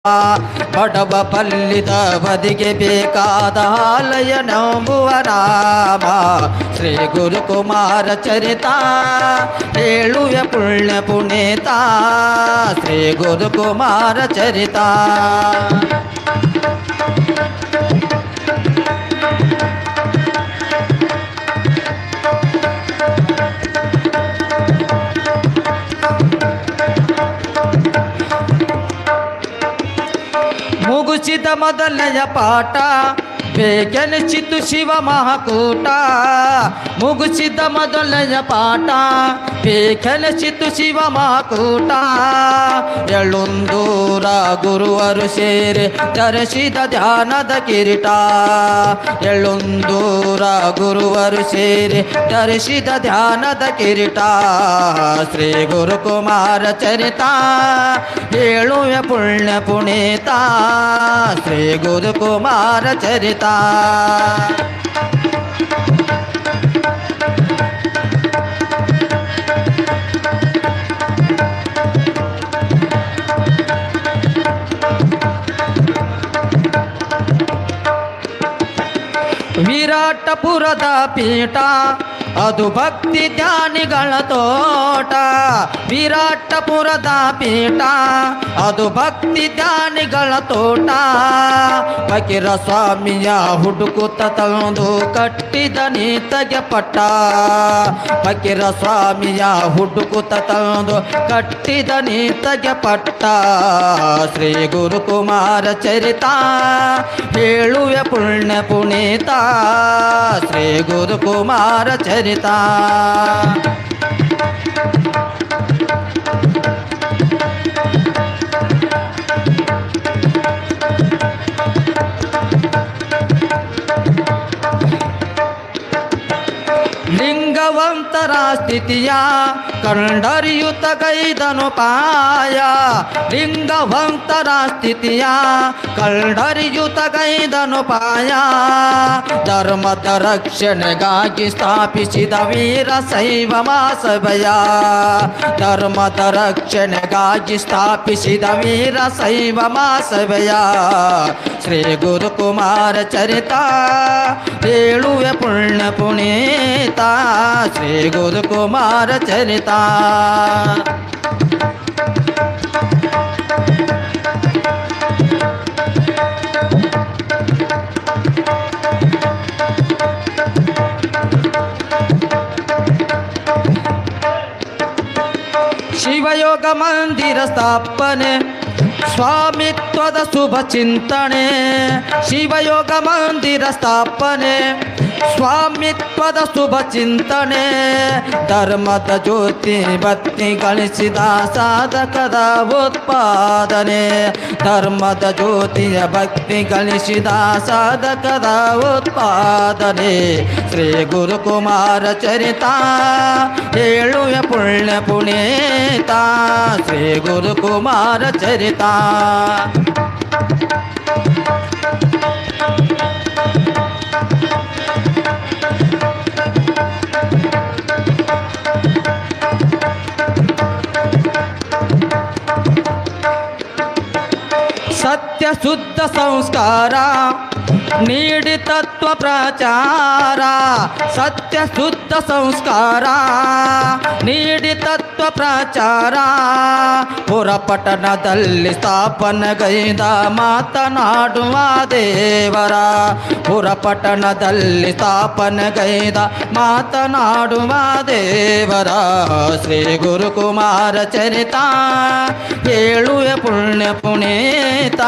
ಬಡವ ಪಲ್ಲಿದ ಬದಿಗೆ ಬೇಕಾದ ಹಾಲಯ ನಂಬುವ ರಾಮ ಶ್ರೀ ಗುರುಕುಮಾರ ಚರಿತ ಹೇಳುವೆ ಪುಣ್ಯ ಪುಣೇತ ಶ್ರೀ ಗುರುಕುಮಾರ ಚರಿತ ಮುಗಿಸಿದ ಮೊದಲನೆಯ ಪಾಠ ಬೇಗೆನಿಸಿತು ಶಿವ ಮಹಾಕೂಟ ಮುಗಿಸಿದ ಮೊದಲನೆಯ ಪಾಠ ಬೇಗೆನಿಸಿತು ಶಿವ ಮಹಾಕೂಟ ಎಳುಂದೂರ ಗುರುವರು ಸೇರಿ ಧರಿಸಿದ ಧ್ಯಾನದ ಕಿರೀಟ ಎಳುಂದೂರ ಗುರುವರು ಸೇರಿ ಧರಿಸಿದ ಧ್ಯಾನದ ಕಿರೀಟ ಶ್ರೀ ಗುರುಕುಮಾರ ಚರಿತ ಹೇಳುವೆ ಪುಣ್ಯ ಪುಣೀತ ಶ್ರೀ ಗುರುಕುಮಾರ ಚರಿತ ವಿರಾಟಪುರದ ಪೀಠ ಅದು ಭಕ್ತಿ ಧ್ಯಾನಿಗಳ ತೋಟ ವಿರಾಟಪುರದ ಪೀಠ ಅದು ಭಕ್ತಿ ಧ್ಯಾನಿಗಳ ತೋಟ ಫಕೀರ ಸ್ವಾಮಿಯ ಹುಡುಕುತ್ತ ತಂದು ಕಟ್ಟಿದ ನೀತಗೆ ಪಟ್ಟ ಫಕೀರ ಸ್ವಾಮಿಯ ಹುಡುಕುತ್ತ ತಂದು ಕಟ್ಟಿದ ನೀತಗೆ ಪಟ್ಟ ಶ್ರೀ ಗುರುಕುಮಾರ ಚರಿತ ಹೇಳುವೆ ಪುಣ್ಯ ಪುಣೀತ ಶ್ರೀ ಗುರುಕುಮಾರ ಚರಿತ ಲಿಂಗವಂತರ ಸ್ಥಿತಿಯ ಕಂಡರಿಯುತ ಗೈದನು ಪಾಯ ಲಿಂಗವಂತರ ಸ್ಥಿತಿಯ ಕಂಡರಿಯುತ ಗೈದನು ಪಾಯ ಧರ್ಮದ ರಕ್ಷಣೆಗಾಗಿ ಸ್ಥಾಪಿಸಿದ ವೀರ ಶೈವ ಮಹಾಸಭೆಯ ಧರ್ಮದ ರಕ್ಷಣೆಗಾಗಿ ಸ್ಥಾಪಿಸಿದ ವೀರ ಶೈವ ಮಹಾಸಭೆಯ ಶ್ರೀ ಗುರುಕುಮಾರ ಚರಿತ ಹೇಳುವೆ ಪುಣ್ಯ ಪುಣೀತ ಶ್ರೀ ಗುರುಕುಮಾರ ಚರಿತ ಶಿವಯೋಗ ಮಂದಿರ ಸ್ಥಾಪನೆ ಸ್ವಾಮಿತ್ವದ ಶುಭ ಚಿಂತನೆ ಶಿವಯೋಗ ಮಂದಿರ ಸ್ಥಾಪನೆ ಸ್ವಾಮಿತ್ವದ ಶುಭ ಚಿಂತನೆ ಧರ್ಮದ ಜ್ಯೋತಿ ಭಕ್ತಿ ಗಳಿಸಿದ ಸಾಧಕದ ಉತ್ಪಾದನೆ ಧರ್ಮದ ಜ್ಯೋತಿಯ ಭಕ್ತಿ ಗಳಿಸಿದ ಸಾಧಕದ ಉತ್ಪಾದನೆ ಶ್ರೀ ಗುರುಕುಮಾರ ಚರಿತ ಹೇಳುವೆ ಪುಣ್ಯ ಪುಣೀತ ಶ್ರೀ ಗುರುಕುಮಾರ ಚರಿತ ಸತ್ಯ ಶುದ್ಧ ಸಂಸ್ಕಾರ ನೀಡಿ ತತ್ವ ಪ್ರಚಾರ ಸತ್ಯ ಶುದ್ಧ ಸಂಸ್ಕಾರ ನೀಡಿ ತತ್ವ ಪ್ರಚಾರ ಪುರಪಟ್ಟಣದಲ್ಲಿ ಸ್ಥಾಪನೆಗೈದ ಮಾತನಾಡುವ ದೇವರ ಪುರಪಟ್ಟಣದಲ್ಲಿ ಸ್ಥಾಪನೆಗೈದ ಮಾತನಾಡುವ ದೇವರ ಶ್ರೀ ಗುರುಕುಮಾರ ಚರಿತ ಹೇಳುವೆ ಪುಣ್ಯ ಪುಣೀತ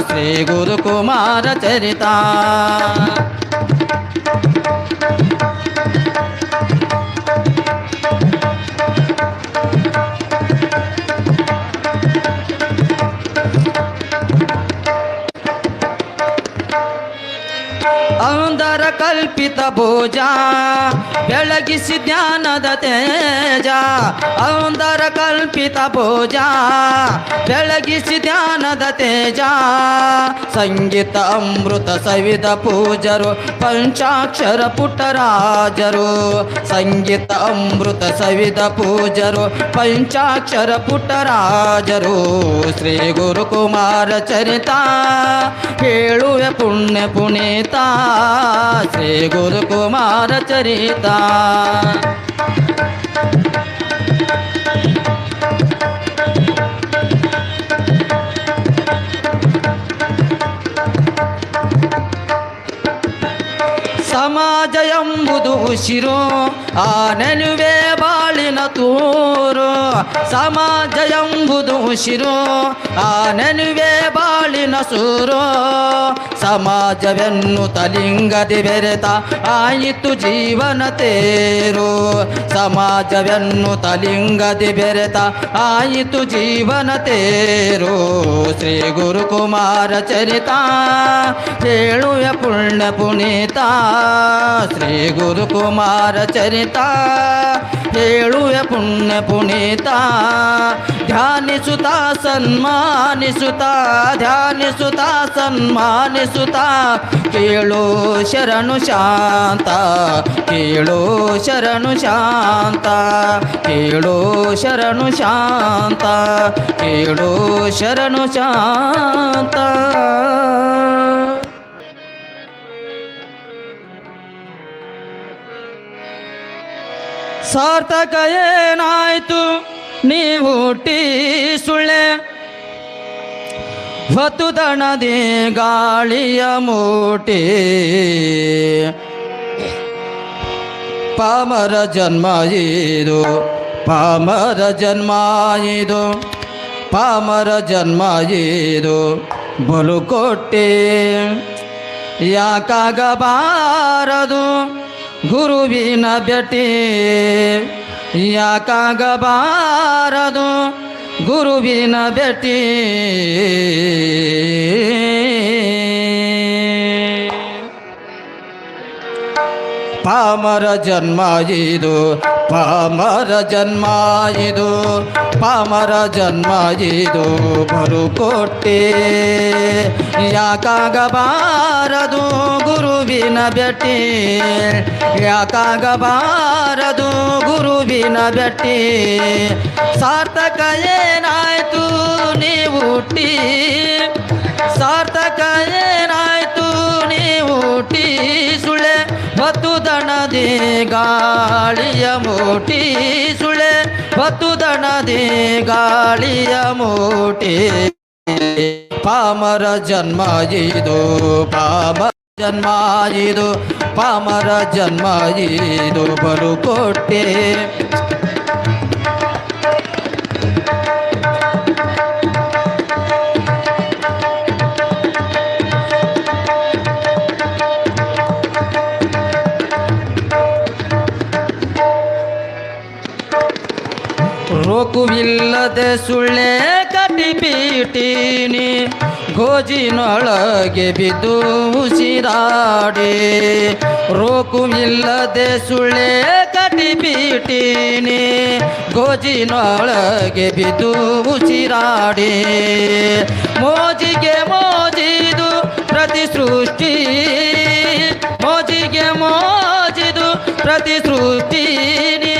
ಶ್ರೀ ಗುರುಕುಮಾರ ಚರಿತ ಅಂಧರ ಕಲ್ಪಿತ ಭೋಜ ಬೆಳಗಿಸಿ ಜ್ಞಾನದ ತೇಜ ಔಂದರ ಕಲ್ಪಿತ ಭೋಜ ಬೆಳಗಿಸಿ ಧ್ಯಾನದ ತೇಜ ಸಂಗೀತ ಅಮೃತ ಸವಿದ ಪೂಜರು ಪಂಚಾಕ್ಷರ ಪುಟ್ಟರಾಜರು ಸಂಗೀತ ಅಮೃತ ಸವಿದ ಪೂಜರು ಪಂಚಾಕ್ಷರ ಪುಟ್ಟರಾಜರು ಶ್ರೀ ಗುರುಕುಮಾರ ಚರಿತ ಹೇಳುವೆ ಪುಣ್ಯ ಪುನೀತ ಶ್ರೀ ಗುರುಕುಮಾರ ಚರಿತ ಸಮಾಜ ಎಂಬುದು ಉಸಿರು ಆ ನೆಲುವೆ ಬಾಳಿನ ತೂರು ಸಮಾಜ ಎಂಬುದು ಉಸಿರು ಆ ನೆಲುವೆ ಬಾಳಿನ ಸೂರು ಸಮಾಜವೆನ್ನುತ್ತ ಲಿಂಗದಿ ಬೆರೆತ ಆಯಿತು ಜೀವನ ತೇರು ಸಮಾಜವೆನ್ನುತ್ತ ಲಿಂಗದಿ ಬೆರೆತ ಆಯಿತು ಜೀವನ ತೇರು ಶ್ರೀ ಗುರುಕುಮಾರ ಚರಿತ ಹೇಳುವೆ ಪುಣ್ಯ ಪುನೀತ ಶ್ರೀ ಗುರುಕುಮಾರ ಚರಿತ ಹೇಳುವೆ ಪುಣ್ಯ ಪುನೀತ ಧ್ಯಾನಿಸುತ್ತ ಸನ್ಮಾನಿಸುತ್ತ ಧ್ಯಾನಿಸುತ್ತ ಸನ್ಮಾನಿಸುತ್ತ ಕೇಳು ಶರಣು ಶಾಂತ ಕೇಳು ಶರಣು ಶಾಂತ ಕೇಳು ಶರಣು ಶಾಂತ ಕೇಳು ಶರಣು ಶಾಂತ ಸಾರ್ಥಕ ಏನಾಯ್ತು ನೀವು ಹುಟ್ಟಿ ಸುಳ್ಳೆ ಹೊತ್ತು ದಣದೆ ಗಾಳಿಯ ಮೂಟೆ ಪಾಮರ ಜನ್ಮ ಇದು ಪಾಮರ ಜನ್ಮ ಇದು ಪಾಮರ ಜನ್ಮ ಇದು ಬಲು ಕೊಟ್ಟೆ ಯಾಕಾಗಬಾರದು ಗುರುವಿನ ಭೇಟಿ ಯಾಕಾಗಬಾರದು ಗುರುವಿನ ಭೇಟಿ ಪಾಮರ ಜನ್ಮ ಇದು ಪಾಮರ ಜನ್ಮ ಇದು ಪಾಮರ ಜನ್ಮ ಇದು ಬರು ಕೊಟ್ಟೆ ಯಾಕಾಗಬಾರದು ಗುರುವಿನ ಭೇಟಿ ಯಾಕಾಗಬಾರದು ಗುರುವಿನ ಭೇಟಿ ಸಾರ್ಥಕ ಏನಾಯ್ತು ನೀವು ಹುಟ್ಟಿ ಸಾರ್ಥಕ ಏನಾಯ್ತು ನೀವು ಹುಟ್ಟಿ ಸುಳೆ ಹೊತ್ತು ದಣದಿ ಗಾಳಿಯ ಮೂಟಿ ಸುಳೆ ಹೊತ್ತು ದಣದಿ ಗಾಳಿಯ ಮೂಟಿ ಪಾಮರ ಜನ್ಮ ಇದು ಪಾಮರ ಜನ್ಮ ಇದು ಪಾಮರ ಜನ್ಮ ಇದು ಬಲು ಕೊಟ್ಟೆ ರೋಕುವಿಲ್ಲದೆ ಸುಳ್ಳೆ ಕಟಿಪೀಟೀನಿ ಗೋಜಿನೊಳಗೆ ಬಿದ್ದು ಉಸಿರಾಡಿ ರೋಕುವಿಲ್ಲದೆ ಸುಳ್ಳೆ ಕಟಿಪೀಟೀನಿ ಗೋಜಿನೊಳಗೆ ಬಿದ್ದು ಉಸಿರಾಡಿ ಮೋಜಿಗೆ ಮೋಜಿದು ಪ್ರತಿ ಸೃಷ್ಟಿ ಮೋಜಿಗೆ ಮೋಜಿದು ಪ್ರತಿ ಸೃಷ್ಟಿನಿ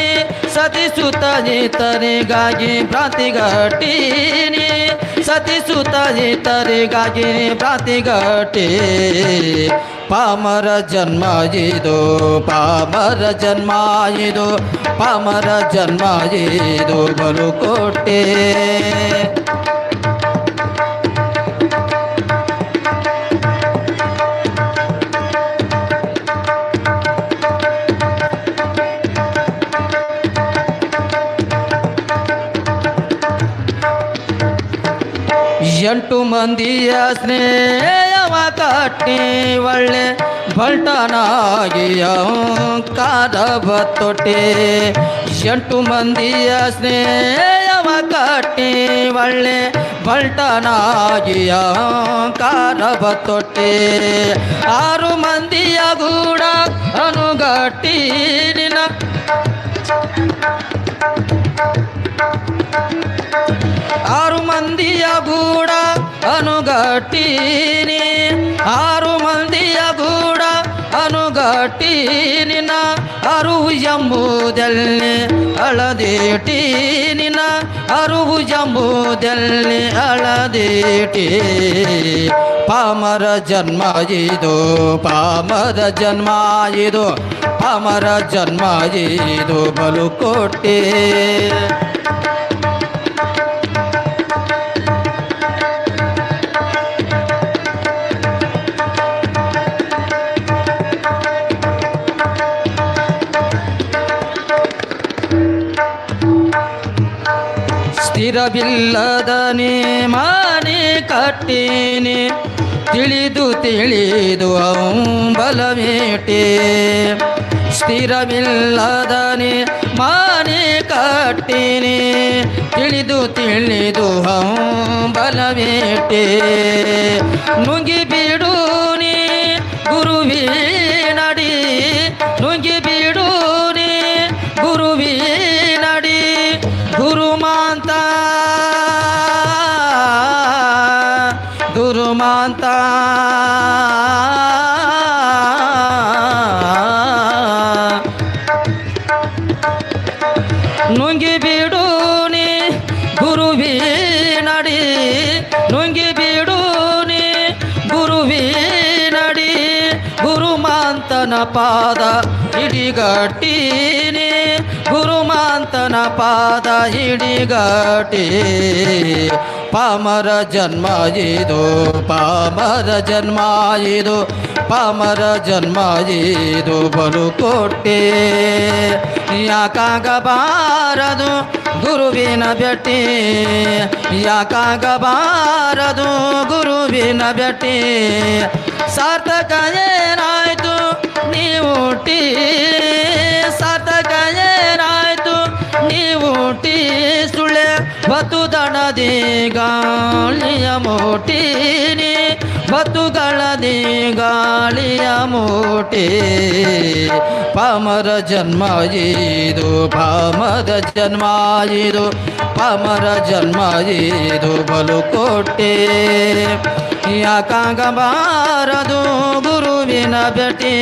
ಸತಿಸುತ್ತ ಇತರಿಗಾಗಿ ಭ್ರಾಂತಿಗಟ್ಟೀನಿ ಸತಿಸುತ್ತ ಇತರಿಗಾಗಿ ಭ್ರಾಂತಿಗಟ್ಟಿ ಪಾಮರ ಜನ್ಮ ಇದು ಪಾಮರ ಜನ್ಮ ಇದು ಪಾಮರ ಜನ್ಮ ಇದು ಬಲು ಕೊಟ್ಟೆ ಎಂಟು ಮಂದಿಯ ಸ್ನೇಹವ ಕಟ್ಟಿ ಒಳ್ಳೆ ಬಲ್ಟನಾಗಿಯ ಕಾದಬತ್ತೊಟ್ಟೆ ಎಂಟು ಮಂದಿಯ ಸ್ನೇಹವ ಕಟ್ಟಿ ಒಳ್ಳೆ ಬಲ್ಟನಾಗಿಯ ಕಾದಬತ್ತೊಟ್ಟೆ ಆರು ಮಂದಿಯ ಗೂಡ ಅನುಗಟ್ಟಿ ನಿನ್ನ ಆರು ಮಂದಿಯ ಗೂಡ ಅನುಗಟ್ಟೀನಿ ಆರು ಮಂದಿಯ ಗೂಡ ಅನುಗಟ್ಟಿ ನಿನ್ನ ಅರುವು ಎಂಬುದೆಲ್ಲಿ ಅಳದೇಟಿ ನಿನ್ನ ಅರುವು ಎಂಬುದೆಲ್ಲಿ ಅಳದೇಟಿ ಪಾಮರ ಜನ್ಮ ಇದು ಪಾಮರ ಜನ್ಮ ಇದು ಪಾಮರ ಜನ್ಮ ಇದು ಬಲು ಕೊಟ್ಟೆ ಸ್ಥಿರವಿಲ್ಲದ ನೇಮಾನೆ ಕಟ್ಟೀನಿ ತಿಳಿದು ತಿಳಿದು ಬಲವೇಟೆ ಸ್ಥಿರವಿಲ್ಲದ ನೇಮಾನೆ ಕಟ್ಟೀನಿ ತಿಳಿದು ತಿಳಿದು ಬಲವೇಟೆ ನುಂಗಿ ಬಿಡು ನೀ ಗುರುವೇ ನಡಿ ನುಂಗಿ ಬಿಡು ನೀ ಗುರುವೇ ನಡಿ ಗುರುಮಾಂತ ಗುರುಮಾಂತ ನುಂಗಿ ಬಿಡು ನೀ ಗುರುವೇ ನಡಿ ನುಂಗಿ ಬಿಡು ನೀ ಗುರುವೇ ನಡಿ ಗುರುಮಾಂತನ ಪಾದ ಹಿಡಿಗಟ್ಟೀನಿ ಗುರುಮಾಂತನ ಪಾದ ಹಿಡಿಗಟ್ಟಿ ಪಾಮರ ಜನ್ಮ ಇದು ಪಾಮರ ಜನ್ಮ ಇದು ಪಾಮರ ಜನ್ಮ ಇದು ಬಲು ಕೊಟ್ಟೆ ಯಾಕಾಗಬಾರದು ಗುರುವಿನ ಭೇಟಿ ಯಾಕಾಗಬಾರದು ಗುರುವಿನ ಭೇಟಿ ಸಾರ್ಥಕ ಏನಾಯ್ತು ನೀವು ಟೀ ಸಾರ್ಥಕ ಏನಾಯ್ತು ನೀವು ಟೀ ಸುಳ್ಳೆ ಬತುದಣದಿ ಗಾಳಿಯ ಮೋಟೀನಿ ಬತುಗಳದಿ ಗಾಳಿಯ ಮೋಟಿ ಪಾಮರ ಜನ್ಮ ಇದು ಪಾಮರ ಜನ್ಮ ಇದು ಪಾಮರ ಜನ್ಮ ಇದು ಬಲು ಕೊಟ್ಟೆ ಯಾಕಾಗಬಾರದು ಗುರುವಿನ ಭೇಟಿ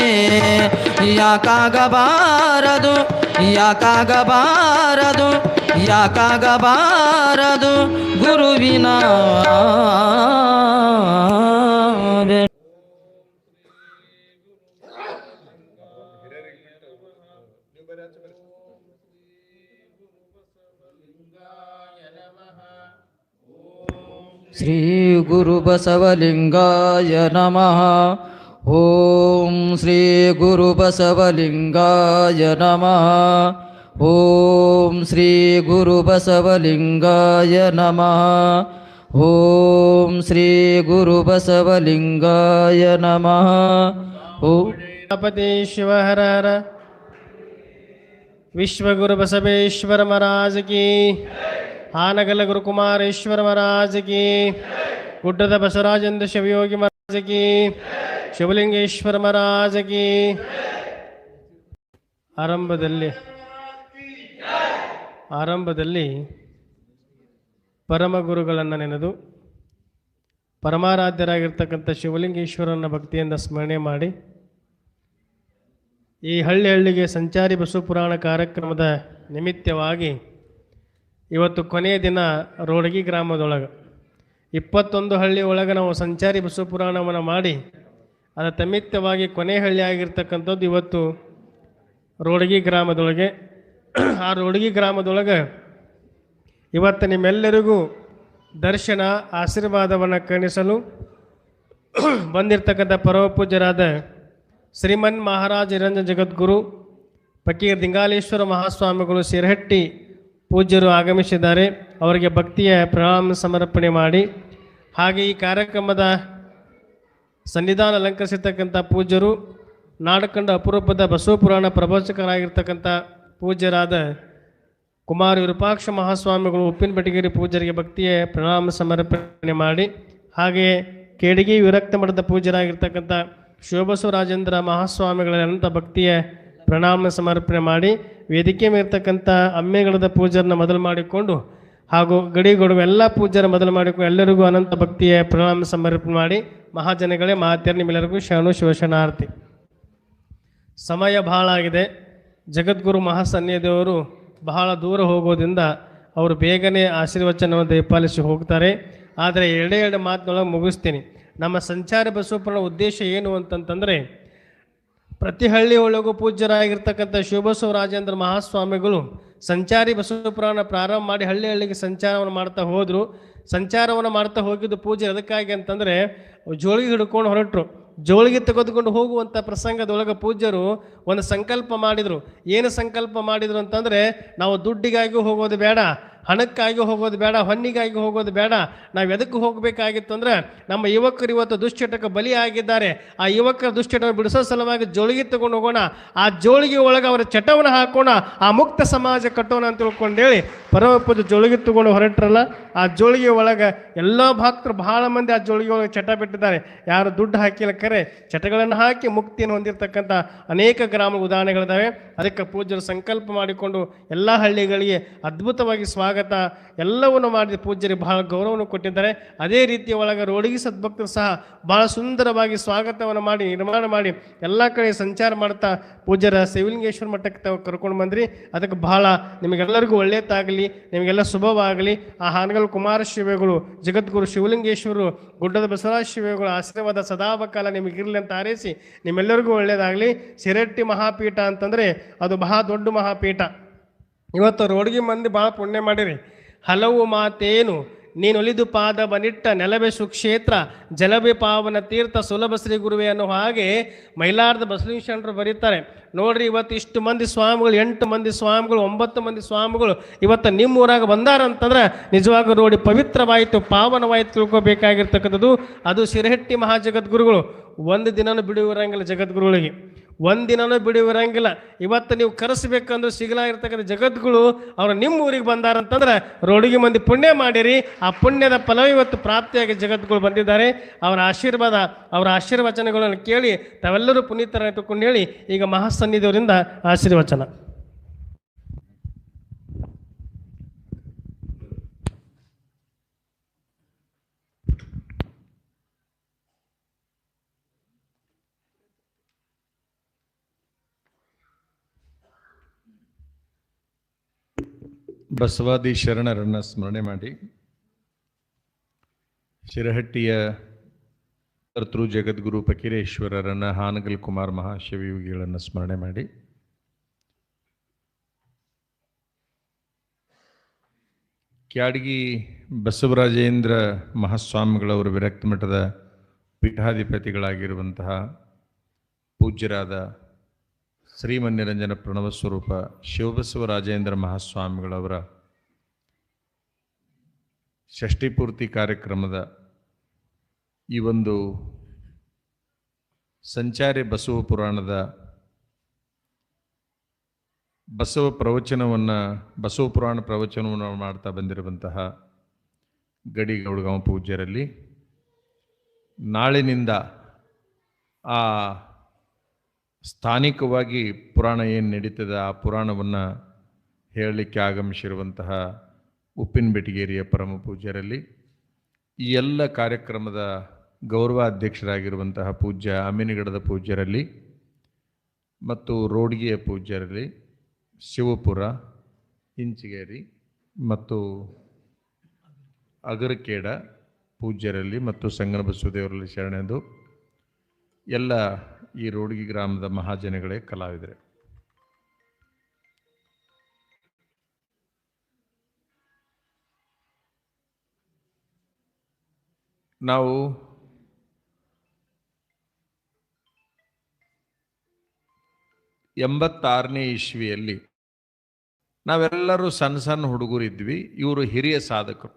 ಯಾಕಾಗಬಾರದು ಯಾಕಾಗಬಾರದು ಯಾಕಾಗಬಾರದು ಗುರುವಿನ ಭೇಟಿ ಶ್ರೀ ಗುರು ಬಸವಲಿಂಗಾಯ ನಮಃ ಓಂ ಶ್ರೀ ಗುರು ಬಸವಲಿಂಗಾಯ ನಮಃ ಓಂ ಶ್ರೀ ಗುರು ಬಸವಲಿಂಗಾಯ ನಮಃ ಓಂ ಶ್ರೀ ಗುರು ಬಸವಲಿಂಗಾಯ ನಮಃ ಓಂ ಗಣಪತಿ ಶಿವಹರ ವಿಶ್ವಗುರು ಬಸವೇಶ್ವರ ಮಹಾರಾಜ್ ಕಿ ಆನಗಲ ಗುರುಕುಮಾರೇಶ್ವರ ಮಹಾರಾಜ್ ಕಿ ಗುಡ್ಡದ ಬಸವರಾಜೇಂದ್ರ ಶಿವಯೋಗಿ ಮಹಾರಾಜ್ ಕಿ ಶಿವಲಿಂಗೇಶ್ವರ ಮಹಾರಾಜ್ ಕಿ ಆರಂಭದಲ್ಲಿ ಪರಮ ಗುರುಗಳನ್ನು ನೆನೆದು ಪರಮಾರಾಧ್ಯರಾಗಿರ್ತಕ್ಕಂಥ ಶಿವಲಿಂಗೇಶ್ವರನ ಭಕ್ತಿಯಿಂದ ಸ್ಮರಣೆ ಮಾಡಿ ಈ ಹಳ್ಳಿಗೆ ಸಂಚಾರಿ ಬಸವ ಪುರಾಣ ಕಾರ್ಯಕ್ರಮದ ನಿಮಿತ್ತವಾಗಿ ಇವತ್ತು ಕೊನೆಯ ದಿನ ರೋಡಗಿ ಗ್ರಾಮದೊಳಗೆ 21 ಹಳ್ಳಿ ಒಳಗೆ ನಾವು ಸಂಚಾರಿ ಬಸವ ಪುರಾಣವನ್ನು ಮಾಡಿ ಅದರ ನಿಮಿತ್ತವಾಗಿ ಕೊನೆ ಹಳ್ಳಿ ಆಗಿರ್ತಕ್ಕಂಥದ್ದು ಇವತ್ತು ರೋಡಗಿ ಗ್ರಾಮದೊಳಗೆ ಆ ರೋಡಗಿ ಗ್ರಾಮದೊಳಗೆ ಇವತ್ತು ನಿಮ್ಮೆಲ್ಲರಿಗೂ ದರ್ಶನ ಆಶೀರ್ವಾದವನ್ನು ಕರುಣಿಸಲು ಬಂದಿರತಕ್ಕಂಥ ಪರಮಪೂಜ್ಯರಾದ ಶ್ರೀಮನ್ ಮಹಾರಾಜ ನಿರಂಜನ ಜಗದ್ಗುರು ಫಕೀರ್ ದಿಂಗಾಲೇಶ್ವರ ಮಹಾಸ್ವಾಮಿಗಳು ಶಿರಹಟ್ಟಿ ಪೂಜ್ಯರು ಆಗಮಿಸಿದ್ದಾರೆ. ಅವರಿಗೆ ಭಕ್ತಿಯ ಪ್ರಣಾಮ ಸಮರ್ಪಣೆ ಮಾಡಿ ಹಾಗೆ ಈ ಕಾರ್ಯಕ್ರಮದ ಸನ್ನಿಧಾನ ಅಲಂಕರಿಸಿರ್ತಕ್ಕಂಥ ಪೂಜ್ಯರು ನಾಡಕಂಡ ಅಪರೂಪದ ಬಸವ ಪುರಾಣ ಪ್ರವಚಕರಾಗಿರ್ತಕ್ಕಂಥ ಪೂಜ್ಯರಾದ ಕುಮಾರ ವಿರೂಪಾಕ್ಷ ಮಹಾಸ್ವಾಮಿಗಳು ಉಪ್ಪಿನಬೆಟಗೇರಿ ಪೂಜ್ಯರಿಗೆ ಭಕ್ತಿಯ ಪ್ರಣಾಮ ಸಮರ್ಪಣೆ ಮಾಡಿ ಹಾಗೆಯೇ ಕೇಡಗಿ ವಿರಕ್ತ ಮಠದ ಪೂಜ್ಯರಾಗಿರ್ತಕ್ಕಂಥ ಶಿವಬಸವರಾಜೇಂದ್ರ ಮಹಾಸ್ವಾಮಿಗಳ ಅನಂತ ಭಕ್ತಿಯ ಪ್ರಣಾಮ ಸಮರ್ಪಣೆ ಮಾಡಿ ವೇದಿಕೆ ಮೇರ್ತಕ್ಕಂಥ ಅಮ್ಮೆಗಳದ ಪೂಜರನ್ನ ಮೊದಲು ಮಾಡಿಕೊಂಡು ಹಾಗೂ ಗಡಿಗೊಡುವ ಎಲ್ಲ ಪೂಜರ ಮೊದಲು ಮಾಡಿಕೊಂಡು ಎಲ್ಲರಿಗೂ ಅನಂತ ಭಕ್ತಿಯ ಪ್ರಣಾಮ ಸಮರ್ಪಣೆ ಮಾಡಿ ಮಹಾಜನಗಳೇ ಮಹಾತ್ಯರು ನಿಮ್ಮೆಲ್ಲರಿಗೂ ಶರಣು ಶಿವಶರಣಾರ್ಥಿ. ಸಮಯ ಬಹಳ ಆಗಿದೆ. ಜಗದ್ಗುರು ಮಹಾಸನ್ನಿಧಿಯವರು ಬಹಳ ದೂರ ಹೋಗೋದ್ರಿಂದ ಅವರು ಬೇಗನೆ ಆಶೀರ್ವಚನವನ್ನು ದಯಪಾಲಿಸಿ ಹೋಗ್ತಾರೆ. ಆದರೆ ಎರಡೇ ಮಾತಿನೊಳಗೆ ಮುಗಿಸ್ತೀನಿ. ನಮ್ಮ ಸಂಚಾರಿ ಬಸವಪುರಾಣ ಉದ್ದೇಶ ಏನು ಅಂತಂತಂದರೆ, ಪ್ರತಿ ಹಳ್ಳಿಯೊಳಗೂ ಪೂಜ್ಯರಾಗಿರ್ತಕ್ಕಂಥ ಶಿವಬಸವರಾಜೇಂದ್ರ ಮಹಾಸ್ವಾಮಿಗಳು ಸಂಚಾರಿ ಬಸವಪುರಾಣ ಪ್ರಾರಂಭ ಮಾಡಿ ಹಳ್ಳಿಗೆ ಸಂಚಾರವನ್ನು ಮಾಡ್ತಾ ಹೋದರು. ಸಂಚಾರವನ್ನು ಮಾಡ್ತಾ ಹೋಗಿದ್ದು ಪೂಜೆ ಅದಕ್ಕಾಗಿ ಅಂತಂದರೆ ಜೋಳಿಗೆ ಹಿಡ್ಕೊಂಡು ಹೊರಟರು. ಜೋಳಿಗೆ ತೆಗೆದುಕೊಂಡು ಹೋಗುವಂಥ ಪ್ರಸಂಗದೊಳಗೆ ಪೂಜ್ಯರು ಒಂದು ಸಂಕಲ್ಪ ಮಾಡಿದರು. ಏನು ಸಂಕಲ್ಪ ಮಾಡಿದರು ಅಂತಂದರೆ, ನಾವು ದುಡ್ಡಿಗಾಗಿ ಹೋಗೋದು ಬೇಡ, ಹಣಕ್ಕಾಗಿ ಹೋಗೋದು ಬೇಡ, ಹೊನ್ನಿಗಾಗಿ ಹೋಗೋದು ಬೇಡ. ನಾವು ಎದಕ್ಕೆ ಹೋಗಬೇಕಾಗಿತ್ತು ಅಂದರೆ, ನಮ್ಮ ಯುವಕರು ಇವತ್ತು ದುಶ್ಚಟಕ್ಕೆ ಬಲಿಯಾಗಿದ್ದಾರೆ. ಆ ಯುವಕರ ದುಶ್ಚಟವನ್ನು ಬಿಡಿಸೋ ಸಲುವಾಗಿ ಜೋಳಿಗೆ ತಗೊಂಡು ಹೋಗೋಣ, ಆ ಜೋಳಿಗೆ ಒಳಗೆ ಅವರ ಚಟವನ್ನು ಹಾಕೋಣ, ಆ ಮುಕ್ತ ಸಮಾಜ ಕಟ್ಟೋಣ ಅಂತ ತಿಳ್ಕೊಂಡೇಳಿ ಪರಮ ಪೂಜೆ ಜೋಳಿಗೆ ತಗೊಂಡು ಹೊರಟ್ರಲ್ಲ. ಆ ಜೋಳಿಗೆ ಒಳಗೆ ಎಲ್ಲ ಭಕ್ತರು ಬಹಳ ಮಂದಿ ಆ ಜೋಳಿಗೆ ಒಳಗೆ ಚಟ ಬಿಟ್ಟಿದ್ದಾರೆ. ಯಾರು ದುಡ್ಡು ಹಾಕಿಲ್ಲ, ಕರೆ ಚಟಗಳನ್ನು ಹಾಕಿ ಮುಕ್ತಿಯನ್ನು ಹೊಂದಿರತಕ್ಕಂಥ ಅನೇಕ ಗ್ರಾಮ ಉದಾಹರಣೆಗಳಿದ್ದಾವೆ. ಅದಕ್ಕೆ ಪೂಜ್ಯರು ಸಂಕಲ್ಪ ಮಾಡಿಕೊಂಡು ಎಲ್ಲ ಹಳ್ಳಿಗಳಿಗೆ ಅದ್ಭುತವಾಗಿ ಸ್ವಾಗತ ಎಲ್ಲವನ್ನು ಮಾಡಿದ ಪೂಜ್ಯರಿಗೆ ಬಹಳ ಗೌರವವನ್ನು ಕೊಟ್ಟಿದ್ದಾರೆ. ಅದೇ ರೀತಿಯ ಒಳಗೆ ರೋಡಿಗೆ ಸದ್ಭಕ್ತರು ಸಹ ಬಹಳ ಸುಂದರವಾಗಿ ಸ್ವಾಗತವನ್ನು ಮಾಡಿ ನಿರ್ಮಾಣ ಮಾಡಿ ಎಲ್ಲ ಕಡೆ ಸಂಚಾರ ಮಾಡ್ತಾ ಪೂಜ್ಯರ ಶಿವಲಿಂಗೇಶ್ವರ ಮಠಕ್ಕೆ ತಾವು ಕರ್ಕೊಂಡು ಬಂದ್ರಿ. ಅದಕ್ಕೆ ಬಹಳ ನಿಮಗೆಲ್ಲರಿಗೂ ಒಳ್ಳೆಯದಾಗಲಿ, ನಿಮಗೆಲ್ಲ ಶುಭವಾಗಲಿ. ಆ ಹಾನಗಲ್ ಕುಮಾರ ಶಿವಗಳು, ಜಗದ್ಗುರು ಶಿವಲಿಂಗೇಶ್ವರರು, ಗುಡ್ಡದ ಬಸವರಾಜ ಶಿವಗಳು ಆಶೀರ್ವಾದ ಸದಾಕಾಲ ನಿಮಗಿರಲಿ ಅಂತ ಹಾರೈಸಿ ನಿಮ್ಮೆಲ್ಲರಿಗೂ ಒಳ್ಳೆಯದಾಗಲಿ. ಶಿರಟ್ಟಿ ಮಹಾಪೀಠ ಅಂತಂದರೆ ಅದು ಬಹಳ ದೊಡ್ಡ ಮಹಾಪೀಠ. ಇವತ್ತು ರೋಡ್ಗಿ ಮಂದಿ ಭಾಳ ಪುಣ್ಯ ಮಾಡಿರಿ. ಹಲವು ಮಾತೇನು ನೀನೊಲಿದು ಪಾದ ಬನಿಟ್ಟ ನೆಲಬೆ ಸುಕ್ಷೇತ್ರ ಜಲಬೆ ಪಾವನ ತೀರ್ಥ ಸುಲಭ ಶ್ರೀ ಗುರುವೆ ಅನ್ನೋ ಹಾಗೆ ಮೈಲಾರದ ಬಸವೇಶ್ವರರು ಬರೀತಾರೆ. ನೋಡ್ರಿ, ಇವತ್ತು ಇಷ್ಟು ಮಂದಿ ಸ್ವಾಮಿಗಳು, 8 ಮಂದಿ ಸ್ವಾಮಿಗಳು, 9 ಮಂದಿ ಸ್ವಾಮಿಗಳು ಇವತ್ತು ನಿಮ್ಮ ಊರಾಗ ಬಂದಾರಂತಂದ್ರೆ ನಿಜವಾಗ ನೋಡಿ ಪವಿತ್ರವಾಯಿತು, ಪಾವನವಾಯಿತು ತಿಳ್ಕೊಬೇಕಾಗಿರ್ತಕ್ಕಂಥದ್ದು. ಅದು ಶಿರಹಟ್ಟಿ ಮಹಾಜಗದ್ಗುರುಗಳು. ಒಂದು ದಿನನೂ ಬಿಡುವಿರಂಗಿಲ್ಲ ಜಗದ್ಗುರುಗಳಿಗೆ, ಒಂದಿನೂ ಬಿಡುವಿರಂಗಿಲ್ಲ. ಇವತ್ತು ನೀವು ಕರೆಸಬೇಕಂದ್ರೆ ಸಿಗಲಾಗಿರ್ತಕ್ಕಂಥ ಜಗದ್ಗುರು ಅವರು ನಿಮ್ಮ ಊರಿಗೆ ಬಂದಾರಂತಂದ್ರೆ ರೋಡಿಗೆ ಮಂದಿ ಪುಣ್ಯ ಮಾಡಿರಿ. ಆ ಪುಣ್ಯದ ಫಲ ಇವತ್ತು ಪ್ರಾಪ್ತಿಯಾಗಿ ಜಗದ್ಗುರು ಬಂದಿದ್ದಾರೆ. ಅವರ ಆಶೀರ್ವಾದ, ಅವರ ಆಶೀರ್ವಚನಗಳನ್ನು ಕೇಳಿ ತಾವೆಲ್ಲರೂ ಪುನೀತರ ಇಟ್ಟುಕೊಂಡು ಹೇಳಿ ಈಗ ಮಹಾಸನ್ನಿಧಿಯವರಿಂದ ಆಶೀರ್ವಚನ. ಬಸವಾದಿ ಶರಣರನ್ನು ಸ್ಮರಣೆ ಮಾಡಿ ಶಿರಹಟ್ಟಿಯ ಕರ್ತೃ ಜಗದ್ಗುರು ಫಕೀರೇಶ್ವರರನ್ನು, ಹಾನಗಲ್ ಕುಮಾರ್ ಮಹಾಶಿವಯೋಗಿಗಳನ್ನು ಸ್ಮರಣೆ ಮಾಡಿ ಕ್ಯಾಡಗಿ ಬಸವರಾಜೇಂದ್ರ ಮಹಾಸ್ವಾಮಿಗಳವರು ವಿರಕ್ತ ಮಠದ ಪೀಠಾಧಿಪತಿಗಳಾಗಿರುವಂತಹ ಪೂಜ್ಯರಾದ ಶ್ರೀಮನ್ನಿರಂಜನ ಪ್ರಣವ ಸ್ವರೂಪ ಶಿವಬಸವರಾಜೇಂದ್ರ ಮಹಾಸ್ವಾಮಿಗಳವರ ಷಷ್ಠಿಪೂರ್ತಿ ಕಾರ್ಯಕ್ರಮದ ಈ ಒಂದು ಸಂಚಾರಿ ಬಸವ ಪುರಾಣದ ಬಸವ ಪುರಾಣ ಪ್ರವಚನವನ್ನು ಮಾಡ್ತಾ ಬಂದಿರುವಂತಹ ಗಡಿಗೌಡಗಾಂವ ಪೂಜ್ಯರಲ್ಲಿ ನಾಳಿನಿಂದ ಆ ಸ್ಥಾನಿಕವಾಗಿ ಪುರಾಣ ಏನು ನಡೀತದೆ ಆ ಪುರಾಣವನ್ನು ಹೇಳಲಿಕ್ಕೆ ಆಗಮಿಸಿರುವಂತಹ ಉಪ್ಪಿನಬೆಟಗೇರಿಯ ಪರಮ ಪೂಜ್ಯರಲ್ಲಿ, ಈ ಎಲ್ಲ ಕಾರ್ಯಕ್ರಮದ ಗೌರವಾಧ್ಯಕ್ಷರಾಗಿರುವಂತಹ ಪೂಜ್ಯ ಅಮ್ಮಿನಿಗಡದ ಪೂಜ್ಯರಲ್ಲಿ ಮತ್ತು ರೋಡ್ಗಿಯ ಪೂಜ್ಯರಲ್ಲಿ, ಶಿವಪುರ, ಇಂಚಿಗೇರಿ ಮತ್ತು ಅಗರಕೇಡ ಪೂಜ್ಯರಲ್ಲಿ ಮತ್ತು ಸಂಗನ ಬಸವದೇವರಲ್ಲಿ ಶರಣೆಂದು ಎಲ್ಲ ಈ ರೋಡ್ಗಿ ಗ್ರಾಮದ ಮಹಾಜನಗಳೇ, ಕಲಾವಿದರೆ, ನಾವು ಎಂಬತ್ತಾರನೇ ಇಸ್ವಿಯಲ್ಲಿ ನಾವೆಲ್ಲರೂ ಸಣ್ಣ ಸಣ್ಣ ಹುಡುಗರಿದ್ವಿ. ಇವರು ಹಿರಿಯ ಸಾಧಕರು.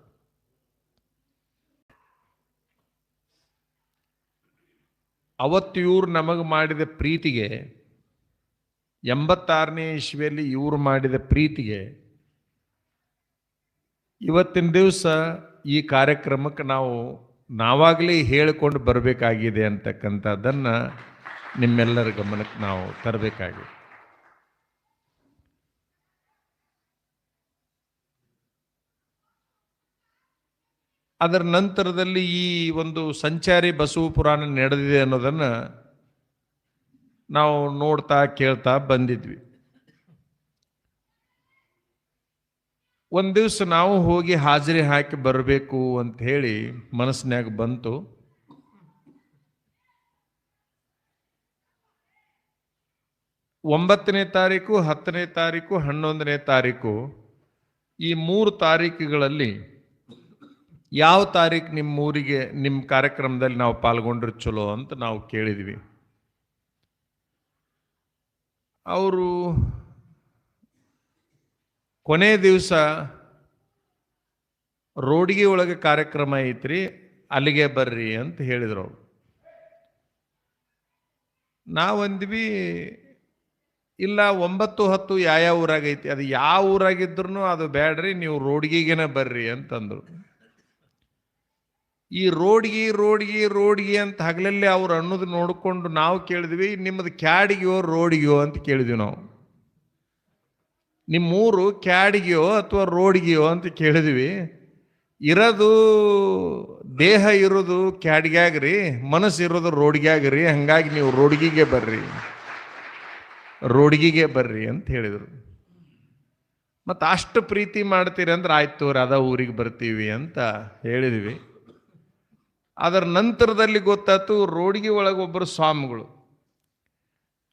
ಅವತ್ತು ಇವರು ನಮಗೆ ಮಾಡಿದ ಪ್ರೀತಿಗೆ, 86ನೇ ಇಸ್ವಿಯಲ್ಲಿ ಇವರು ಮಾಡಿದ ಪ್ರೀತಿಗೆ ಇವತ್ತಿನ ದಿವಸ ಈ ಕಾರ್ಯಕ್ರಮಕ್ಕೆ ನಾವಾಗಲೇ ಹೇಳಿಕೊಂಡು ಬರಬೇಕಾಗಿದೆ ಅಂತಕ್ಕಂಥದ್ದನ್ನು ನಿಮ್ಮೆಲ್ಲರ ಗಮನಕ್ಕೆ ನಾವು ತರಬೇಕಾಗಿದೆ. ಅದರ ನಂತರದಲ್ಲಿ ಈ ಒಂದು ಸಂಚಾರಿ ಬಸವ ಪುರಾಣ ನಡೆದಿದೆ ಅನ್ನೋದನ್ನು ನಾವು ನೋಡ್ತಾ ಕೇಳ್ತಾ ಬಂದಿದ್ವಿ. ಒಂದು ದಿವಸ ನಾವು ಹೋಗಿ ಹಾಜರಿ ಹಾಕಿ ಬರಬೇಕು ಅಂತ ಹೇಳಿ ಮನಸ್ಸಿನಾಗ ಬಂತು. ಒಂಬತ್ತನೇ ತಾರೀಕು, 10ನೇ ತಾರೀಕು, 11ನೇ ತಾರೀಕು ಈ 3 ತಾರೀಕುಗಳಲ್ಲಿ ಯಾವ ತಾರೀಕು ನಿಮ್ಮ ಊರಿಗೆ ನಿಮ್ಮ ಕಾರ್ಯಕ್ರಮದಲ್ಲಿ ನಾವು ಪಾಲ್ಗೊಂಡ್ರೆ ಚಲೋ ಅಂತ ನಾವು ಕೇಳಿದ್ವಿ. ಅವರು ಕೊನೆ ದಿವಸ ರೋಡ್ಗಿ ಒಳಗೆ ಕಾರ್ಯಕ್ರಮ ಐತ್ರಿ, ಅಲ್ಲಿಗೆ ಬರ್ರಿ ಅಂತ ಹೇಳಿದ್ರು ಅವರು. ನಾವಂದ್ವಿ ಇಲ್ಲ 9, 10 ಯಾವ ಊರಾಗೈತಿ, ಅದು ಯಾವ ಊರಾಗಿದ್ರು ಅದು ಬ್ಯಾಡ್ರಿ, ನೀವು ರೋಡ್ಗಿಗೆನ ಬರ್ರಿ ಅಂತಂದ್ರು. ಈ ರೋಡ್ಗಿ ಅಂತ ಹಗಲಲ್ಲಿ ಅವ್ರು ಅನ್ನೋದು ನೋಡಿಕೊಂಡು ನಾವು ಕೇಳಿದ್ವಿ, ನಿಮ್ಮದು ಕ್ಯಾಡಿಗೆಯೋ ರೋಡ್ಗಿಯೋ ಅಂತ ಕೇಳಿದ್ವಿ ನಾವು. ನಿಮ್ಮೂರು ಕ್ಯಾಡಿಗೆಯೋ ಅಥವಾ ರೋಡ್ಗಿಯೋ ಅಂತ ಕೇಳಿದ್ವಿ. ಇರೋದು ದೇಹ ಇರೋದು ಕ್ಯಾಡ್ಗ್ಯಾಗ್ರಿ, ಮನಸ್ಸು ಇರೋದು ರೋಡ್ಗ್ಯಾಗ್ರಿ, ಹಂಗಾಗಿ ನೀವು ರೋಡ್ಗಿಗೆ ಬರ್ರಿ ಅಂತ ಹೇಳಿದರು. ಮತ್ತು ಅಷ್ಟು ಪ್ರೀತಿ ಮಾಡ್ತೀರಿ ಅಂದ್ರೆ ಆಯ್ತು ಅದ ಊರಿಗೆ ಬರ್ತೀವಿ ಅಂತ ಹೇಳಿದ್ವಿ. ಅದರ ನಂತರದಲ್ಲಿ ಗೊತ್ತಾಯ್ತು ರೋಡ್ಗಿ ಒಳಗೆ ಒಬ್ಬರು ಸ್ವಾಮಿಗಳು,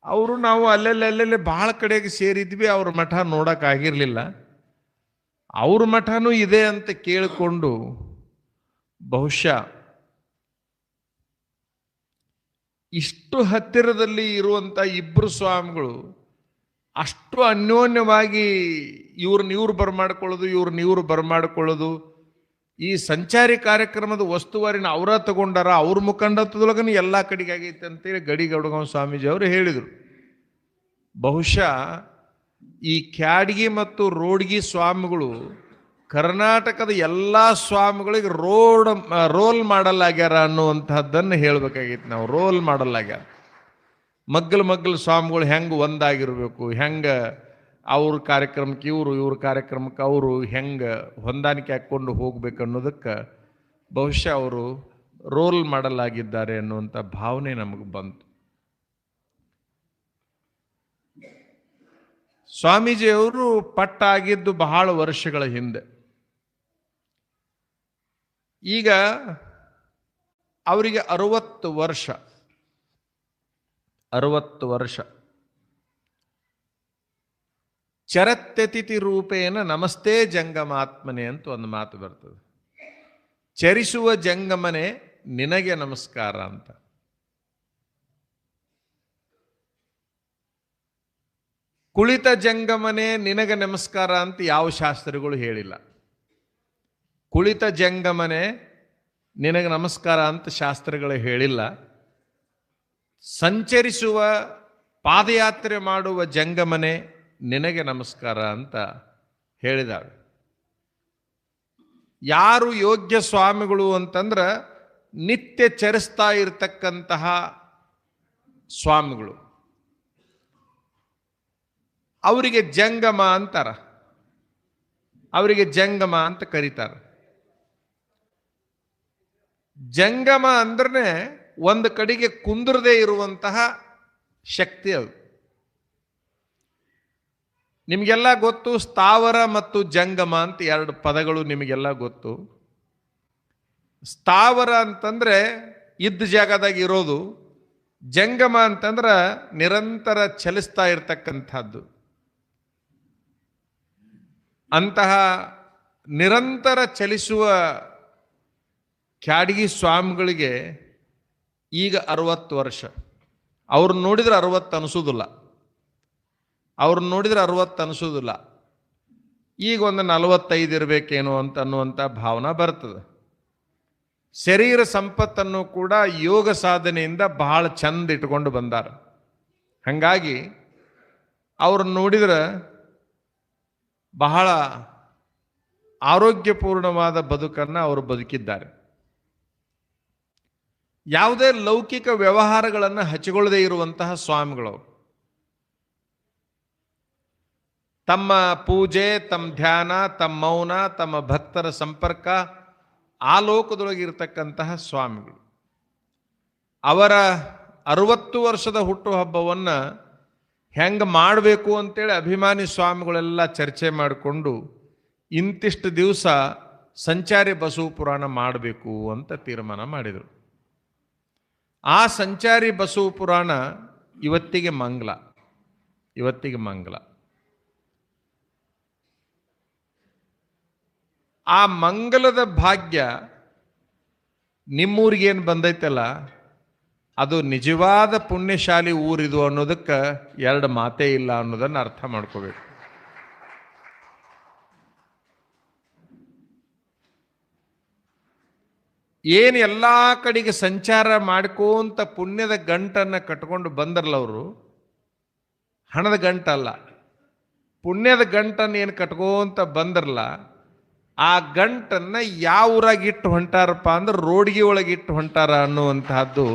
ಅವರು ನಾವು ಅಲ್ಲೆಲ್ಲೇ ಭಾಳ ಕಡೆಗೆ ಸೇರಿದ್ವಿ, ಅವ್ರ ಮಠ ನೋಡೋಕ್ಕಾಗಿರಲಿಲ್ಲ. ಅವ್ರ ಮಠನೂ ಇದೆ ಅಂತ ಕೇಳಿಕೊಂಡು ಬಹುಶಃ ಇಷ್ಟು ಹತ್ತಿರದಲ್ಲಿ ಇರುವಂಥ ಇಬ್ಬರು ಸ್ವಾಮಿಗಳು ಅಷ್ಟು ಅನ್ಯೋನ್ಯವಾಗಿ ಇವ್ರು ಬರಮಾಡ್ಕೊಳ್ಳೋದು, ಈ ಸಂಚಾರಿ ಕಾರ್ಯಕ್ರಮದ ವಸ್ತುವಾರಿನ ಅವರ ತಗೊಂಡಾರ, ಅವ್ರ ಮುಖಂಡತ್ವದೊಳಗನ ಎಲ್ಲ ಕಡೆಗೆ ಆಗೈತೆ ಅಂತೇಳಿ ಗಡಿಗೌಡಗಾಂವ್ ಸ್ವಾಮೀಜಿ ಅವರು ಹೇಳಿದರು. ಬಹುಶಃ ಈ ಕ್ಯಾಡ್ಗಿ ಮತ್ತು ರೋಡ್ಗಿ ಸ್ವಾಮಿಗಳು ಕರ್ನಾಟಕದ ಎಲ್ಲ ಸ್ವಾಮಿಗಳಿಗೆ ರೋಲ್ ಮಾಡಲ್ ಆಗ್ಯಾರ ಅನ್ನುವಂಥದ್ದನ್ನು ಹೇಳಬೇಕಾಗಿತ್ತು ನಾವು. ರೋಲ್ ಮಾಡಲ್ ಆಗ್ಯಾರ. ಮಗ್ಗಲು ಸ್ವಾಮಿಗಳು ಹೆಂಗೆ ಒಂದಾಗಿರ್ಬೇಕು, ಹೆಂಗೆ ಅವ್ರ ಕಾರ್ಯಕ್ರಮಕ್ಕೆ ಇವ್ರ ಕಾರ್ಯಕ್ರಮಕ್ಕೆ ಅವರು ಹೆಂಗೆ ಹೊಂದಾಣಿಕೆ ಹಾಕ್ಕೊಂಡು ಹೋಗ್ಬೇಕು ಅನ್ನೋದಕ್ಕೆ ಬಹುಶಃ ಅವರು ರೋಲ್ ಮಾಡಲ್ ಆಗಿದ್ದಾರೆ ಅನ್ನುವಂಥ ಭಾವನೆ ನಮಗೆ ಬಂತು. ಸ್ವಾಮೀಜಿಯವರು ಪಟ್ಟ ಆಗಿದ್ದು ಬಹಳ ವರ್ಷಗಳ ಹಿಂದೆ. ಈಗ ಅವರಿಗೆ 60 ವರ್ಷ. ಚರತ್ಯತಿಥಿ ರೂಪೇಣ ನಮಸ್ತೆ ಜಂಗಮಾತ್ಮನೆ ಅಂತ ಒಂದು ಮಾತು ಬರ್ತದೆ. ಚರಿಸುವ ಜಂಗಮನೆ ನಿನಗೆ ನಮಸ್ಕಾರ ಅಂತ. ಕುಳಿತ ಜಂಗಮನೆ ನಿನಗೆ ನಮಸ್ಕಾರ ಅಂತ ಯಾವ ಶಾಸ್ತ್ರಗಳು ಹೇಳಿಲ್ಲ. ಕುಳಿತ ಜಂಗಮನೆ ನಿನಗೆ ನಮಸ್ಕಾರ ಅಂತ ಶಾಸ್ತ್ರಗಳು ಹೇಳಿಲ್ಲ. ಸಂಚರಿಸುವ ಪಾದಯಾತ್ರೆ ಮಾಡುವ ಜಂಗಮನೆ ನಿನಗೆ ನಮಸ್ಕಾರ ಅಂತ ಹೇಳಿದಾವೆ. ಯಾರು ಯೋಗ್ಯ ಸ್ವಾಮಿಗಳು ಅಂತಂದ್ರೆ ನಿತ್ಯ ಚರಿಸ್ತಾ ಇರತಕ್ಕಂತಹ ಸ್ವಾಮಿಗಳು, ಅವರಿಗೆ ಜಂಗಮ ಅಂತಾರ, ಅವರಿಗೆ ಜಂಗಮ ಅಂತ ಕರೀತಾರೆ. ಜಂಗಮ ಅಂದ್ರೆ ಒಂದು ಕಡೆಗೆ ಕುಂದ್ರದೇ ಇರುವಂತಹ ಶಕ್ತಿ ಅದು. ನಿಮಗೆಲ್ಲ ಗೊತ್ತು, ಸ್ಥಾವರ ಮತ್ತು ಜಂಗಮ ಅಂತ 2 ಪದಗಳು ನಿಮಗೆಲ್ಲ ಗೊತ್ತು. ಸ್ಥಾವರ ಅಂತಂದ್ರೆ ಇದ್ದ ಜಾಗದಾಗ ಇರೋದು, ಜಂಗಮ ಅಂತಂದ್ರೆ ನಿರಂತರ ಚಲಿಸ್ತಾ ಇರತಕ್ಕಂಥದ್ದು. ಅಂತಹ ನಿರಂತರ ಚಲಿಸುವ ಕ್ಯಾಡ್ಗಿ ಸ್ವಾಮಿಗಳಿಗೆ ಈಗ 60 ವರ್ಷ. ಅವ್ರನ್ನ ನೋಡಿದ್ರೆ 60 ಅನಿಸೋದಿಲ್ಲ. ಈಗ ಒಂದು 45 ಇರಬೇಕೇನೋ ಅನ್ನುವಂಥ ಭಾವನೆ ಬರ್ತದೆ. ಶರೀರ ಸಂಪತ್ತನ್ನು ಕೂಡ ಯೋಗ ಸಾಧನೆಯಿಂದ ಬಹಳ ಚಂದ ಇಟ್ಕೊಂಡು ಬಂದಾರ. ಹಾಗಾಗಿ ಅವ್ರನ್ನ ನೋಡಿದ್ರೆ ಬಹಳ ಆರೋಗ್ಯಪೂರ್ಣವಾದ ಬದುಕನ್ನು ಅವರು ಬದುಕಿದ್ದಾರೆ. ಯಾವುದೇ ಲೌಕಿಕ ವ್ಯವಹಾರಗಳನ್ನು ಹಚ್ಚಿಕೊಳ್ಳದೇ ಇರುವಂತಹ ಸ್ವಾಮಿಗಳು. ತಮ್ಮ ಪೂಜೆ, ತಮ್ಮ ಧ್ಯಾನ, ತಮ್ಮ ಮೌನ, ತಮ್ಮ ಭಕ್ತರ ಸಂಪರ್ಕ ಆ ಲೋಕದೊಳಗಿರ್ತಕ್ಕಂತಹ ಸ್ವಾಮಿಗಳು. ಅವರ 60 ವರ್ಷದ ಹುಟ್ಟುಹಬ್ಬವನ್ನು ಹೆಂಗೆ ಮಾಡಬೇಕು ಅಂತೇಳಿ ಅಭಿಮಾನಿ ಸ್ವಾಮಿಗಳೆಲ್ಲ ಚರ್ಚೆ ಮಾಡಿಕೊಂಡು ಇಂತಿಷ್ಟು ದಿವಸ ಸಂಚಾರಿ ಬಸವ ಪುರಾಣ ಮಾಡಬೇಕು ಅಂತ ತೀರ್ಮಾನ ಮಾಡಿದರು. ಆ ಸಂಚಾರಿ ಬಸವ ಪುರಾಣ ಇವತ್ತಿಗೆ ಮಂಗಲ. ಆ ಮಂಗಲದ ಭಾಗ್ಯ ನಿಮ್ಮೂರಿಗೇನು ಬಂದೈತಲ್ಲ, ಅದು ನಿಜವಾದ ಪುಣ್ಯಶಾಲಿ ಊರಿದು ಅನ್ನೋದಕ್ಕೆ ಎರಡು ಮಾತೇ ಇಲ್ಲ ಅನ್ನೋದನ್ನು ಅರ್ಥ ಮಾಡ್ಕೋಬೇಕು. ಏನು ಎಲ್ಲ ಕಡೆಗೆ ಸಂಚಾರ ಮಾಡ್ಕೋಂತ ಪುಣ್ಯದ ಗಂಟನ್ನು ಕಟ್ಕೊಂಡು ಬಂದರಲ್ಲ ಅವರು, ಹಣದ ಗಂಟಲ್ಲ, ಪುಣ್ಯದ ಗಂಟನ್ನು ಏನು ಕಟ್ಕೋಂತ ಬಂದರಲ್ಲ, ಆ ಗಂಟನ್ನು ಯಾವ ಊರಾಗ ಇಟ್ಟು ಹೊಂಟಾರಪ್ಪ ಅಂದ್ರೆ ರೋಡ್ಗೆ ಒಳಗೆ ಇಟ್ಟು ಹೊಂಟಾರ ಅನ್ನುವಂತಹದ್ದು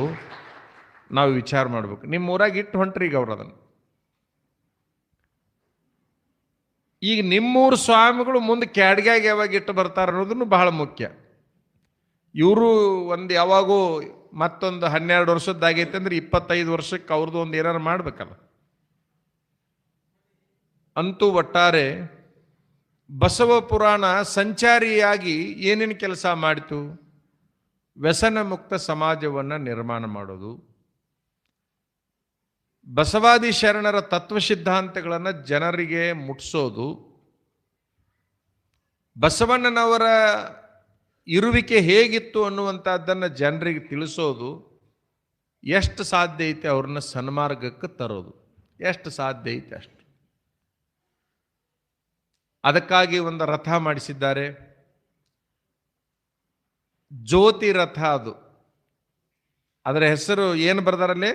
ನಾವು ವಿಚಾರ ಮಾಡ್ಬೇಕು. ನಿಮ್ಮ ಊರಾಗ ಇಟ್ಟು ಹೊಂಟ್ರಿ ಈಗ ಅವ್ರು ಅದನ್ನು. ಈಗ ನಿಮ್ಮೂರು ಸ್ವಾಮಿಗಳು ಮುಂದೆ ಕ್ಯಾಡ್ಗ್ಯಾಗ ಯಾವಾಗ ಇಟ್ಟು ಬರ್ತಾರೆ ಅನ್ನೋದನ್ನು ಬಹಳ ಮುಖ್ಯ. ಇವರು ಒಂದು ಯಾವಾಗೂ ಮತ್ತೊಂದು 12 ವರ್ಷದ್ದಾಗೈತೆ ಅಂದ್ರೆ 25 ವರ್ಷಕ್ಕೆ ಅವ್ರದ್ದು ಒಂದು ಏನಾರು ಮಾಡ್ಬೇಕಲ್ಲ. ಅಂತೂ ಒಟ್ಟಾರೆ ಬಸವ ಪುರಾಣ ಸಂಚಾರಿಯಾಗಿ ಏನೇನು ಕೆಲಸ ಮಾಡಿತು? ವ್ಯಸನ ಮುಕ್ತ ಸಮಾಜವನ್ನು ನಿರ್ಮಾಣ ಮಾಡೋದು, ಬಸವಾದಿ ಶರಣರ ತತ್ವ ಸಿದ್ಧಾಂತಗಳನ್ನು ಜನರಿಗೆ ಮುಟ್ಟಿಸೋದು, ಬಸವಣ್ಣನವರ ಇರುವಿಕೆ ಹೇಗಿತ್ತು ಅನ್ನುವಂಥದ್ದನ್ನು ಜನರಿಗೆ ತಿಳಿಸೋದು, ಎಷ್ಟು ಸಾಧ್ಯ ಐತೆ ಅವ್ರನ್ನ ಸನ್ಮಾರ್ಗಕ್ಕೆ ತರೋದು, ಎಷ್ಟು ಸಾಧ್ಯ ಐತೆ ಅಷ್ಟು. ಅದಕ್ಕಾಗಿ ಒಂದು ರಥ ಮಾಡಿಸಿದ್ದಾರೆ, ಜ್ಯೋತಿ ರಥ. ಅದರ ಹೆಸರು ಏನು ಬರ್ದಾರಲ್ಲಿ?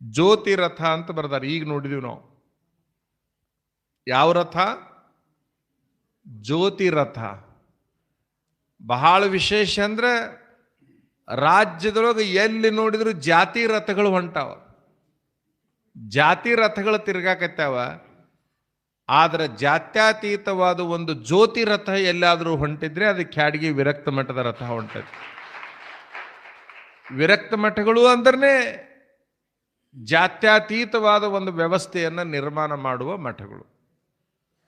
ಜ್ಯೋತಿ ರಥ ಅಂತ ಬರ್ದಾರೆ. ಈಗ ನೋಡಿದೀವಿ ನಾವು. ಯಾವ ರಥ? ಜ್ಯೋತಿ ರಥ. ಬಹಳ ವಿಶೇಷ ಅಂದ್ರೆ ರಾಜ್ಯದೊಳಗೆ ಎಲ್ಲಿ ನೋಡಿದ್ರು ಜಾತಿ ರಥಗಳು ಹೊಂಟಾವ, ಜಾತಿ ರಥಗಳು ತಿರ್ಗಾಕತ್ತಾವ. ಆದ್ರೆ ಜಾತ್ಯತೀತವಾದ ಒಂದು ಜ್ಯೋತಿ ರಥ ಎಲ್ಲಾದರೂ ಹೊಂಟಿದ್ರೆ ಅದು ಕ್ಯಾಡ್ಗಿ ವಿರಕ್ತ ಮಠದ ರಥ ಹೊಂಟೈತೆ. ವಿರಕ್ತ ಮಠಗಳು ಅಂದ್ರೆ ಜಾತ್ಯತೀತವಾದ ಒಂದು ವ್ಯವಸ್ಥೆಯನ್ನು ನಿರ್ಮಾಣ ಮಾಡುವ ಮಠಗಳು.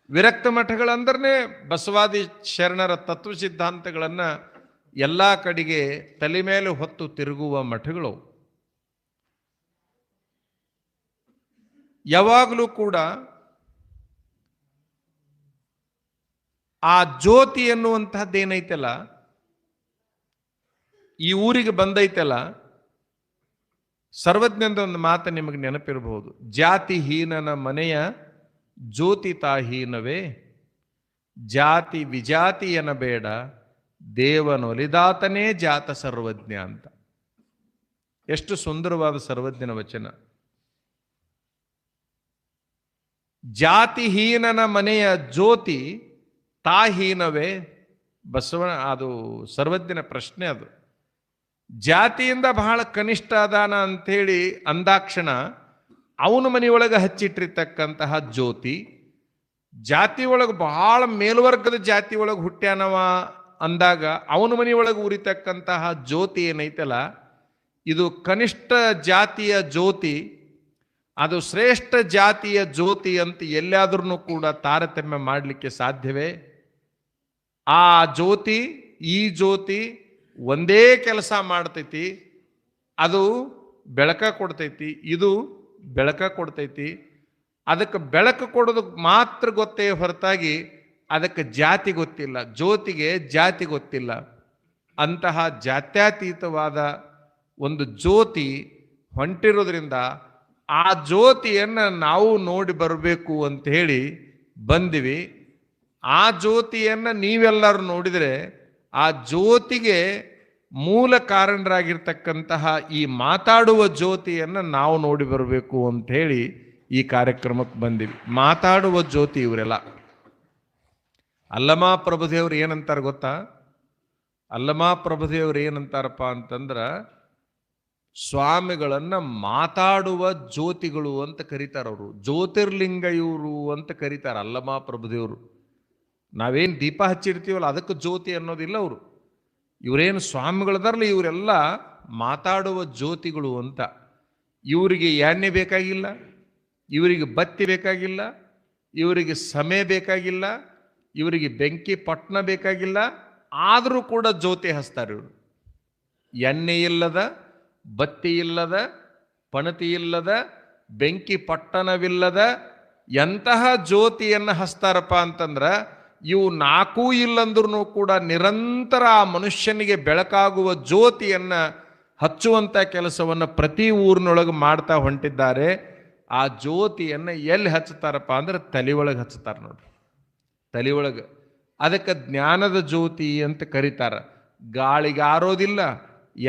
ವಿರಕ್ತ ಮಠಗಳಂದ್ರೆ ಬಸವಾದಿ ಶರಣರ ತತ್ವ ಸಿದ್ಧಾಂತಗಳನ್ನು ಎಲ್ಲ ಕಡೆಗೆ ತಲೆ ಮೇಲೆ ಹೊತ್ತು ತಿರುಗುವ ಮಠಗಳು. ಯಾವಾಗಲೂ ಕೂಡ ಆ ಜ್ಯೋತಿ ಎನ್ನುವಂತಹದ್ದು ಏನೈತಲ್ಲ, ಈ ಊರಿಗೆ ಬಂದೈತಲ್ಲ, ಸರ್ವಜ್ಞಂದ ಒಂದು ಮಾತು ನಿಮಗೆ ನೆನಪಿರಬಹುದು. ಜಾತಿಹೀನನ ಮನೆಯ ಜ್ಯೋತಿ ತಾಹೀನವೇ, ಜಾತಿ ವಿಜಾತಿ ಎನ್ನಬೇಡ, ದೇವನೊಲಿದಾತನೇ ಜಾತ ಸರ್ವಜ್ಞ ಅಂತ. ಎಷ್ಟು ಸುಂದರವಾದ ಸರ್ವಜ್ಞನ ವಚನ. ಜಾತಿಹೀನನ ಮನೆಯ ಜ್ಯೋತಿ ತಾಹೀನವೇ. ಬಸವನ ಅದು ಸರ್ವಜ್ಞನ ಪ್ರಶ್ನೆ. ಅದು ಜಾತಿಯಿಂದ ಬಹಳ ಕನಿಷ್ಠ ಅದಾನ ಅಂಥೇಳಿ ಅಂದಾಕ್ಷಣ ಅವನ ಮನೆಯೊಳಗೆ ಹಚ್ಚಿಟ್ಟಿರ್ತಕ್ಕಂತಹ ಜ್ಯೋತಿ, ಜಾತಿ ಒಳಗೆ ಬಹಳ ಮೇಲ್ವರ್ಗದ ಜಾತಿ ಒಳಗೆ ಹುಟ್ಟ್ಯಾನವ ಅಂದಾಗ ಅವನ ಮನೆಯೊಳಗೆ ಉರಿತಕ್ಕಂತಹ ಜ್ಯೋತಿ ಏನೈತಲ್ಲ, ಇದು ಕನಿಷ್ಠ ಜಾತಿಯ ಜ್ಯೋತಿ, ಅದು ಶ್ರೇಷ್ಠ ಜಾತಿಯ ಜ್ಯೋತಿ ಅಂತ ಎಲ್ಲಾದ್ರೂ ಕೂಡ ತಾರತಮ್ಯ ಮಾಡಲಿಕ್ಕೆ ಸಾಧ್ಯವೇ? ಆ ಜ್ಯೋತಿ ಈ ಜ್ಯೋತಿ ಒಂದೇ ಕೆಲಸ ಮಾಡ್ತೈತಿ. ಅದು ಬೆಳಕ ಕೊಡ್ತೈತಿ, ಇದು ಬೆಳಕ ಕೊಡ್ತೈತಿ. ಅದಕ್ಕೆ ಬೆಳಕು ಕೊಡೋದು ಮಾತ್ರ ಗೊತ್ತೇ ಹೊರತಾಗಿ ಅದಕ್ಕೆ ಜಾತಿ ಗೊತ್ತಿಲ್ಲ, ಜ್ಯೋತಿಗೆ ಜಾತಿ ಗೊತ್ತಿಲ್ಲ. ಅಂತಹ ಜಾತ್ಯತೀತವಾದ ಒಂದು ಜ್ಯೋತಿ ಹೊಂಟಿರೋದ್ರಿಂದ ಆ ಜ್ಯೋತಿಯನ್ನು ನಾವು ನೋಡಿ ಬರಬೇಕು ಅಂತ ಹೇಳಿ ಬಂದಿವಿ. ಆ ಜ್ಯೋತಿಯನ್ನು ನೀವೆಲ್ಲರೂ ನೋಡಿದರೆ ಆ ಜ್ಯೋತಿಗೆ ಮೂಲ ಕಾರಣರಾಗಿರ್ತಕ್ಕಂತಹ ಈ ಮಾತಾಡುವ ಜ್ಯೋತಿಯನ್ನು ನಾವು ನೋಡಿ ಬರಬೇಕು ಅಂತ ಹೇಳಿ ಈ ಕಾರ್ಯಕ್ರಮಕ್ಕೆ ಬಂದಿವಿ. ಮಾತಾಡುವ ಜ್ಯೋತಿ ಇವರೆಲ್ಲ. ಅಲ್ಲಮ ಪ್ರಭುದೇವ್ರು ಏನಂತಾರೆ ಗೊತ್ತಾ? ಅಲ್ಲಮ ಪ್ರಭುದೇವ್ರು ಏನಂತಾರಪ್ಪ ಅಂತಂದ್ರೆ, ಸ್ವಾಮಿಗಳನ್ನು ಮಾತಾಡುವ ಜ್ಯೋತಿಗಳು ಅಂತ ಕರೀತಾರೆ. ಅವರು ಜ್ಯೋತಿರ್ಲಿಂಗ ಇವರು ಅಂತ ಕರೀತಾರೆ ಅಲ್ಲಮ ಪ್ರಭುದೇವರು. ನಾವೇನು ದೀಪ ಹಚ್ಚಿರ್ತೀವಲ್ಲ ಅದಕ್ಕೆ ಜ್ಯೋತಿ ಅನ್ನೋದಿಲ್ಲ. ಅವರು ಇವರೇನು ಸ್ವಾಮಿಗಳದಾರಲ್ಲ ಇವರೆಲ್ಲ ಮಾತಾಡುವ ಜ್ಯೋತಿಗಳು ಅಂತ. ಇವರಿಗೆ ಎಣ್ಣೆ ಬೇಕಾಗಿಲ್ಲ, ಇವರಿಗೆ ಬತ್ತಿ ಬೇಕಾಗಿಲ್ಲ, ಇವರಿಗೆ ಸಮಯ ಬೇಕಾಗಿಲ್ಲ, ಇವರಿಗೆ ಬೆಂಕಿ ಪಟ್ಟಣ ಬೇಕಾಗಿಲ್ಲ, ಆದರೂ ಕೂಡ ಜ್ಯೋತಿ ಹಚ್ತಾರೆ ಇವರು. ಎಣ್ಣೆ ಇಲ್ಲದ, ಬತ್ತಿ ಇಲ್ಲದ, ಪಣತಿ ಇಲ್ಲದ, ಬೆಂಕಿ ಪಟ್ಟಣವಿಲ್ಲದ ಎಂತಹ ಜ್ಯೋತಿಯನ್ನು ಹಚ್ತಾರಪ್ಪ ಅಂತಂದ್ರೆ ಇವು ನಾಲ್ಕೂ ಇಲ್ಲಂದ್ರೂ ಕೂಡ ನಿರಂತರ ಆ ಮನುಷ್ಯನಿಗೆ ಬೆಳಕಾಗುವ ಜ್ಯೋತಿಯನ್ನು ಹಚ್ಚುವಂಥ ಕೆಲಸವನ್ನು ಪ್ರತಿ ಊರಿನೊಳಗೆ ಮಾಡ್ತಾ ಹೊಂಟಿದ್ದಾರೆ. ಆ ಜ್ಯೋತಿಯನ್ನು ಎಲ್ಲಿ ಹಚ್ತಾರಪ್ಪ ಅಂದ್ರೆ ತಲೆ ಒಳಗೆ ಹಚ್ತಾರೆ ನೋಡ್ರಿ, ತಲೆ ಒಳಗೆ. ಅದಕ್ಕೆ ಜ್ಞಾನದ ಜ್ಯೋತಿ ಅಂತ ಕರೀತಾರೆ. ಗಾಳಿಗೆ ಆರೋದಿಲ್ಲ,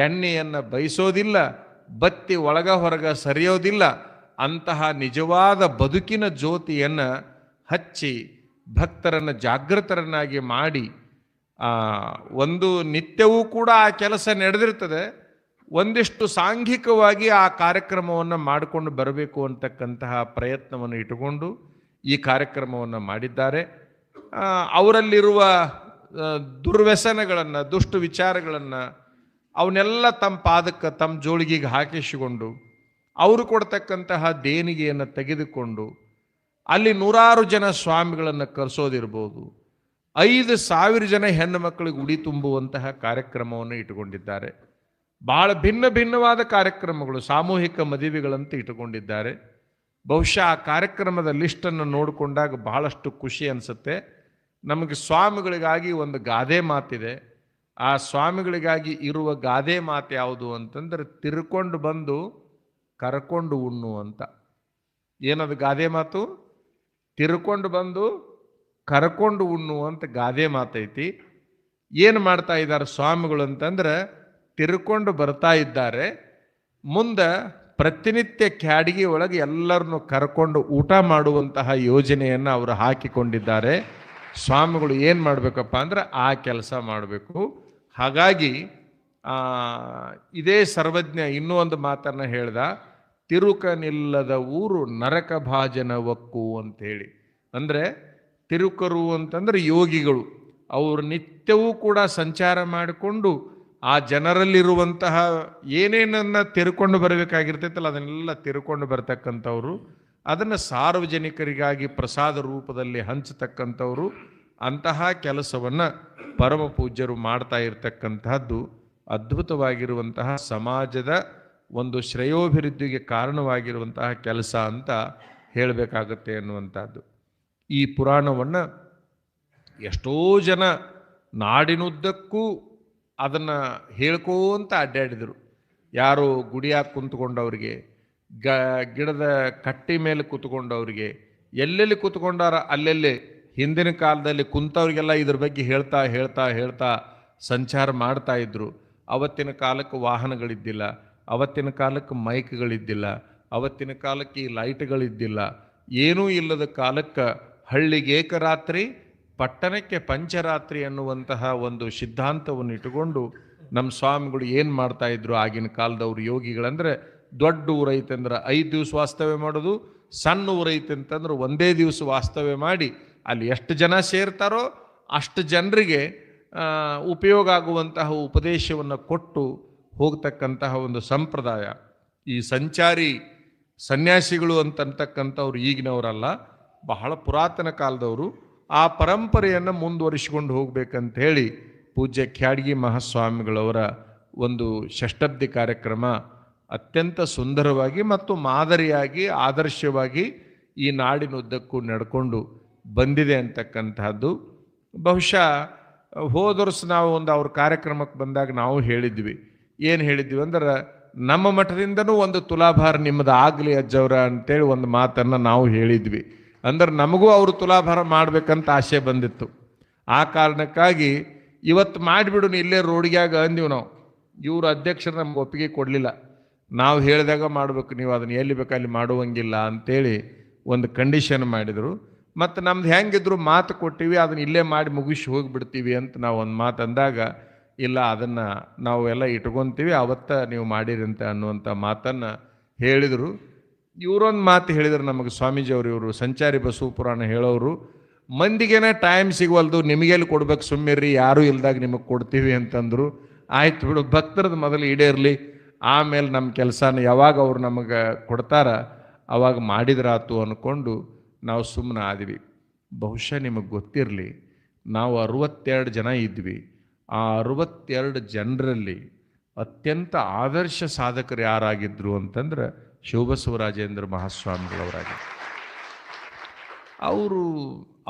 ಎಣ್ಣೆಯನ್ನು ಬಯಸೋದಿಲ್ಲ, ಬತ್ತಿ ಒಳಗ ಹೊರಗ ಸರಿಯೋದಿಲ್ಲ. ಅಂತಹ ನಿಜವಾದ ಬದುಕಿನ ಜ್ಯೋತಿಯನ್ನು ಹಚ್ಚಿ ಭಕ್ತರನ್ನು ಜಾಗೃತರನ್ನಾಗಿ ಮಾಡಿ ಒಂದು ನಿತ್ಯವೂ ಕೂಡ ಆ ಕೆಲಸ ನಡೆದಿರ್ತದೆ. ಒಂದಿಷ್ಟು ಸಾಂಘಿಕವಾಗಿ ಆ ಕಾರ್ಯಕ್ರಮವನ್ನು ಮಾಡಿಕೊಂಡು ಬರಬೇಕು ಅಂತಕ್ಕಂತಹ ಪ್ರಯತ್ನವನ್ನು ಇಟ್ಟುಕೊಂಡು ಈ ಕಾರ್ಯಕ್ರಮವನ್ನು ಮಾಡಿದ್ದಾರೆ. ಅವರಲ್ಲಿರುವ ದುರ್ವ್ಯಸನಗಳನ್ನು, ದುಷ್ಟ ವಿಚಾರಗಳನ್ನು ಅವನ್ನೆಲ್ಲ ತಮ್ಮ ಪಾದಕ್ಕೆ, ತಮ್ಮ ಜೋಳಿಗೆಗೆ ಹಾಕಿಸಿಕೊಂಡು ಅವರು ಕೊಡ್ತಕ್ಕಂತಹ ದೇಣಿಗೆಯನ್ನು ತೆಗೆದುಕೊಂಡು ಅಲ್ಲಿ 100 ಜನ ಸ್ವಾಮಿಗಳನ್ನು ಕರೆಸೋದಿರ್ಬೋದು, 5,000 ಜನ ಹೆಣ್ಣು ಮಕ್ಕಳಿಗೆ ಉಡಿ ತುಂಬುವಂತಹ ಕಾರ್ಯಕ್ರಮವನ್ನು ಇಟ್ಟುಕೊಂಡಿದ್ದಾರೆ. ಬಹಳ ಭಿನ್ನ ಭಿನ್ನವಾದ ಕಾರ್ಯಕ್ರಮಗಳು, ಸಾಮೂಹಿಕ ಮದುವೆಗಳಂತ ಇಟ್ಟುಕೊಂಡಿದ್ದಾರೆ. ಬಹುಶಃ ಆ ಕಾರ್ಯಕ್ರಮದ ಲಿಸ್ಟನ್ನು ನೋಡಿಕೊಂಡಾಗ ಬಹಳಷ್ಟು ಖುಷಿ ಅನಿಸುತ್ತೆ. ನಮಗೆ ಸ್ವಾಮಿಗಳಿಗಾಗಿ ಒಂದು ಗಾದೆ ಮಾತಿದೆ. ಆ ಸ್ವಾಮಿಗಳಿಗಾಗಿ ಇರುವ ಗಾದೆ ಮಾತು ಯಾವುದು ಅಂತಂದ್ರೆ ತಿರ್ಕೊಂಡು ಬಂದು ಕರ್ಕೊಂಡು ಉಣ್ಣು ಅಂತ. ಏನದು ಗಾದೆ ಮಾತು? ತಿರ್ಕೊಂಡು ಬಂದು ಕರ್ಕೊಂಡು ಉಣ್ಣು ಅಂತ ಗಾದೆ ಮಾತೈತಿ. ಏನು ಮಾಡ್ತಾ ಇದ್ದಾರೆ ಸ್ವಾಮಿಗಳು ಅಂತಂದ್ರೆ ತಿರ್ಕೊಂಡು ಬರ್ತಾ ಇದ್ದಾರೆ. ಮುಂದೆ ಪ್ರತಿನಿತ್ಯ ಕ್ಯಾಡಿಗೆ ಒಳಗೆ ಎಲ್ಲರನ್ನು ಕರ್ಕೊಂಡು ಊಟ ಮಾಡುವಂತಹ ಯೋಜನೆಯನ್ನು ಅವರು ಹಾಕಿಕೊಂಡಿದ್ದಾರೆ. ಸ್ವಾಮಿಗಳು ಏನು ಮಾಡಬೇಕಪ್ಪ ಅಂದ್ರೆ ಆ ಕೆಲಸ ಮಾಡಬೇಕು. ಹಾಗಾಗಿ ಇದೇ ಸರ್ವಜ್ಞ ಇನ್ನೂ ಒಂದು ಮಾತನ್ನು ಹೇಳ್ದ, ತಿರುಕನಿಲ್ಲದ ಊರು ನರಕ ಭಾಜನ ಒಕ್ಕು ಅಂತೇಳಿ. ಅಂದರೆ ತಿರುಕರು ಅಂತಂದ್ರೆ ಯೋಗಿಗಳು. ಅವರು ನಿತ್ಯವೂ ಕೂಡ ಸಂಚಾರ ಮಾಡಿಕೊಂಡು ಆ ಜನರಲ್ಲಿರುವಂತಹ ಏನೇನನ್ನ ತಿರ್ಕೊಂಡು ಬರಬೇಕಾಗಿರ್ತೈತಲ್ಲ ಅದನ್ನೆಲ್ಲ ತಿರ್ಕೊಂಡು ಬರ್ತಕ್ಕಂಥವ್ರು, ಅದನ್ನು ಸಾರ್ವಜನಿಕರಿಗಾಗಿ ಪ್ರಸಾದ ರೂಪದಲ್ಲಿ ಹಂಚತಕ್ಕಂಥವ್ರು. ಅಂತಹ ಕೆಲಸವನ್ನು ಪರಮ ಪೂಜ್ಯರು ಮಾಡ್ತಾ ಇರತಕ್ಕಂತಹದ್ದು ಅದ್ಭುತವಾಗಿರುವಂತಹ ಸಮಾಜದ ಒಂದು ಶ್ರೇಯೋಭಿವೃದ್ಧಿಗೆ ಕಾರಣವಾಗಿರುವಂತಹ ಕೆಲಸ ಅಂತ ಹೇಳಬೇಕಾಗತ್ತೆ ಅನ್ನುವಂಥದ್ದು. ಈ ಪುರಾಣವನ್ನು ಎಷ್ಟೋ ಜನ ನಾಡಿನುದ್ದಕ್ಕೂ ಅದನ್ನು ಹೇಳ್ಕೋಂತ ಅಡ್ಡಾಡಿದರು. ಯಾರು ಗುಡಿಯಾಗಿ ಕುಂತ್ಕೊಂಡವ್ರಿಗೆ, ಗಿಡದ ಕಟ್ಟಿ ಮೇಲೆ ಕೂತ್ಕೊಂಡವ್ರಿಗೆ, ಎಲ್ಲೆಲ್ಲಿ ಕೂತ್ಕೊಂಡಾರ ಅಲ್ಲೆಲ್ಲಿ ಹಿಂದಿನ ಕಾಲದಲ್ಲಿ ಕುಂತವ್ರಿಗೆಲ್ಲ ಇದ್ರ ಬಗ್ಗೆ ಹೇಳ್ತಾ ಹೇಳ್ತಾ ಹೇಳ್ತಾ ಸಂಚಾರ ಮಾಡ್ತಾ ಇದ್ರು. ಅವತ್ತಿನ ಕಾಲಕ್ಕೆ ವಾಹನಗಳಿದ್ದಿಲ್ಲ, ಅವತ್ತಿನ ಕಾಲಕ್ಕೆ ಮೈಕ್ಗಳಿದ್ದಿಲ್ಲ, ಅವತ್ತಿನ ಕಾಲಕ್ಕೆ ಈ ಲೈಟ್ಗಳಿದ್ದಿಲ್ಲ. ಏನೂ ಇಲ್ಲದ ಕಾಲಕ್ಕೆ ಹಳ್ಳಿಗೆ ಏಕರಾತ್ರಿ, ಪಟ್ಟಣಕ್ಕೆ ಪಂಚರಾತ್ರಿ ಅನ್ನುವಂತಹ ಒಂದು ಸಿದ್ಧಾಂತವನ್ನು ಇಟ್ಟುಕೊಂಡು ನಮ್ಮ ಸ್ವಾಮಿಗಳು ಏನು ಮಾಡ್ತಾ ಇದ್ರು ಆಗಿನ ಕಾಲದವ್ರು ಯೋಗಿಗಳಂದರೆ, ದೊಡ್ಡ ಊರೈತಂದ್ರೆ 5 ದಿವಸ ವಾಸ್ತವ್ಯ ಮಾಡೋದು, ಸಣ್ಣ ಊರೈತಂತಂದ್ರೆ 1 ದಿವಸ ವಾಸ್ತವ್ಯ ಮಾಡಿ ಅಲ್ಲಿ ಎಷ್ಟು ಜನ ಸೇರ್ತಾರೋ ಅಷ್ಟು ಜನರಿಗೆ ಉಪಯೋಗ ಆಗುವಂತಹ ಉಪದೇಶವನ್ನು ಕೊಟ್ಟು ಹೋಗ್ತಕ್ಕಂತಹ ಒಂದು ಸಂಪ್ರದಾಯ. ಈ ಸಂಚಾರಿ ಸನ್ಯಾಸಿಗಳು ಅಂತಕ್ಕಂಥವ್ರು ಈಗಿನವರಲ್ಲ, ಬಹಳ ಪುರಾತನ ಕಾಲದವರು. ಆ ಪರಂಪರೆಯನ್ನು ಮುಂದುವರಿಸಿಕೊಂಡು ಹೋಗ್ಬೇಕಂತ ಹೇಳಿ ಪೂಜ್ಯ ಖ್ಯಾಡ್ಗಿ ಮಹಾಸ್ವಾಮಿಗಳವರ ಒಂದು ಷಷ್ಠಬ್ದಿ ಕಾರ್ಯಕ್ರಮ ಅತ್ಯಂತ ಸುಂದರವಾಗಿ ಮತ್ತು ಮಾದರಿಯಾಗಿ ಆದರ್ಶವಾಗಿ ಈ ನಾಡಿನುದ್ದಕ್ಕೂ ನಡ್ಕೊಂಡು ಬಂದಿದೆ ಅಂತಕ್ಕಂಥದ್ದು. ಬಹುಶಃ ಹೋದ ವರ್ಷ ನಾವು ಒಂದು ಅವ್ರ ಕಾರ್ಯಕ್ರಮಕ್ಕೆ ಬಂದಾಗ ನಾವು ಹೇಳಿದ್ವಿ, ಏನು ಹೇಳಿದ್ವಿ ಅಂದ್ರೆ, ನಮ್ಮ ಮಠದಿಂದನೂ ಒಂದು ತುಲಾಭಾರ ನಿಮ್ಮದು ಆಗಲಿ ಅಜ್ಜವ್ರ ಅಂತೇಳಿ ಒಂದು ಮಾತನ್ನು ನಾವು ಹೇಳಿದ್ವಿ. ಅಂದ್ರೆ ನಮಗೂ ಅವರು ತುಲಾಭಾರ ಮಾಡಬೇಕಂತ ಆಸೆ ಬಂದಿತ್ತು. ಆ ಕಾರಣಕ್ಕಾಗಿ ಇವತ್ತು ಮಾಡಿಬಿಡು ಇಲ್ಲೇ ರೋಡ್ಗ್ಯಾಗ ಅಂದಿವಿ ನಾವು. ಇವರು ಅಧ್ಯಕ್ಷರು ನಮ್ಗೆ ಒಪ್ಪಿಗೆ ಕೊಡಲಿಲ್ಲ. ನಾವು ಹೇಳಿದಾಗ ಮಾಡಬೇಕು, ನೀವು ಅದನ್ನು ಎಲ್ಲಿ ಬೇಕಲ್ಲಿ ಮಾಡುವಂಗಿಲ್ಲ ಅಂತೇಳಿ ಒಂದು ಕಂಡೀಷನ್ ಮಾಡಿದರು. ಮತ್ತು ನಮ್ದು ಹೆಂಗಿದ್ರು ಮಾತು ಕೊಟ್ಟಿವಿ, ಅದನ್ನು ಇಲ್ಲೇ ಮಾಡಿ ಮುಗಿಸಿ ಹೋಗಿಬಿಡ್ತೀವಿ ಅಂತ ನಾವು ಒಂದು ಮಾತು ಅಂದಾಗ ಇಲ್ಲ ಅದನ್ನು ನಾವು ಎಲ್ಲ ಇಟ್ಕೊತೀವಿ, ಅವತ್ತ ನೀವು ಮಾಡಿರಂತೆ ಅನ್ನುವಂಥ ಮಾತನ್ನು ಹೇಳಿದರು. ಇವರೊಂದು ಮಾತು ಹೇಳಿದರು ನಮಗೆ ಸ್ವಾಮೀಜಿಯವರು, ಇವರು ಸಂಚಾರಿ ಬಸವ ಪುರಾಣ ಹೇಳೋರು, ಮಂದಿಗೇನೆ ಟೈಮ್ ಸಿಗವಲ್ದು, ನಿಮಗೆಲ್ಲಿ ಕೊಡ್ಬೇಕು, ಸುಮ್ಮಿರ್ರಿ, ಯಾರೂ ಇಲ್ದಾಗ ನಿಮಗೆ ಕೊಡ್ತೀವಿ ಅಂತಂದರು. ಆಯ್ತು ಬಿಡು, ಭಕ್ತರದ್ದು ಮೊದಲು ಈಡೇರಲಿ, ಆಮೇಲೆ ನಮ್ಮ ಕೆಲಸನ ಯಾವಾಗ ಅವ್ರು ನಮಗೆ ಕೊಡ್ತಾರ ಅವಾಗ ಮಾಡಿದ್ರಾತು ಅಂದ್ಕೊಂಡು ನಾವು ಸುಮ್ಮನೆ ಆದ್ವಿ. ಬಹುಶಃ ನಿಮಗೆ ಗೊತ್ತಿರಲಿ, ನಾವು 62 ಜನ ಇದ್ವಿ. ಆ 62 ಜನರಲ್ಲಿ ಅತ್ಯಂತ ಆದರ್ಶ ಸಾಧಕರು ಯಾರಾಗಿದ್ದರು ಅಂತಂದ್ರೆ ಶಿವಬಸವರಾಜೇಂದ್ರ ಮಹಾಸ್ವಾಮಿಗಳವರಾಗಿದ್ದರು.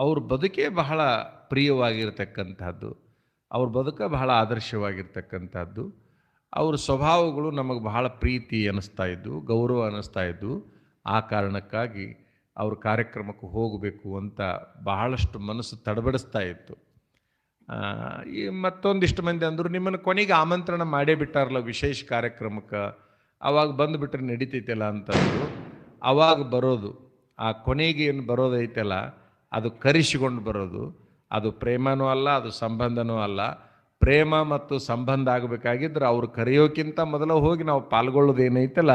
ಅವ್ರ ಬದುಕೇ ಬಹಳ ಪ್ರಿಯವಾಗಿರ್ತಕ್ಕಂಥದ್ದು, ಅವ್ರ ಬದುಕ ಬಹಳ ಆದರ್ಶವಾಗಿರ್ತಕ್ಕಂಥದ್ದು. ಅವ್ರ ಸ್ವಭಾವಗಳು ನಮಗೆ ಬಹಳ ಪ್ರೀತಿ ಅನ್ನಿಸ್ತಾ ಇದ್ದು, ಗೌರವ ಅನ್ನಿಸ್ತಾ ಇದ್ದು. ಆ ಕಾರಣಕ್ಕಾಗಿ ಅವ್ರ ಕಾರ್ಯಕ್ರಮಕ್ಕೆ ಹೋಗಬೇಕು ಅಂತ ಬಹಳಷ್ಟು ಮನಸ್ಸು ತಡಬಡಿಸ್ತಾ ಇತ್ತು. ಈ ಮತ್ತೊಂದಿಷ್ಟು ಮಂದಿ ಅಂದರು, ನಿಮ್ಮನ್ನು ಕೊನೆಗೆ ಆಮಂತ್ರಣ ಮಾಡೇ ಬಿಟ್ಟಾರಲ್ಲ ವಿಶೇಷ ಕಾರ್ಯಕ್ರಮಕ್ಕೆ, ಅವಾಗ ಬಂದುಬಿಟ್ರೆ ನಡೀತೈತಲ್ಲ ಅಂತಂದರು. ಅವಾಗ ಬರೋದು, ಆ ಕೊನೆಗೆ ಏನು ಬರೋದೈತಲ್ಲ ಅದು ಕರೆಸಿಕೊಂಡು ಬರೋದು, ಅದು ಪ್ರೇಮನೂ ಅಲ್ಲ, ಅದು ಸಂಬಂಧನೂ ಅಲ್ಲ. ಪ್ರೇಮ ಮತ್ತು ಸಂಬಂಧ ಆಗಬೇಕಾಗಿದ್ರೆ ಅವ್ರು ಕರೆಯೋಕ್ಕಿಂತ ಮೊದಲು ಹೋಗಿ ನಾವು ಪಾಲ್ಗೊಳ್ಳೋದು ಏನೈತಲ್ಲ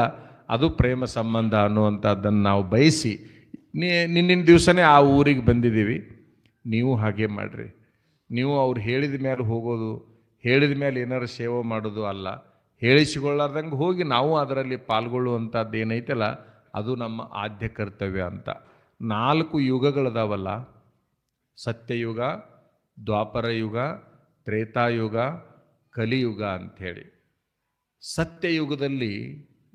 ಅದು ಪ್ರೇಮ ಸಂಬಂಧ ಅನ್ನುವಂಥದ್ದನ್ನು ನಾವು ಬಯಸಿ ನಿನ್ನಿನ ದಿವಸನೇ ಆ ಊರಿಗೆ ಬಂದಿದ್ದೀವಿ. ನೀವು ಹಾಗೆ ಮಾಡಿರಿ. ನೀವು ಅವ್ರು ಹೇಳಿದ ಮೇಲೆ ಹೋಗೋದು, ಹೇಳಿದ ಮೇಲೆ ಏನಾರು ಸೇವೆ ಮಾಡೋದು ಅಲ್ಲ, ಹೇಳಿಸಿಕೊಳ್ಳಾರ್ದಂಗೆ ಹೋಗಿ ನಾವು ಅದರಲ್ಲಿ ಪಾಲ್ಗೊಳ್ಳುವಂಥದ್ದು ಏನೈತಲ್ಲ ಅದು ನಮ್ಮ ಆದ್ಯ ಕರ್ತವ್ಯ ಅಂತ. 4 ಯುಗಗಳದಾವಲ್ಲ, ಸತ್ಯಯುಗ, ದ್ವಾಪರ ಯುಗ, ತ್ರೇತಾಯುಗ, ಕಲಿಯುಗ ಅಂಥೇಳಿ. ಸತ್ಯಯುಗದಲ್ಲಿ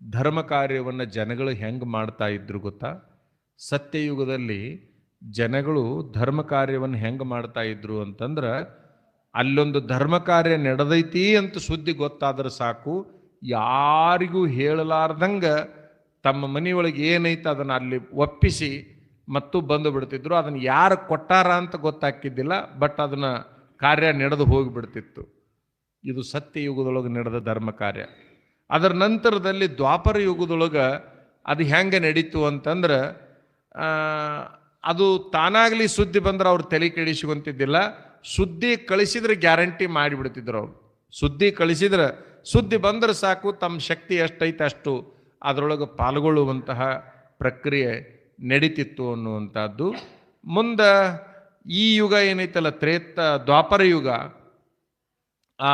ಧರ್ಮ ಕಾರ್ಯವನ್ನು ಜನಗಳು ಹೆಂಗೆ ಮಾಡ್ತಾ ಇದ್ರು ಗೊತ್ತಾ? ಸತ್ಯಯುಗದಲ್ಲಿ ಜನಗಳು ಧರ್ಮ ಕಾರ್ಯವನ್ನು ಹೆಂಗೆ ಮಾಡ್ತಾ ಇದ್ರು ಅಂತಂದ್ರೆ, ಅಲ್ಲೊಂದು ಧರ್ಮ ಕಾರ್ಯ ನಡೆದೈತಿ ಅಂತ ಸುದ್ದಿ ಗೊತ್ತಾದ್ರೆ ಸಾಕು, ಯಾರಿಗೂ ಹೇಳಲಾರ್ದಂಗೆ ತಮ್ಮ ಮನೆಯೊಳಗೆ ಏನೈತೆ ಅದನ್ನು ಅಲ್ಲಿ ಒಪ್ಪಿಸಿ ಮತ್ತು ಬಂದು ಬಿಡ್ತಿದ್ರು. ಅದನ್ನು ಯಾರು ಕೊಟ್ಟಾರ ಅಂತ ಗೊತ್ತಾಗ್ತಿದ್ದಿಲ್ಲ, ಬಟ್ ಅದನ್ನು ಕಾರ್ಯ ನಡೆದು ಹೋಗಿಬಿಡ್ತಿತ್ತು. ಇದು ಸತ್ಯಯುಗದೊಳಗೆ ನಡೆದ ಧರ್ಮ ಕಾರ್ಯ. ಅದರ ನಂತರದಲ್ಲಿ ದ್ವಾಪರ ಯುಗದೊಳಗೆ ಅದು ಹೆಂಗೆ ನಡೀತು ಅಂತಂದ್ರೆ, ಅದು ತಾನಾಗಲಿ ಸುದ್ದಿ ಬಂದ್ರೆ ಅವ್ರು ತಲೆ ಕೆಡಿಸ್ಕೊಂತಿದ್ದಿಲ್ಲ. ಸುದ್ದಿ ಕಳಿಸಿದ್ರೆ ಗ್ಯಾರಂಟಿ ಮಾಡಿಬಿಡ್ತಿದ್ರು ಅವರು. ಸುದ್ದಿ ಕಳಿಸಿದ್ರೆ, ಸುದ್ದಿ ಬಂದ್ರೆ ಸಾಕು, ತಮ್ಮ ಶಕ್ತಿ ಎಷ್ಟೈತೆ ಅಷ್ಟು ಅದರೊಳಗೆ ಪಾಲ್ಗೊಳ್ಳುವಂತಹ ಪ್ರಕ್ರಿಯೆ ನಡೀತಿತ್ತು ಅನ್ನುವಂಥದ್ದು. ಮುಂದೆ ಈ ಯುಗ ಏನೈತಲ್ಲ ದ್ವಾಪರ ಯುಗ, ಆ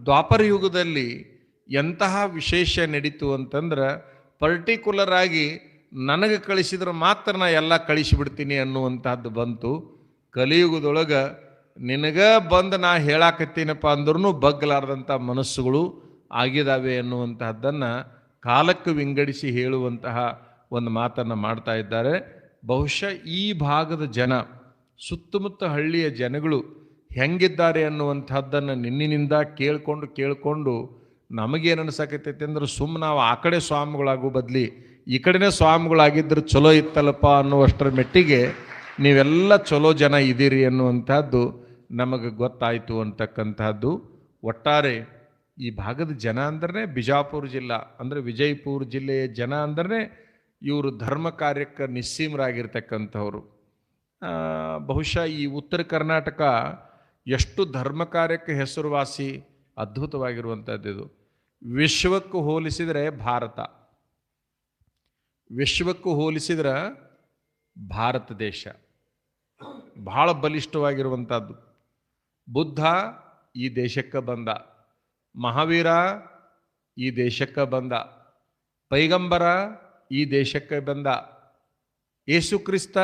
ದ್ವಾಪರ ಯುಗದಲ್ಲಿ ಎಂತಹ ವಿಶೇಷ ನಡೀತು ಅಂತಂದ್ರೆ, ಪರ್ಟಿಕ್ಯುಲರ್ ಆಗಿ ನನಗೆ ಕಳಿಸಿದ್ರೆ ಮಾತ್ರ ನಾ ಎಲ್ಲ ಕಳಿಸಿಬಿಡ್ತೀನಿ ಅನ್ನುವಂಥದ್ದು ಬಂತು. ಕಲಿಯುಗದೊಳಗೆ ನಿನಗೆ ಬಂದು ನಾ ಹೇಳಾಕತ್ತೀನಪ್ಪ ಅಂದ್ರೂ ಬಗ್ಗಲಾರ್ದಂಥ ಮನಸ್ಸುಗಳು ಆಗಿದ್ದಾವೆ ಅನ್ನುವಂತಹದ್ದನ್ನು ಕಾಲಕ್ಕೆ ವಿಂಗಡಿಸಿ ಹೇಳುವಂತಹ ಒಂದು ಮಾತನ್ನು ಮಾಡ್ತಾ ಇದ್ದಾರೆ. ಬಹುಶಃ ಈ ಭಾಗದ ಜನ, ಸುತ್ತಮುತ್ತ ಹಳ್ಳಿಯ ಜನಗಳು ಹೆಂಗಿದ್ದಾರೆ ಅನ್ನುವಂಥದ್ದನ್ನು ನಿನ್ನಿನಿಂದ ಕೇಳಿಕೊಂಡು ನಮಗೇನು ಅನ್ಸಕತ್ತೈತೆ ಅಂದ್ರೆ, ಸುಮ್ಮನೆ ನಾವು ಆ ಕಡೆ ಸ್ವಾಮಿಗಳಾಗೋ ಬದಲಿ ಈ ಕಡೆನೇ ಸ್ವಾಮಿಗಳಾಗಿದ್ದರೆ ಚಲೋ ಇತ್ತಲ್ಲಪ್ಪ ಅನ್ನುವಷ್ಟರ ಮೆಟ್ಟಿಗೆ ನೀವೆಲ್ಲ ಚಲೋ ಜನ ಇದ್ದೀರಿ ಅನ್ನುವಂಥದ್ದು ನಮಗೆ ಗೊತ್ತಾಯಿತು ಅಂತಕ್ಕಂಥದ್ದು. ಒಟ್ಟಾರೆ ಈ ಭಾಗದ ಜನ ಅಂದ್ರೆ ಬಿಜಾಪುರ ಜಿಲ್ಲಾ ಅಂದರೆ ವಿಜಯಪುರ ಜಿಲ್ಲೆಯ ಜನ ಅಂದ್ರೆ ಇವರು ಧರ್ಮ ಕಾರ್ಯಕ್ಕೆ ನಿಸ್ಸೀಮರಾಗಿರ್ತಕ್ಕಂಥವ್ರು. ಬಹುಶಃ ಈ ಉತ್ತರ ಕರ್ನಾಟಕ ಎಷ್ಟು ಧರ್ಮ ಕಾರ್ಯಕ್ಕೆ ಹೆಸರುವಾಸಿ, ಅದ್ಭುತವಾಗಿರುವಂಥದ್ದು. ಇದು ವಿಶ್ವಕ್ಕೂ ಹೋಲಿಸಿದರೆ ಭಾರತ ದೇಶ ಬಹಳ ಬಲಿಷ್ಠವಾಗಿರುವಂಥದ್ದು. ಬುದ್ಧ ಈ ದೇಶಕ್ಕೆ ಬಂದ, ಮಹಾವೀರ ಈ ದೇಶಕ್ಕೆ ಬಂದ, ಪೈಗಂಬರ ಈ ದೇಶಕ್ಕೆ ಬಂದ, ಯೇಸು ಕ್ರಿಸ್ತ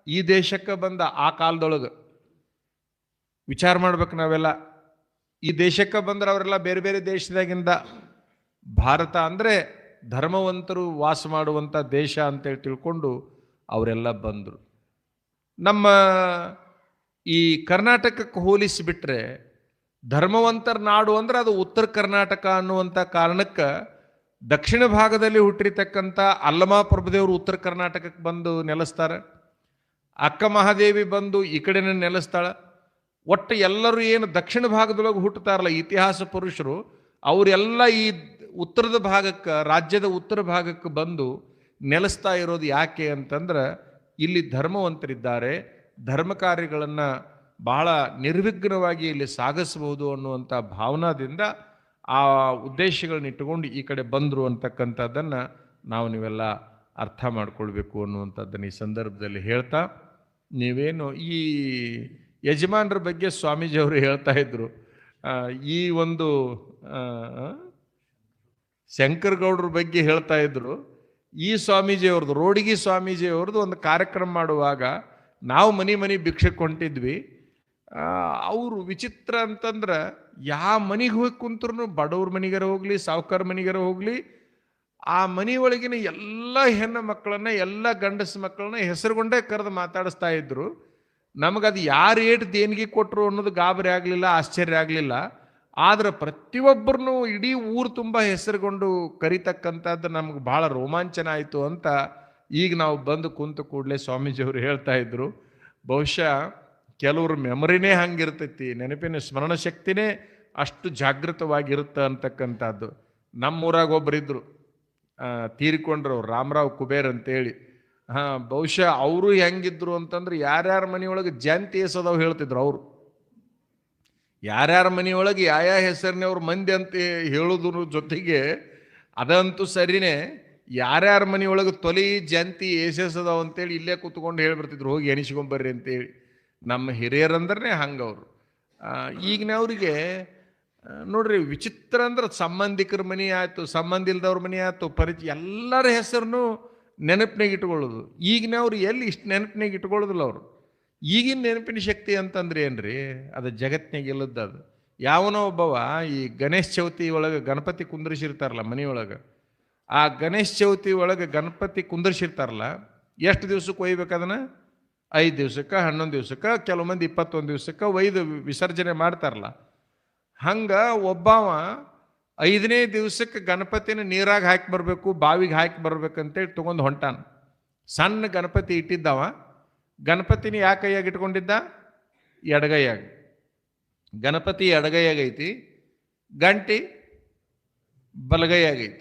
ಈ ದೇಶಕ್ಕೆ ಬಂದ. ಆ ಕಾಲದೊಳಗೆ ವಿಚಾರ ಮಾಡ್ಬೇಕು ನಾವೆಲ್ಲ. ಈ ದೇಶಕ್ಕೆ ಬಂದ್ರೆ ಅವರೆಲ್ಲ ಬೇರೆ ಬೇರೆ ದೇಶದಾಗಿಂದ. ಭಾರತ ಅಂದರೆ ಧರ್ಮವಂತರು ವಾಸ ಮಾಡುವಂಥ ದೇಶ ಅಂತೇಳಿ ತಿಳ್ಕೊಂಡು ಅವರೆಲ್ಲ ಬಂದರು. ನಮ್ಮ ಈ ಕರ್ನಾಟಕಕ್ಕೆ ಹೋಲಿಸಿಬಿಟ್ರೆ ಧರ್ಮವಂತರ ನಾಡು ಅಂದ್ರೆ ಅದು ಉತ್ತರ ಕರ್ನಾಟಕ ಅನ್ನುವಂಥ ಕಾರಣಕ್ಕೆ ದಕ್ಷಿಣ ಭಾಗದಲ್ಲಿ ಹುಟ್ಟಿರ್ತಕ್ಕಂಥ ಅಲ್ಲಮ ಪ್ರಭುದೇವರು ಉತ್ತರ ಕರ್ನಾಟಕಕ್ಕೆ ಬಂದು ನೆಲೆಸ್ತಾರೆ. ಅಕ್ಕ ಮಹಾದೇವಿ ಬಂದು ಈ ಕಡೆನೇ ನೆಲೆಸ್ತಾಳೆ. ಒಟ್ಟು ಎಲ್ಲರೂ ಏನು ದಕ್ಷಿಣ ಭಾಗದೊಳಗೆ ಹುಟ್ಟುತ್ತಾರಲ್ಲ ಇತಿಹಾಸ ಪುರುಷರು, ಅವರೆಲ್ಲ ಈ ಉತ್ತರದ ಭಾಗಕ್ಕೆ, ರಾಜ್ಯದ ಉತ್ತರ ಭಾಗಕ್ಕೆ ಬಂದು ನೆಲೆಸ್ತಾ ಇರೋದು ಯಾಕೆ ಅಂತಂದ್ರೆ, ಇಲ್ಲಿ ಧರ್ಮವಂತರಿದ್ದಾರೆ, ಧರ್ಮ ಕಾರ್ಯಗಳನ್ನು ಬಹಳ ನಿರ್ವಿಘ್ನವಾಗಿ ಇಲ್ಲಿ ಸಾಗಿಸಬಹುದು ಅನ್ನುವಂಥ ಭಾವನಾದಿಂದ ಆ ಉದ್ದೇಶಗಳನ್ನ ಇಟ್ಟುಕೊಂಡು ಈ ಕಡೆ ಬಂದರು ಅಂತಕ್ಕಂಥದ್ದನ್ನು ನೀವೆಲ್ಲ ಅರ್ಥ ಮಾಡ್ಕೊಳ್ಬೇಕು ಅನ್ನುವಂಥದ್ದನ್ನು ಈ ಸಂದರ್ಭದಲ್ಲಿ ಹೇಳ್ತಾ, ನೀವೇನು ಈ ಯಜಮಾನರ ಬಗ್ಗೆ ಸ್ವಾಮೀಜಿಯವರು ಹೇಳ್ತಾ ಇದ್ರು, ಈ ಒಂದು ಶಂಕರಗೌಡ್ರ ಬಗ್ಗೆ ಹೇಳ್ತಾ ಇದ್ರು. ಈ ಸ್ವಾಮೀಜಿಯವ್ರದ್ದು, ರೋಡಿಗಿ ಸ್ವಾಮೀಜಿಯವ್ರದ್ದು ಒಂದು ಕಾರ್ಯಕ್ರಮ ಮಾಡುವಾಗ ನಾವು ಮನೆ ಭಿಕ್ಷಕ್ಕೆ ಹೊಂಟಿದ್ವಿ. ಅವರು ವಿಚಿತ್ರ ಅಂತಂದ್ರೆ ಯಾವ ಮನೆಗೆ ಹೋಗಿ ಕುಂತ್ರು, ಬಡವ್ರ ಮನೆಗಾರ ಹೋಗ್ಲಿ ಸಾವುಕಾರ ಮನೆಗಾರ ಹೋಗ್ಲಿ, ಆ ಮನೆಯೊಳಗಿನ ಎಲ್ಲ ಹೆಣ್ಣು ಮಕ್ಕಳನ್ನ, ಎಲ್ಲ ಗಂಡಸ ಮಕ್ಕಳನ್ನ ಹೆಸರುಗೊಂಡೇ ಕರೆದು ಮಾತಾಡಿಸ್ತಾ ಇದ್ರು. ನಮಗದು ಯಾರು ಏಟು ದೇಣಿಗೆ ಕೊಟ್ಟರು ಅನ್ನೋದು ಗಾಬರಿ ಆಗಲಿಲ್ಲ, ಆಶ್ಚರ್ಯ ಆಗಲಿಲ್ಲ. ಆದ್ರೆ ಪ್ರತಿಯೊಬ್ಬರನ್ನು ಇಡೀ ಊರು ತುಂಬ ಹೆಸರುಗೊಂಡು ಕರಿತಕ್ಕಂಥದ್ದು ನಮ್ಗೆ ಭಾಳ ರೋಮಾಂಚನ ಆಯಿತು ಅಂತ ಈಗ ನಾವು ಬಂದು ಕುಂತು ಕೂಡಲೇ ಸ್ವಾಮೀಜಿಯವರು ಹೇಳ್ತಾ ಇದ್ರು. ಬಹುಶಃ ಕೆಲವ್ರ ಮೆಮೊರಿನೇ ಹಂಗಿರ್ತೈತಿ, ನೆನಪಿನ ಸ್ಮರಣ ಶಕ್ತಿನೇ ಅಷ್ಟು ಜಾಗೃತವಾಗಿರುತ್ತೆ ಅಂತಕ್ಕಂಥದ್ದು. ನಮ್ಮೂರಾಗ ಒಬ್ಬರಿದ್ರು, ತೀರಿಕೊಂಡ್ರು, ರಾಮರಾವ್ ಕುಬೇರ್ ಅಂತೇಳಿ. ಬಹುಶಃ ಅವರು ಹೆಂಗಿದ್ರು ಅಂತಂದ್ರೆ ಯಾರ್ಯಾರ ಮನೆಯೊಳಗೆ ಜಂತಿ ಎಸದವ್ ಹೇಳ್ತಿದ್ರು. ಅವರು ಯಾರ್ಯಾರ ಮನೆಯೊಳಗೆ ಯಾವ ಹೆಸರಿನವ್ರ ಮಂದಿ ಅಂತ ಹೇಳೋದ್ರ ಜೊತೆಗೆ ಅದಂತೂ ಸರಿನೇ, ಯಾರ್ಯಾರ ಮನೆಯೊಳಗೆ ತೊಲಿ ಜಂತಿ ಏಸೆಸದವ್ ಅಂತೇಳಿ ಇಲ್ಲೇ ಕೂತ್ಕೊಂಡು ಹೇಳ್ಬಿಡ್ತಿದ್ರು, ಹೋಗಿ ಎಣಿಸ್ಕೊಂಬರ್ರಿ ಅಂತೇಳಿ. ನಮ್ಮ ಹಿರಿಯರಂದ್ರೆ ಹಂಗವ್ರು. ಈಗಿನವ್ರಿಗೆ ನೋಡ್ರಿ ವಿಚಿತ್ರ ಅಂದ್ರೆ ಸಂಬಂಧಿಕರ ಮನೆ ಆಯ್ತು, ಸಂಬಂಧ ಇಲ್ದವ್ರ ಮನೆ ಆಯ್ತು, ಪರಿಚಯ ಎಲ್ಲರ ಹೆಸರನ್ನು ನೆನಪಿನಾಗ ಇಟ್ಕೊಳ್ಳೋದು. ಈಗಿನವ್ರು ಎಲ್ಲಿ ಇಷ್ಟು ನೆನಪಿನಾಗ ಇಟ್ಕೊಳ್ಳೋದಿಲ್ಲ ಅವರು. ಈಗಿನ ನೆನಪಿನ ಶಕ್ತಿ ಅಂತಂದ್ರೆ ಏನ್ರಿ, ಅದು ಜಗತ್ತಿನಾಗ ಇಲ್ಲದ್ದು. ಅದು ಯಾವನೋ ಒಬ್ಬವ ಈ ಗಣೇಶ ಚೌತಿ ಒಳಗೆ ಗಣಪತಿ ಕುಂದ್ರಿಸಿರ್ತಾರಲ್ಲ ಮನೆಯೊಳಗೆ, ಆ ಗಣೇಶ ಚೌತಿ ಒಳಗೆ ಗಣಪತಿ ಕುಂದ್ರಿಸಿರ್ತಾರಲ್ಲ, ಎಷ್ಟು ದಿವ್ಸಕ್ಕೆ ಒಯ್ಬೇಕು ಅದನ್ನು? 5 ದಿವ್ಸಕ್ಕೆ, 11 ದಿವ್ಸಕ್ಕೆ, ಕೆಲವು ಮಂದಿ 21 ದಿವ್ಸಕ್ಕೆ ಒಯ್ದು ವಿಸರ್ಜನೆ ಮಾಡ್ತಾರಲ್ಲ. ಹಂಗೆ ಒಬ್ಬವ 5ನೇ ದಿವ್ಸಕ್ಕೆ ಗಣಪತಿನ ನೀರಾಗ ಹಾಕಿ ಬರಬೇಕು, ಬಾವಿಗೆ ಹಾಕಿ ಬರ್ಬೇಕಂತೇಳಿ ತೊಗೊಂಡು ಹೊಂಟಾನ. ಸಣ್ಣ ಗಣಪತಿ ಇಟ್ಟಿದ್ದವ, ಗಣಪತಿನ ಯಾವ ಕೈಯಾಗಿ ಇಟ್ಕೊಂಡಿದ್ದ? ಎಡಗೈಯಾಗ. ಗಣಪತಿ ಎಡಗೈಯಾಗೈತಿ, ಗಂಟಿ ಬಲಗೈಯಾಗೈತಿ.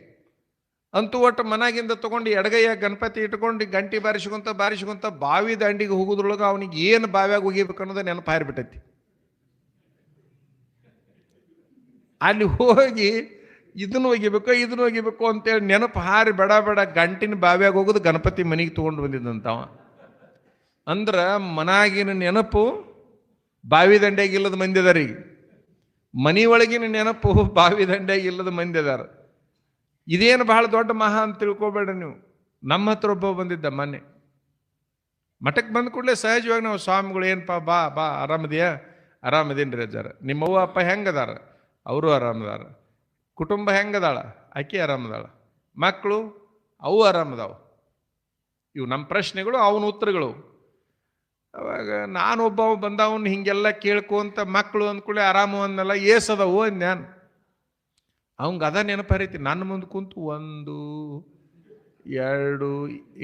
ಅಂತೂ ಒಟ್ಟು ಮನಾಗಿಂದ ತೊಗೊಂಡು ಎಡಗೈಯಾಗ ಗಣಪತಿ ಇಟ್ಕೊಂಡು ಗಂಟಿ ಬಾರಿಸ್ಕೊಂತ ಬಾವಿ ದಂಡಿಗೆ ಹೋಗೋದ್ರೊಳಗೆ ಅವನಿಗೆ ಏನು ಬಾವ್ಯಾಗ ಹೋಗಿಬೇಕು ಅನ್ನೋದು ನೆನಪು ಹಾರಿಬಿಟ್ಟೈತಿ. ಅಲ್ಲಿ ಹೋಗಿ ಇದನ್ನು ಒಗಿಬೇಕು ಅಂತೇಳಿ ನೆನಪು ಹಾರಿ ಬೇಡ ಗಂಟಿನ ಬಾವ್ಯಾಗ ಹೋಗೋದು ಗಣಪತಿ ಮನೆಗೆ ತೊಗೊಂಡು ಬಂದಿದ್ದಂತವ. ಅಂದ್ರೆ ಮನಾಗಿನ ನೆನಪು ಬಾವಿ ದಂಡೆಗೆ ಇಲ್ಲದ ಮಂದಿ ಅದಾರ. ಈಗ ಮನೆಯೊಳಗಿನ ನೆನಪು ಬಾವಿ ದಂಡೆಗೆ ಇಲ್ಲದ ಮಂದಿ ಅದಾರ. ಇದೇನು ಬಹಳ ದೊಡ್ಡ ಮಹಾ ಅಂತ ತಿಳ್ಕೊಬೇಡ ನೀವು. ನಮ್ಮ ಹತ್ರ ಒಬ್ಬ ಬಂದಿದ್ದ ಮೊನ್ನೆ, ಮಠಕ್ಕೆ ಬಂದ ಕೂಡಲೇ ಸಹಜವಾಗಿ ನಾವು ಸ್ವಾಮಿಗಳು ಏನಪ್ಪ ಬಾ ಆರಾಮದಿಯಾ? ಆರಾಮದೀನಿ ರೀ ಅಜ್ಜಾರ. ನಿಮ್ಮವ್ವ ಅಪ್ಪ ಹೆಂಗದಾರ? ಅವರು ಆರಾಮದಾರ. ಕುಟುಂಬ ಹೆಂಗದಾಳ? ಆಕೆ ಆರಾಮದಾಳ. ಮಕ್ಕಳು ಅವು ಆರಾಮದಾವ. ಇವು ನಮ್ಮ ಪ್ರಶ್ನೆಗಳು, ಅವನ ಉತ್ತರಗಳು. ಅವಾಗ ನಾನೊಬ್ಬ ಬಂದವನು ಹಿಂಗೆಲ್ಲ ಕೇಳ್ಕೊಂತ ಮಕ್ಕಳು ಅಂದ್ಕೂಳೆ ಆರಾಮು ಅನ್ನಲ್ಲ, ಏಸದವು ನಾನು ಅವಂಗೆ ಅದ ನೆನಪು ಹರಿತಿ. ನನ್ನ ಮುಂದೆ ಕುಂತು 1 2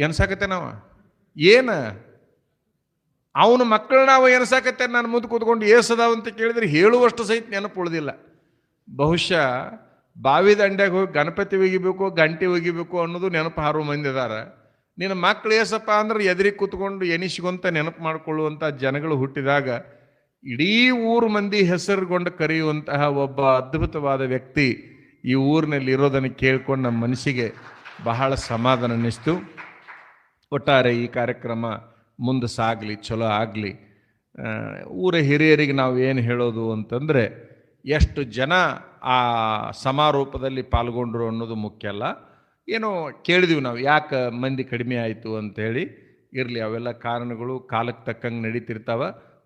ಎನ್ಸಾಕತ್ತೆ ನಾವ ಏನು ಅವನ ಮಕ್ಕಳು ನಾವು ಎನ್ಸಾಕತ್ತೆ. ನನ್ನ ಮುಂದೆ ಕೂತ್ಕೊಂಡು ಏಸದಾವ ಅಂತ ಕೇಳಿದ್ರೆ ಹೇಳುವಷ್ಟು ಸಹಿತ ನೆನಪು ಉಳಿದಿಲ್ಲ. ಬಹುಶಃ ಬಾವಿ ದಂಡ್ಯಾಗ ಹೋಗಿ ಗಣಪತಿ ಒಗಿಬೇಕು, ಗಂಟೆ ಒಗಿಬೇಕು ಅನ್ನೋದು ನೆನಪು ಹಾರುವ ಮಂದಿ ಅದಾರ. ನಿನ್ನ ಮಕ್ಕಳು ಏಸಪ್ಪ ಅಂದ್ರೆ ಎದುರಿಗೆ ಕೂತ್ಕೊಂಡು ಎನಿಸ್ಕೊಂತ ನೆನಪು ಮಾಡಿಕೊಳ್ಳುವಂಥ ಜನಗಳು ಹುಟ್ಟಿದಾಗ ಇಡೀ ಊರು ಮಂದಿ ಹೆಸರುಗೊಂಡು ಕರೆಯುವಂತಹ ಒಬ್ಬ ಅದ್ಭುತವಾದ ವ್ಯಕ್ತಿ ಈ ಊರಿನಲ್ಲಿ ಇರೋದನ್ನು ಕೇಳ್ಕೊಂಡು ನಮ್ಮ ಮನಸ್ಸಿಗೆ ಬಹಳ ಸಮಾಧಾನ ಅನ್ನಿಸ್ತು. ಒಟ್ಟಾರೆ ಈ ಕಾರ್ಯಕ್ರಮ ಮುಂದೆ ಸಾಗಲಿ, ಚಲೋ ಆಗಲಿ. ಊರ ಹಿರಿಯರಿಗೆ ನಾವು ಏನು ಹೇಳೋದು ಅಂತಂದರೆ, ಎಷ್ಟು ಜನ ಆ ಸಮಾರೋಪದಲ್ಲಿ ಪಾಲ್ಗೊಂಡ್ರು ಅನ್ನೋದು ಮುಖ್ಯ ಅಲ್ಲ. ಏನೋ ಕೇಳಿದೀವಿ ನಾವು, ಯಾಕೆ ಮಂದಿ ಕಡಿಮೆ ಆಯಿತು ಅಂಥೇಳಿ. ಇರಲಿ, ಅವೆಲ್ಲ ಕಾರಣಗಳು ಕಾಲಕ್ಕೆ ತಕ್ಕಂಗೆ ನಡೀತಿರ್ತಾವ.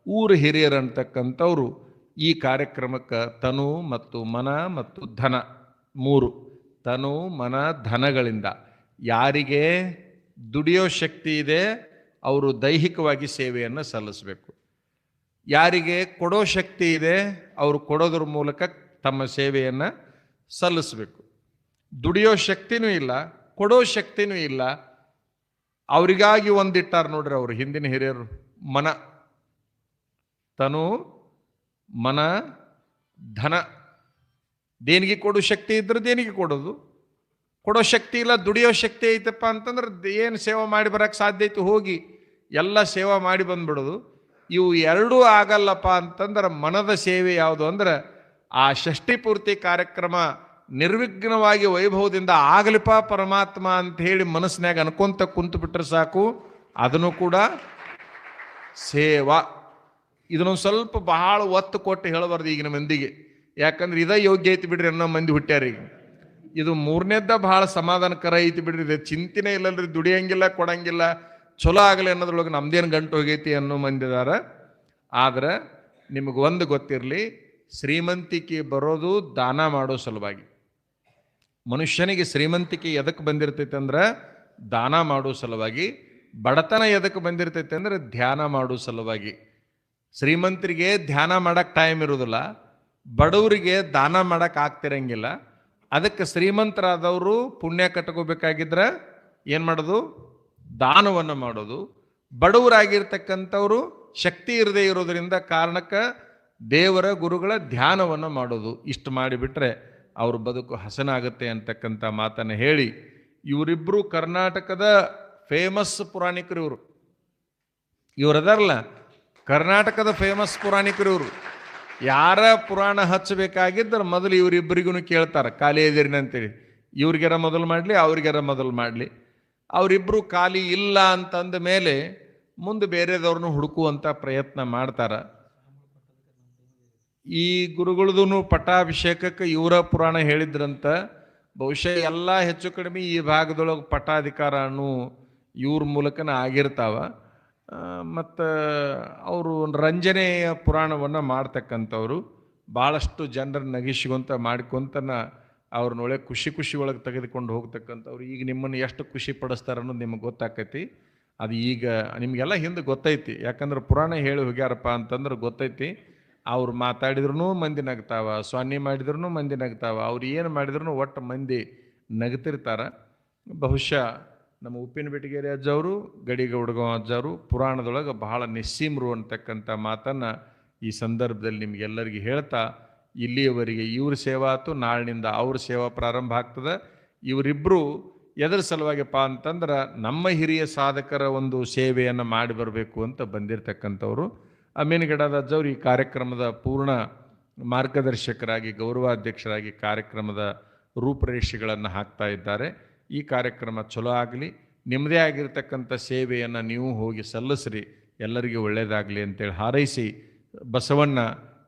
ಊರ ಹಿರಿಯರು ಅಂತಕ್ಕಂಥವ್ರು ಈ ಕಾರ್ಯಕ್ರಮಕ್ಕೆ ತನು ಮತ್ತು ಮನ ಮತ್ತು ಧನ 3 ತನು ಮನ ಧನಗಳಿಂದ ಯಾರಿಗೆ ದುಡಿಯೋ ಶಕ್ತಿ ಇದೆ ಅವರು ದೈಹಿಕವಾಗಿ ಸೇವೆಯನ್ನು ಸಲ್ಲಿಸಬೇಕು. ಯಾರಿಗೆ ಕೊಡೋ ಶಕ್ತಿ ಇದೆ ಅವರು ಕೊಡೋದ್ರ ಮೂಲಕ ತಮ್ಮ ಸೇವೆಯನ್ನು ಸಲ್ಲಿಸಬೇಕು. ದುಡಿಯೋ ಶಕ್ತಿನೂ ಇಲ್ಲ, ಕೊಡೋ ಶಕ್ತಿನೂ ಇಲ್ಲ, ಅವರಿಗಾಗಿ ಒಂದಿಟ್ಟಾರ ನೋಡ್ರಿ ಅವರು ಹಿಂದಿನ ಹಿರಿಯರು. ಮನ, ತನು, ಮನ, ಧನ. ದೇಣಿಗೆ ಕೊಡೋ ಶಕ್ತಿ ಇದ್ರೆ ದೇಣಿಗೆ ಕೊಡೋದು, ಕೊಡೋ ಶಕ್ತಿ ಇಲ್ಲ, ದುಡಿಯೋ ಶಕ್ತಿ ಐತಪ್ಪ ಅಂತಂದ್ರೆ ಏನು ಸೇವಾ ಮಾಡಿ ಬರೋಕ್ಕೆ ಸಾಧ್ಯ ಐತಿ, ಹೋಗಿ ಎಲ್ಲ ಸೇವಾ ಮಾಡಿ ಬಂದ್ಬಿಡೋದು. ಇವು ಎರಡೂ ಆಗಲ್ಲಪ್ಪ ಅಂತಂದ್ರೆ ಮನದ ಸೇವೆ ಯಾವುದು ಅಂದ್ರೆ ಆ ಷಷ್ಠಿ ಪೂರ್ತಿ ಕಾರ್ಯಕ್ರಮ ನಿರ್ವಿಘ್ನವಾಗಿ ವೈಭವದಿಂದ ಆಗಲಿಪ ಪರಮಾತ್ಮ ಅಂತ ಹೇಳಿ ಮನಸ್ಸಿನಾಗ ಅನ್ಕೊಂತ ಕುಂತು ಬಿಟ್ರೆ ಸಾಕು, ಅದನ್ನು ಕೂಡ ಸೇವಾ. ಇದನ್ನೊಂದು ಸ್ವಲ್ಪ ಬಹಳ ಒತ್ತು ಕೊಟ್ಟು ಹೇಳಬಾರ್ದು ಈಗಿನ ಮಂದಿಗೆ, ಯಾಕಂದ್ರೆ ಇದೇ ಯೋಗ್ಯ ಐತಿ ಬಿಡ್ರಿ ಅನ್ನೋ ಮಂದಿ ಹುಟ್ಟ್ಯಾರ ಈಗ. ಇದು ಮೂರನೇದ್ದ ಬಹಳ ಸಮಾಧಾನಕರ ಐತಿ ಬಿಡ್ರಿ, ಇದು ಚಿಂತನೆ ಇಲ್ಲಲ್ರಿ, ದುಡಿಯಂಗಿಲ್ಲ ಕೊಡಂಗಿಲ್ಲ, ಚಲೋ ಆಗಲಿ ಅನ್ನೋದ್ರೊಳಗೆ ನಮ್ದೇನು ಗಂಟು ಹೋಗೈತಿ ಅನ್ನೋ ಮಂದಿದಾರ. ಆದ್ರೆ ನಿಮಗೆ ಒಂದು ಗೊತ್ತಿರಲಿ, ಶ್ರೀಮಂತಿಕೆ ಬರೋದು ದಾನ ಮಾಡೋ ಸಲುವಾಗಿ. ಮನುಷ್ಯನಿಗೆ ಶ್ರೀಮಂತಿಕೆ ಎದಕ್ಕೆ ಬಂದಿರ್ತೈತೆ ಅಂದ್ರೆ ದಾನ ಮಾಡೋ ಸಲುವಾಗಿ. ಬಡತನ ಎದಕ್ಕೆ ಬಂದಿರ್ತೈತೆ ಅಂದ್ರೆ ಧ್ಯಾನ ಮಾಡೋ ಸಲುವಾಗಿ. ಶ್ರೀಮಂತರಿಗೆ ಧ್ಯಾನ ಮಾಡಕ್ಕೆ ಟೈಮ್ ಇರೋದಿಲ್ಲ, ಬಡವರಿಗೆ ದಾನ ಮಾಡಕ್ಕೆ ಆಗ್ತಿರಂಗಿಲ್ಲ. ಅದಕ್ಕೆ ಶ್ರೀಮಂತರಾದವರು ಪುಣ್ಯ ಕಟ್ಕೋಬೇಕಾಗಿದ್ರೆ ಏನು ಮಾಡೋದು? ದಾನವನ್ನು ಮಾಡೋದು. ಬಡವರಾಗಿರ್ತಕ್ಕಂಥವ್ರು ಶಕ್ತಿ ಇರದೇ ಇರೋದ್ರಿಂದ ಕಾರಣಕ್ಕೆ ದೇವರ ಗುರುಗಳ ಧ್ಯಾನವನ್ನು ಮಾಡೋದು. ಇಷ್ಟು ಮಾಡಿಬಿಟ್ರೆ ಅವ್ರ ಬದುಕು ಹಸನಾಗುತ್ತೆ ಅಂತಕ್ಕಂಥ ಮಾತನ್ನು ಹೇಳಿ, ಇವರಿಬ್ಬರು ಕರ್ನಾಟಕದ ಫೇಮಸ್ ಪುರಾಣಿಕರು. ಇವರದಾರಲ್ಲ ಕರ್ನಾಟಕದ ಫೇಮಸ್ ಪುರಾಣಿಕರು ಇವರು. ಯಾರ ಪುರಾಣ ಹಚ್ಚಬೇಕಾಗಿದ್ದರೆ ಮೊದಲು ಇವರಿಬ್ಬರಿಗೂ ಕೇಳ್ತಾರೆ, ಖಾಲಿ ಇದ್ದೀರಿ ಅಂತೇಳಿ. ಇವ್ರಿಗಾರ ಮೊದಲು ಮಾಡಲಿ, ಅವ್ರಿಗಾರ ಮೊದಲು ಮಾಡಲಿ. ಅವರಿಬ್ಬರು ಖಾಲಿ ಇಲ್ಲ ಅಂತಂದ ಮೇಲೆ ಮುಂದೆ ಬೇರೆದವ್ರನ್ನ ಹುಡುಕುವಂಥ ಪ್ರಯತ್ನ ಮಾಡ್ತಾರೆ. ಈ ಗುರುಗಳದೂ ಪಟ್ಟಾಭಿಷೇಕಕ್ಕೆ ಇವರ ಪುರಾಣ ಹೇಳಿದ್ರಂತ. ಬಹುಶಃ ಎಲ್ಲ ಹೆಚ್ಚು ಕಡಿಮೆ ಈ ಭಾಗದೊಳಗೆ ಪಟ್ಟಾಧಿಕಾರನು ಇವ್ರ ಮೂಲಕನ ಆಗಿರ್ತಾವ. ಮತ್ತು ಅವರು ರಂಜನೆಯ ಪುರಾಣವನ್ನು ಮಾಡ್ತಕ್ಕಂಥವ್ರು. ಭಾಳಷ್ಟು ಜನರನ್ನ ನಗಿಸ್ಕೊಂತ ಮಾಡ್ಕೊಂತನ ಅವ್ರನ್ನೊಳ್ಳೆ ಖುಷಿ ಒಳಗೆ ತೆಗೆದುಕೊಂಡು ಹೋಗ್ತಕ್ಕಂಥವ್ರು. ಈಗ ನಿಮ್ಮನ್ನು ಎಷ್ಟು ಖುಷಿ ಪಡಿಸ್ತಾರೆ ಅನ್ನೋದು ನಿಮಗೆ ಗೊತ್ತಾಕೈತಿ. ಅದು ಈಗ ನಿಮಗೆಲ್ಲ ಹಿಂದೆ ಗೊತ್ತೈತಿ, ಯಾಕಂದ್ರೆ ಪುರಾಣ ಹೇಳಿ ಹೋಗ್ಯಾರಪ್ಪ ಅಂತಂದ್ರೆ ಗೊತ್ತೈತಿ. ಅವ್ರು ಮಾತಾಡಿದ್ರು ಮಂದಿ ನಗ್ತಾವ, ಸ್ವಾನಿ ಮಾಡಿದ್ರು ಮಂದಿ ನಗ್ತಾವ, ಅವ್ರು ಏನು ಮಾಡಿದ್ರು ಒಟ್ಟು ಮಂದಿ ನಗ್ತಿರ್ತಾರೆ. ಬಹುಶಃ ನಮ್ಮ ಉಪ್ಪಿನ ಬೆಟಗೇರಿ ಅಜ್ಜವರು, ಗಡಿಗೌಡಗಾಂವ್ ಅಜ್ಜವರು ಪುರಾಣದೊಳಗೆ ಬಹಳ ನಿಸ್ಸೀಮರು ಅಂತಕ್ಕಂಥ ಮಾತನ್ನು ಈ ಸಂದರ್ಭದಲ್ಲಿ ನಿಮಗೆಲ್ಲರಿಗೂ ಹೇಳ್ತಾ, ಇಲ್ಲಿಯವರೆಗೆ ಇವ್ರ ಸೇವಾ ಆಯ್ತು, ನಾಳಿನಿಂದ ಅವ್ರ ಸೇವಾ ಪ್ರಾರಂಭ ಆಗ್ತದೆ. ಇವರಿಬ್ಬರು ಎದರ ಸಲುವಾಗಿಪ್ಪ ಅಂತಂದ್ರೆ ನಮ್ಮ ಹಿರಿಯ ಸಾಧಕರ ಒಂದು ಸೇವೆಯನ್ನು ಮಾಡಿ ಬರಬೇಕು ಅಂತ ಬಂದಿರತಕ್ಕಂಥವ್ರು. ಅಮೀನ್ಗಡದ ಅಜ್ಜವರು ಈ ಕಾರ್ಯಕ್ರಮದ ಪೂರ್ಣ ಮಾರ್ಗದರ್ಶಕರಾಗಿ, ಗೌರವಾಧ್ಯಕ್ಷರಾಗಿ ಕಾರ್ಯಕ್ರಮದ ರೂಪರೇಷೆಗಳನ್ನು ಹಾಕ್ತಾ ಇದ್ದಾರೆ. ಈ ಕಾರ್ಯಕ್ರಮ ಚಲೋ ಆಗಲಿ, ನಿಮ್ಮದೇ ಆಗಿರ್ತಕ್ಕಂಥ ಸೇವೆಯನ್ನು ನೀವು ಹೋಗಿ ಸಲ್ಲಿಸ್ರಿ, ಎಲ್ಲರಿಗೂ ಒಳ್ಳೆಯದಾಗಲಿ ಅಂತೇಳಿ ಹಾರೈಸಿ, ಬಸವಣ್ಣ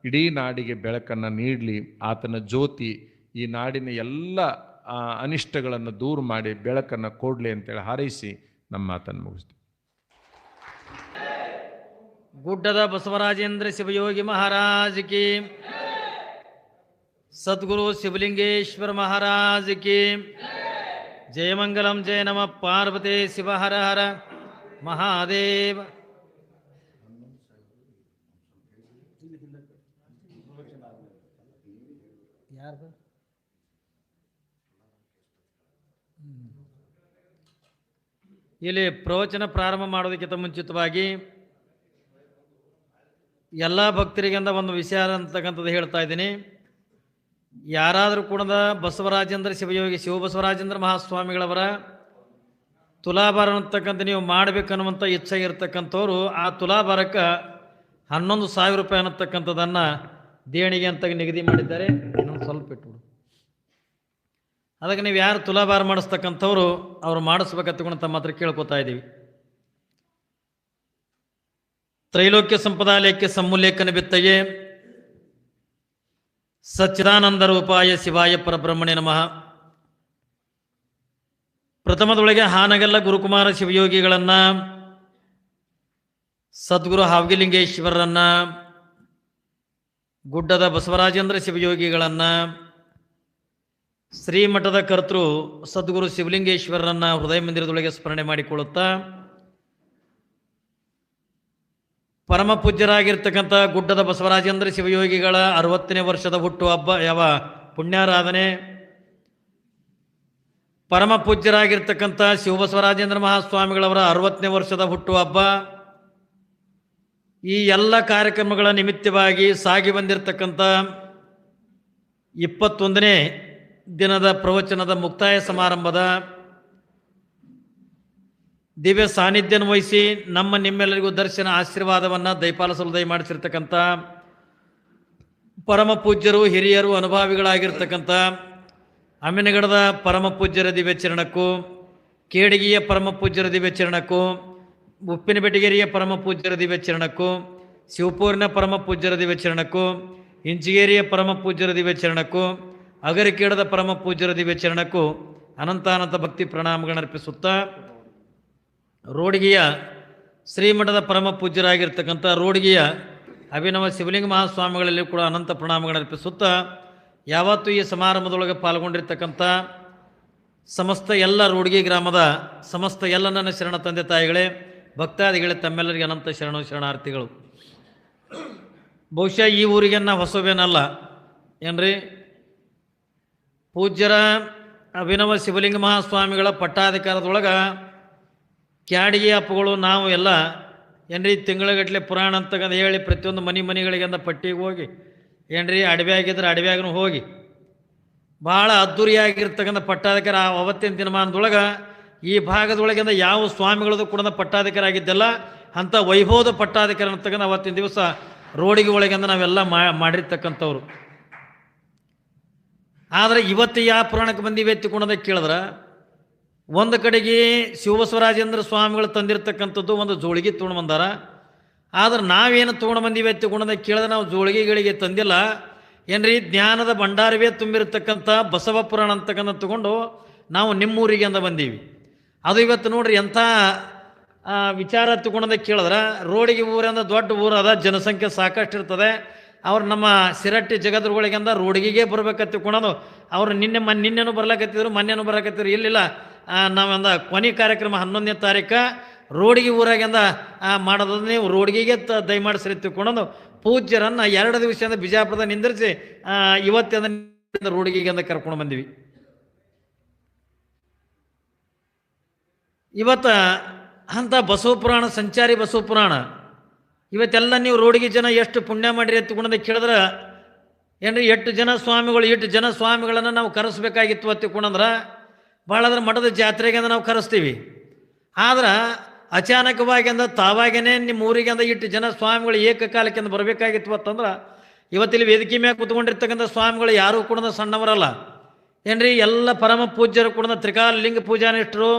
ಇಡೀ ನಾಡಿಗೆ ಬೆಳಕನ್ನು ನೀಡಲಿ, ಆತನ ಜ್ಯೋತಿ ಈ ನಾಡಿನ ಎಲ್ಲ ಅನಿಷ್ಟಗಳನ್ನು ದೂರ ಮಾಡಿ ಬೆಳಕನ್ನು ಕೊಡಲಿ ಅಂತೇಳಿ ಹಾರೈಸಿ ನಮ್ಮ ಮಾತನ್ನು ಮುಗಿಸ್ತೀವಿ. ಗುಡ್ಡದ ಬಸವರಾಜೇಂದ್ರ ಶಿವಯೋಗಿ ಮಹಾರಾಜ್ ಕಿ, ಸದ್ಗುರು ಶಿವಲಿಂಗೇಶ್ವರ ಮಹಾರಾಜ್ ಕಿ ಜಯಮಂಗಲಂ. ಜಯ ನಮ ಪಾರ್ವತಿ ಶಿವ ಹರ ಹರ ಮಹಾದೇವ. ಇಲ್ಲಿ ಪ್ರವಚನ ಪ್ರಾರಂಭ ಮಾಡೋದಕ್ಕಿಂತ ಮುಂಚಿತವಾಗಿ ಎಲ್ಲ ಭಕ್ತರಿಗಿಂದ ಒಂದು ವಿಷಯ ಅಂತಕ್ಕಂಥದ್ದು ಹೇಳ್ತಾ ಇದ್ದೀನಿ. ಯಾರಾದರೂ ಕೂಡ ಬಸವರಾಜೇಂದ್ರ ಶಿವಯೋಗಿ ಶಿವಬಸವರಾಜೇಂದ್ರ ಮಹಾಸ್ವಾಮಿಗಳವರ ತುಲಾಭಾರ ಅಂತಕ್ಕಂಥ ನೀವು ಮಾಡಬೇಕನ್ನುವಂಥ ಇಚ್ಛೆ ಇರ್ತಕ್ಕಂಥವ್ರು ಆ ತುಲಾಭಾರಕ್ಕೆ 11,000 ರೂಪಾಯಿ ಅನ್ನತಕ್ಕಂಥದ್ದನ್ನು ದೇಣಿಗೆ ಅಂತ ನಿಗದಿ ಮಾಡಿದ್ದಾರೆ. ಇನ್ನೊಂದು ಸ್ವಲ್ಪ ಇಟ್ಬಿಡು. ಅದಕ್ಕೆ ನೀವು ಯಾರು ತುಲಾಭಾರ ಮಾಡಿಸ್ತಕ್ಕಂಥವ್ರು ಅವ್ರು ಮಾಡಿಸ್ಬೇಕಂತ ತಮ್ಮ ಹತ್ರ ಕೇಳ್ಕೊತಾ ಇದ್ದೀವಿ. ತ್ರೈಲೋಕ್ಯ ಸಂಪದಾಲಯಕ್ಕೆ ಸಮೂಲ್ಯಕ್ಕನ ಬಿತ್ತಗೆ ಸಚ್ಚಿದಾನಂದ ರೂಪಾಯ ಶಿವಾಯ ಪರಬ್ರಹ್ಮಣ್ಯ ನಮಃ. ಪ್ರಥಮದೊಳಗೆ ಹಾನಗಲ್ಲ ಗುರುಕುಮಾರ ಶಿವಯೋಗಿಗಳನ್ನು, ಸದ್ಗುರು ಹಾವಗಿಲಿಂಗೇಶ್ವರರನ್ನ, ಗುಡ್ಡದ ಬಸವರಾಜೇಂದ್ರ ಶಿವಯೋಗಿಗಳನ್ನು, ಶ್ರೀಮಠದ ಕರ್ತೃ ಸದ್ಗುರು ಶಿವಲಿಂಗೇಶ್ವರರನ್ನ ಹೃದಯ ಮಂದಿರದೊಳಗೆ ಸ್ಮರಣೆ ಮಾಡಿಕೊಳ್ಳುತ್ತಾ, ಪರಮ ಪೂಜ್ಯರಾಗಿರ್ತಕ್ಕಂಥ ಗುಡ್ಡದ ಬಸವರಾಜೇಂದ್ರ ಶಿವಯೋಗಿಗಳ 60ನೇ ವರ್ಷದ ಹುಟ್ಟುಹಬ್ಬ ಯಾವ ಪುಣ್ಯಾರಾಧನೆ, ಪರಮ ಪೂಜ್ಯರಾಗಿರ್ತಕ್ಕಂಥ ಶಿವಬಸವರಾಜೇಂದ್ರ ಮಹಾಸ್ವಾಮಿಗಳವರ 60ನೇ ವರ್ಷದ ಹುಟ್ಟುಹಬ್ಬ, ಈ ಎಲ್ಲ ಕಾರ್ಯಕ್ರಮಗಳ ನಿಮಿತ್ತವಾಗಿ ಸಾಗಿ ಬಂದಿರತಕ್ಕಂಥ 21ನೇ ದಿನದ ಪ್ರವಚನದ ಮುಕ್ತಾಯ ಸಮಾರಂಭದ ದಿವ್ಯ ಸಾನ್ನಿಧ್ಯನ ವಹಿಸಿ ನಿಮ್ಮೆಲ್ಲರಿಗೂ ದರ್ಶನ ಆಶೀರ್ವಾದವನ್ನು ದಯಪಾಲಿಸಲು ದಯಮಾಡಿಸಿರ್ತಕ್ಕಂಥ ಪರಮ ಪೂಜ್ಯರು ಹಿರಿಯರು ಅನುಭಾವಿಗಳಾಗಿರ್ತಕ್ಕಂಥ ಅಮ್ಮಿನಗಡದ ಪರಮ ಪೂಜ್ಯರ ದಿವ್ಯ ಚರಣಕ್ಕೂ, ಕೇಡಗಿಯ ಪರಮ ಪೂಜ್ಯರ ದಿವ್ಯ ಚರಣಕ್ಕೂ, ಉಪ್ಪಿನಬೆಟಗೇರಿಯ ಪರಮ ಪೂಜ್ಯರ ದಿವ್ಯ ಚರಣಕ್ಕೂ, ಶಿವಪೂರಿನ ಪರಮ ಪೂಜ್ಯರ ದಿವ್ಯ ಚರಣಕ್ಕೂ, ಇಂಚಿಗೇರಿಯ ಪರಮ ಪೂಜ್ಯರ ದಿವ್ಯ ಚರಣಕ್ಕೂ, ಅಗರಿಕೇಡದ ಪರಮ ಪೂಜ್ಯರ ದಿವ್ಯ ಚರಣಕ್ಕೂ ಅನಂತಾನಂತ ಭಕ್ತಿ ಪ್ರಣಾಮಗಳನ್ನರ್ಪಿಸುತ್ತಾ, ರೋಡ್ಗಿಯ ಶ್ರೀಮಠದ ಪರಮ ಪೂಜ್ಯರಾಗಿರ್ತಕ್ಕಂಥ ರೋಡ್ಗಿಯ ಅಭಿನವ ಶಿವಲಿಂಗ ಮಹಾಸ್ವಾಮಿಗಳಲ್ಲಿ ಕೂಡ ಅನಂತ ಪ್ರಣಾಮಗಳನ್ನರ್ಪಿಸುತ್ತಾ, ಯಾವತ್ತೂ ಈ ಸಮಾರಂಭದೊಳಗೆ ಪಾಲ್ಗೊಂಡಿರ್ತಕ್ಕಂಥ ಸಮಸ್ತ ಎಲ್ಲ ರೋಡ್ಗಿ ಗ್ರಾಮದ ಸಮಸ್ತ ಎಲ್ಲ ನನ್ನ ಶರಣ ತಂದೆ ತಾಯಿಗಳೇ, ಭಕ್ತಾದಿಗಳೇ, ತಮ್ಮೆಲ್ಲರಿಗೆ ಅನಂತ ಶರಣಾರ್ಥಿಗಳು. ಬಹುಶಃ ಈ ಊರಿಗೆ ನಾ ಹೊಸಬೇನಲ್ಲ ಏನ್ರಿ, ಪೂಜ್ಯರ ಅಭಿನವ ಶಿವಲಿಂಗ ಮಹಾಸ್ವಾಮಿಗಳ ಪಟ್ಟಾಧಿಕಾರದೊಳಗೆ ಕ್ಯಾಡಿಗೆ ಅಪ್ಪಗಳು ನಾವು ಎಲ್ಲ ಏನ್ರಿ ತಿಂಗಳಗಟ್ಟಲೆ ಪುರಾಣ ಅಂತಕ್ಕಂದು ಹೇಳಿ ಪ್ರತಿಯೊಂದು ಮನೆಗಳಿಗೆಂದ ಪಟ್ಟಿಗೆ ಹೋಗಿ ಏನ್ರಿ ಅಡವೆ ಆಗಿದ್ರೆ ಅಡವ್ಯಾಗೂ ಹೋಗಿ ಭಾಳ ಅದ್ದೂರಿಯಾಗಿರ್ತಕ್ಕಂಥ ಪಟ್ಟಾಧಿಕಾರ ಅವತ್ತಿನ ದಿನಮಾನದೊಳಗೆ ಈ ಭಾಗದೊಳಗಿಂದ ಯಾವ ಸ್ವಾಮಿಗಳದು ಕೂಡ ಪಟ್ಟಾಧಿಕಾರ ಆಗಿದ್ದೆಲ್ಲ ಅಂಥ ವೈಭವದ ಪಟ್ಟಾಧಿಕಾರ ಅಂತಕ್ಕಂಥ ಅವತ್ತಿನ ದಿವಸ ರೋಡಿಗೆ ಒಳಗಿಂದ ನಾವೆಲ್ಲ ಮಾಡಿರ್ತಕ್ಕಂಥವ್ರು. ಆದರೆ ಇವತ್ತು ಯಾವ ಪುರಾಣಕ್ಕೆ ಬಂದಿವೆ ಎತ್ತಿಕೊಂಡೋದಕ್ಕೆ ಕೇಳಿದ್ರೆ, ಒಂದು ಕಡೆಗೆ ಶಿವಬಸವರಾಜೇಂದ್ರ ಸ್ವಾಮಿಗಳು ತಂದಿರತಕ್ಕಂಥದ್ದು ಒಂದು ಜೋಳಿಗೆ ತೊಗೊಂಡು ಬಂದಾರ. ಆದ್ರೆ ನಾವೇನು ತೊಗೊಂಡು ಬಂದೀವಿ ಎತ್ತಿಕೊಂಡೋದಕ್ಕೆ ಕೇಳಿದ್ರೆ ನಾವು ಜೋಳಿಗೆಗಳಿಗೆ ತಂದಿಲ್ಲ ಏನ್ರಿ, ಜ್ಞಾನದ ಭಂಡಾರವೇ ತುಂಬಿರತಕ್ಕಂಥ ಬಸವ ಪುರಾಣ ಅಂತಕ್ಕಂಥ ತಗೊಂಡು ನಾವು ನಿಮ್ಮೂರಿಗೆ ಅಂತ ಬಂದೀವಿ. ಅದು ಇವತ್ತು ನೋಡ್ರಿ ಎಂಥ ವಿಚಾರ ತಗೊಂಡೋದಕ್ಕೆ ಕೇಳಿದ್ರೆ, ರೋಡಿಗೆ ಊರಿಂದ ದೊಡ್ಡ ಊರು ಅದ, ಜನಸಂಖ್ಯೆ ಸಾಕಷ್ಟು ಇರ್ತದೆ. ಅವ್ರು ನಮ್ಮ ಸಿರಟ್ಟಿ ಜಗದ್ರುಗಳಿಗೆಂದ ರೋಡಿಗೆ ಬರ್ಬೇಕಂತ ತಿಳ್ಕೊಳೋದು. ಅವ್ರು ನಿನ್ನೆನೂ ಬರ್ಲಾಕತ್ತಿದ್ರು, ಮೊನ್ನೆನೂ ಬರಕತ್ತಿದ್ರು. ಇಲ್ಲಿಲ್ಲ, ನಾವಂದ ಕೊನೆ ಕಾರ್ಯಕ್ರಮ 11ನೇ ತಾರೀಕು ರೋಡಿಗೆ ಊರಾಗಿಂದ ಮಾಡೋದು. ನೀವು ರೋಡಿಗೆ ದಯಮಾಡಿಸ್ರಿ ತಿಳ್ಕೊಳೋದು. ಪೂಜ್ಯರನ್ನು 2 ದಿವಸದಿಂದ ಬಿಜಾಪುರದ ನಿಂದಿರಿಸಿ ಇವತ್ತಿಂದ ರೋಡಿಗೆ ಅಂತ ಕರ್ಕೊಂಡು ಬಂದಿವಿ. ಇವತ್ತು ಅಂಥ ಬಸವ ಪುರಾಣ, ಸಂಚಾರಿ ಬಸವ ಪುರಾಣ ಇವತ್ತೆಲ್ಲ ನೀವು ರೋಡಿಗೆ ಜನ ಎಷ್ಟು ಪುಣ್ಯ ಮಾಡಿರಿ ಎತ್ತಿಕೊಂಡಂತ ಕೇಳಿದ್ರೆ ಏನ್ರಿ, 8 ಜನ ಸ್ವಾಮಿಗಳನ್ನು ನಾವು ಕರೆಸ್ಬೇಕಾಗಿತ್ತು ತಿಳ್ಕೊಂಡ್ರೆ ಭಾಳ ಅದ್ರ ಮಠದ ಜಾತ್ರೆಗೆ ನಾವು ಕರೆಸ್ತೀವಿ. ಆದ್ರೆ ಅಚಾನಕವಾಗಿ ತಾವಾಗೇನೆ ನಿಮ್ಮ ಊರಿಗೆ 8 ಜನ ಸ್ವಾಮಿಗಳು ಏಕಕಾಲಕ್ಕೆ ಬರಬೇಕಾಗಿತ್ತು ಅಂತಂದ್ರೆ, ಇವತ್ತಿಲ್ಲಿ ವೇದಿಕೆ ಮ್ಯಾಗ ಕೂತ್ಕೊಂಡಿರ್ತಕ್ಕಂಥ ಸ್ವಾಮಿಗಳು ಯಾರೂ ಕೂಡ ಸಣ್ಣವರಲ್ಲ ಏನ್ರಿ, ಎಲ್ಲ ಪರಮ ಪೂಜ್ಯರು ಕೂಡ ತ್ರಿಕಾಲ ಲಿಂಗ ಪೂಜಾನಿಷ್ಠರು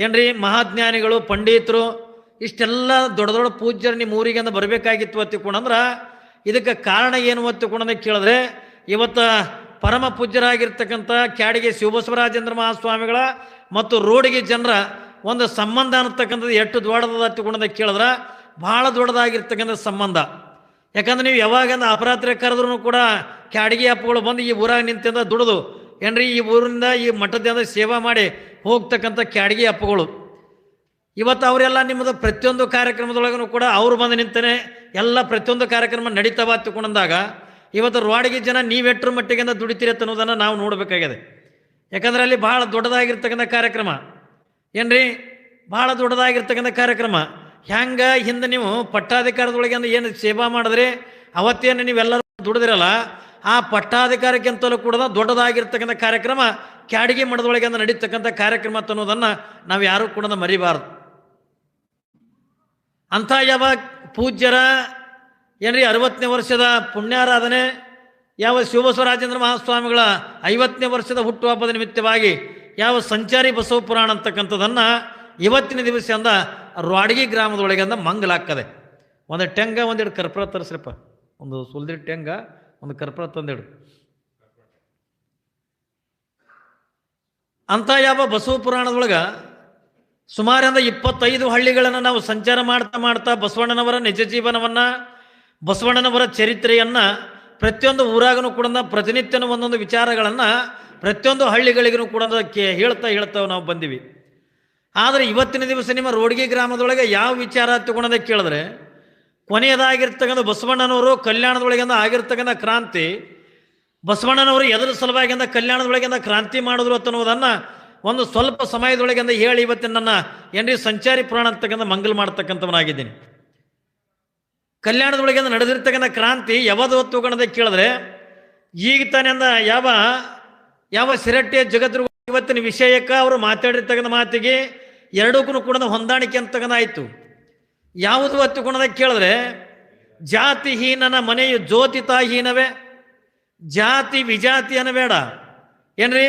ಏನ್ರಿ, ಮಹಾಜ್ಞಾನಿಗಳು, ಪಂಡಿತರು, ಇಷ್ಟೆಲ್ಲ ದೊಡ್ಡ ದೊಡ್ಡ ಪೂಜ್ಯರು ನಿಮ್ಮ ಊರಿಗೆ ಬರಬೇಕಾಗಿತ್ತು ತಿಳ್ಕೊಂಡ್ರೆ ಇದಕ್ಕೆ ಕಾರಣ ಏನು ತಿಳ್ಕೊಂಡ ಕೇಳಿದ್ರೆ, ಇವತ್ತು ಪರಮ ಪೂಜ್ಯರಾಗಿರ್ತಕ್ಕಂಥ ಕ್ಯಾಡಿಗೆ ಶಿವಬಸವರಾಜೇಂದ್ರ ಮಹಾಸ್ವಾಮಿಗಳ ಮತ್ತು ರೋಡಿಗೆ ಜನರ ಒಂದು ಸಂಬಂಧ ಅನ್ನತಕ್ಕಂಥದ್ದು ಎಷ್ಟು ದೊಡ್ಡದ ತಿಳ್ಕೊಂಡ ಕೇಳಿದ್ರೆ ಭಾಳ ದೊಡ್ಡದಾಗಿರ್ತಕ್ಕಂಥ ಸಂಬಂಧ. ಯಾಕಂದ್ರೆ ನೀವು ಯಾವಾಗ ಅಪರಾತ್ರಿ ಕರೆದ್ರೂ ಕೂಡ ಕ್ಯಾಡಿಗೆ ಅಪ್ಪಗಳು ಬಂದು ಈ ಊರಾಗ ನಿಂತಿಂದ ದುಡಿದು ಏನ್ರಿ, ಈ ಊರಿಂದ ಈ ಮಠದಿಂದ ಸೇವಾ ಮಾಡಿ ಹೋಗ್ತಕ್ಕಂಥ ಕ್ಯಾಡಿಗೆ ಅಪ್ಪಗಳು. ಇವತ್ತು ಅವರೆಲ್ಲ ನಿಮ್ಮದು ಪ್ರತಿಯೊಂದು ಕಾರ್ಯಕ್ರಮದೊಳಗೂ ಕೂಡ ಅವರು ಬಂದು ನಿಂತಾನೆ ಎಲ್ಲ ಪ್ರತಿಯೊಂದು ಕಾರ್ಯಕ್ರಮ ನಡೀತಾವ ತಿಳ್ಕೊಂಡಾಗ ಇವತ್ತು ರೋಡಿಗೆ ಜನ ನೀವೆಟ್ಟರ ಮಟ್ಟಿಗಿಂದ ದುಡಿತೀರಿ ಅನ್ನೋದನ್ನು ನಾವು ನೋಡಬೇಕಾಗಿದೆ. ಯಾಕಂದ್ರೆ ಅಲ್ಲಿ ಭಾಳ ದೊಡ್ಡದಾಗಿರ್ತಕ್ಕಂಥ ಕಾರ್ಯಕ್ರಮ ಏನ್ರಿ, ಭಾಳ ದೊಡ್ಡದಾಗಿರ್ತಕ್ಕಂಥ ಕಾರ್ಯಕ್ರಮ. ಹೆಂಗೆ ಹಿಂದೆ ನೀವು ಪಟ್ಟಾಧಿಕಾರದೊಳಗೆ ಏನು ಸೇವಾ ಮಾಡಿದ್ರಿ, ಅವತ್ತೇನು ನೀವೆಲ್ಲರೂ ದುಡಿದಿರಲ್ಲ, ಆ ಪಟ್ಟಾಧಿಕಾರಕ್ಕಿಂತಲೂ ಕೂಡ ದೊಡ್ಡದಾಗಿರ್ತಕ್ಕಂಥ ಕಾರ್ಯಕ್ರಮ ಕ್ಯಾಡಿಗೆ ಮಠದೊಳಗೆ ನಡೀತಕ್ಕಂಥ ಕಾರ್ಯಕ್ರಮ ಅನ್ನೋದನ್ನು ನಾವು ಯಾರೂ ಕೂಡ ಮರಿಬಾರ್ದು. ಅಂಥ ಯಾವ ಪೂಜ್ಯರ ಏನ್ರಿ 60ನೇ ವರ್ಷದ ಪುಣ್ಯಾರಾಧನೆ, ಯಾವ ಶಿವಬಸವರಾಜೇಂದ್ರ ಮಹಾಸ್ವಾಮಿಗಳ 50ನೇ ವರ್ಷದ ಹುಟ್ಟುಹಬ್ಬದ ನಿಮಿತ್ತವಾಗಿ ಯಾವ ಸಂಚಾರಿ ಬಸವ ಪುರಾಣ ಅಂತಕ್ಕಂಥದ್ದನ್ನು ಇವತ್ತಿನ ದಿವಸದಿಂದ ರೋಡ್ಗಿ ಗ್ರಾಮದೊಳಗೆ ಮಂಗಲಾಗ್ತದೆ. ಒಂದು ಟೆಂಗ, ಒಂದೆರಡು ಕರ್ಪೂರ ತರಿಸ್ರಪ್ಪ, ಒಂದು ಸುಲ್ದಿಟ್ಟು ಟೆಂಗ, ಒಂದು ಕರ್ಪೂರ ತಂದಿಡು. ಅಂಥ ಯಾವ ಬಸವ ಪುರಾಣದೊಳಗೆ ಸುಮಾರಿಂದ 25 ಹಳ್ಳಿಗಳನ್ನು ನಾವು ಸಂಚಾರ ಮಾಡ್ತಾ ಬಸವಣ್ಣನವರ ನಿಜ ಜೀವನವನ್ನು, ಬಸವಣ್ಣನವರ ಚರಿತ್ರೆಯನ್ನು ಪ್ರತಿಯೊಂದು ಊರಾಗೂ ಕೂಡ ಪ್ರತಿನಿತ್ಯನೂ ಒಂದೊಂದು ವಿಚಾರಗಳನ್ನು ಪ್ರತಿಯೊಂದು ಹಳ್ಳಿಗಳಿಗೂ ಕೂಡ ಹೇಳ್ತಾ ನಾವು ಬಂದಿವಿ. ಆದರೆ ಇವತ್ತಿನ ದಿವಸ ನಿಮ್ಮ ರೋಡ್ಗಿ ಗ್ರಾಮದೊಳಗೆ ಯಾವ ವಿಚಾರ ತಗೊಂಡೋದಕ್ಕೆ ಕೇಳಿದ್ರೆ, ಕೊನೆಯದಾಗಿರ್ತಕ್ಕಂಥ ಬಸವಣ್ಣನವರು ಕಲ್ಯಾಣದೊಳಗಿಂದ ಆಗಿರ್ತಕ್ಕಂಥ ಕ್ರಾಂತಿ, ಬಸವಣ್ಣನವರು ಎದುರು ಸಲುವಾಗಿಂದ ಕಲ್ಯಾಣದೊಳಗಿಂದ ಕ್ರಾಂತಿ ಮಾಡಿದ್ರು ಅನ್ನೋದನ್ನು ಒಂದು ಸ್ವಲ್ಪ ಸಮಯದೊಳಗಿಂದ ಹೇಳಿ ಇವತ್ತಿನ ನನ್ನ ಏನ್ರಿ ಸಂಚಾರಿ ಪುರಾಣ ಅಂತಕ್ಕಂಥ ಮಂಗಲ್ ಮಾಡ್ತಕ್ಕಂಥವನಾಗಿದ್ದೀನಿ. ಕಲ್ಯಾಣದೊಳಗಿಂದ ನಡೆದಿರ್ತಕ್ಕಂಥ ಕ್ರಾಂತಿ ಯಾವುದು ತಗೊಂಡೋದಕ್ಕೆ ಕೇಳಿದ್ರೆ, ಈಗ ತಾನಿಂದ ಯಾವ ಸಿರಟ್ಟಿಯ ಜಗದ್ರು ಇವತ್ತಿನ ವಿಷಯಕ್ಕೆ ಅವರು ಮಾತಾಡಿರ್ತಕ್ಕಂಥ ಮಾತಿಗೆ ಎರಡಕ್ಕೂ ಕೂಡ ಹೊಂದಾಣಿಕೆ ಅಂತಗನಾಯಿತು. ಯಾವುದು ಹತ್ತುಕೊಂಡ ಕೇಳಿದ್ರೆ ಜಾತಿಹೀನನ ಮನೆಯು ಜ್ಯೋತಿತಾಹೀನವೇ, ಜಾತಿ ವಿಜಾತಿ ಅನ್ನಬೇಡ ಏನ್ರಿ.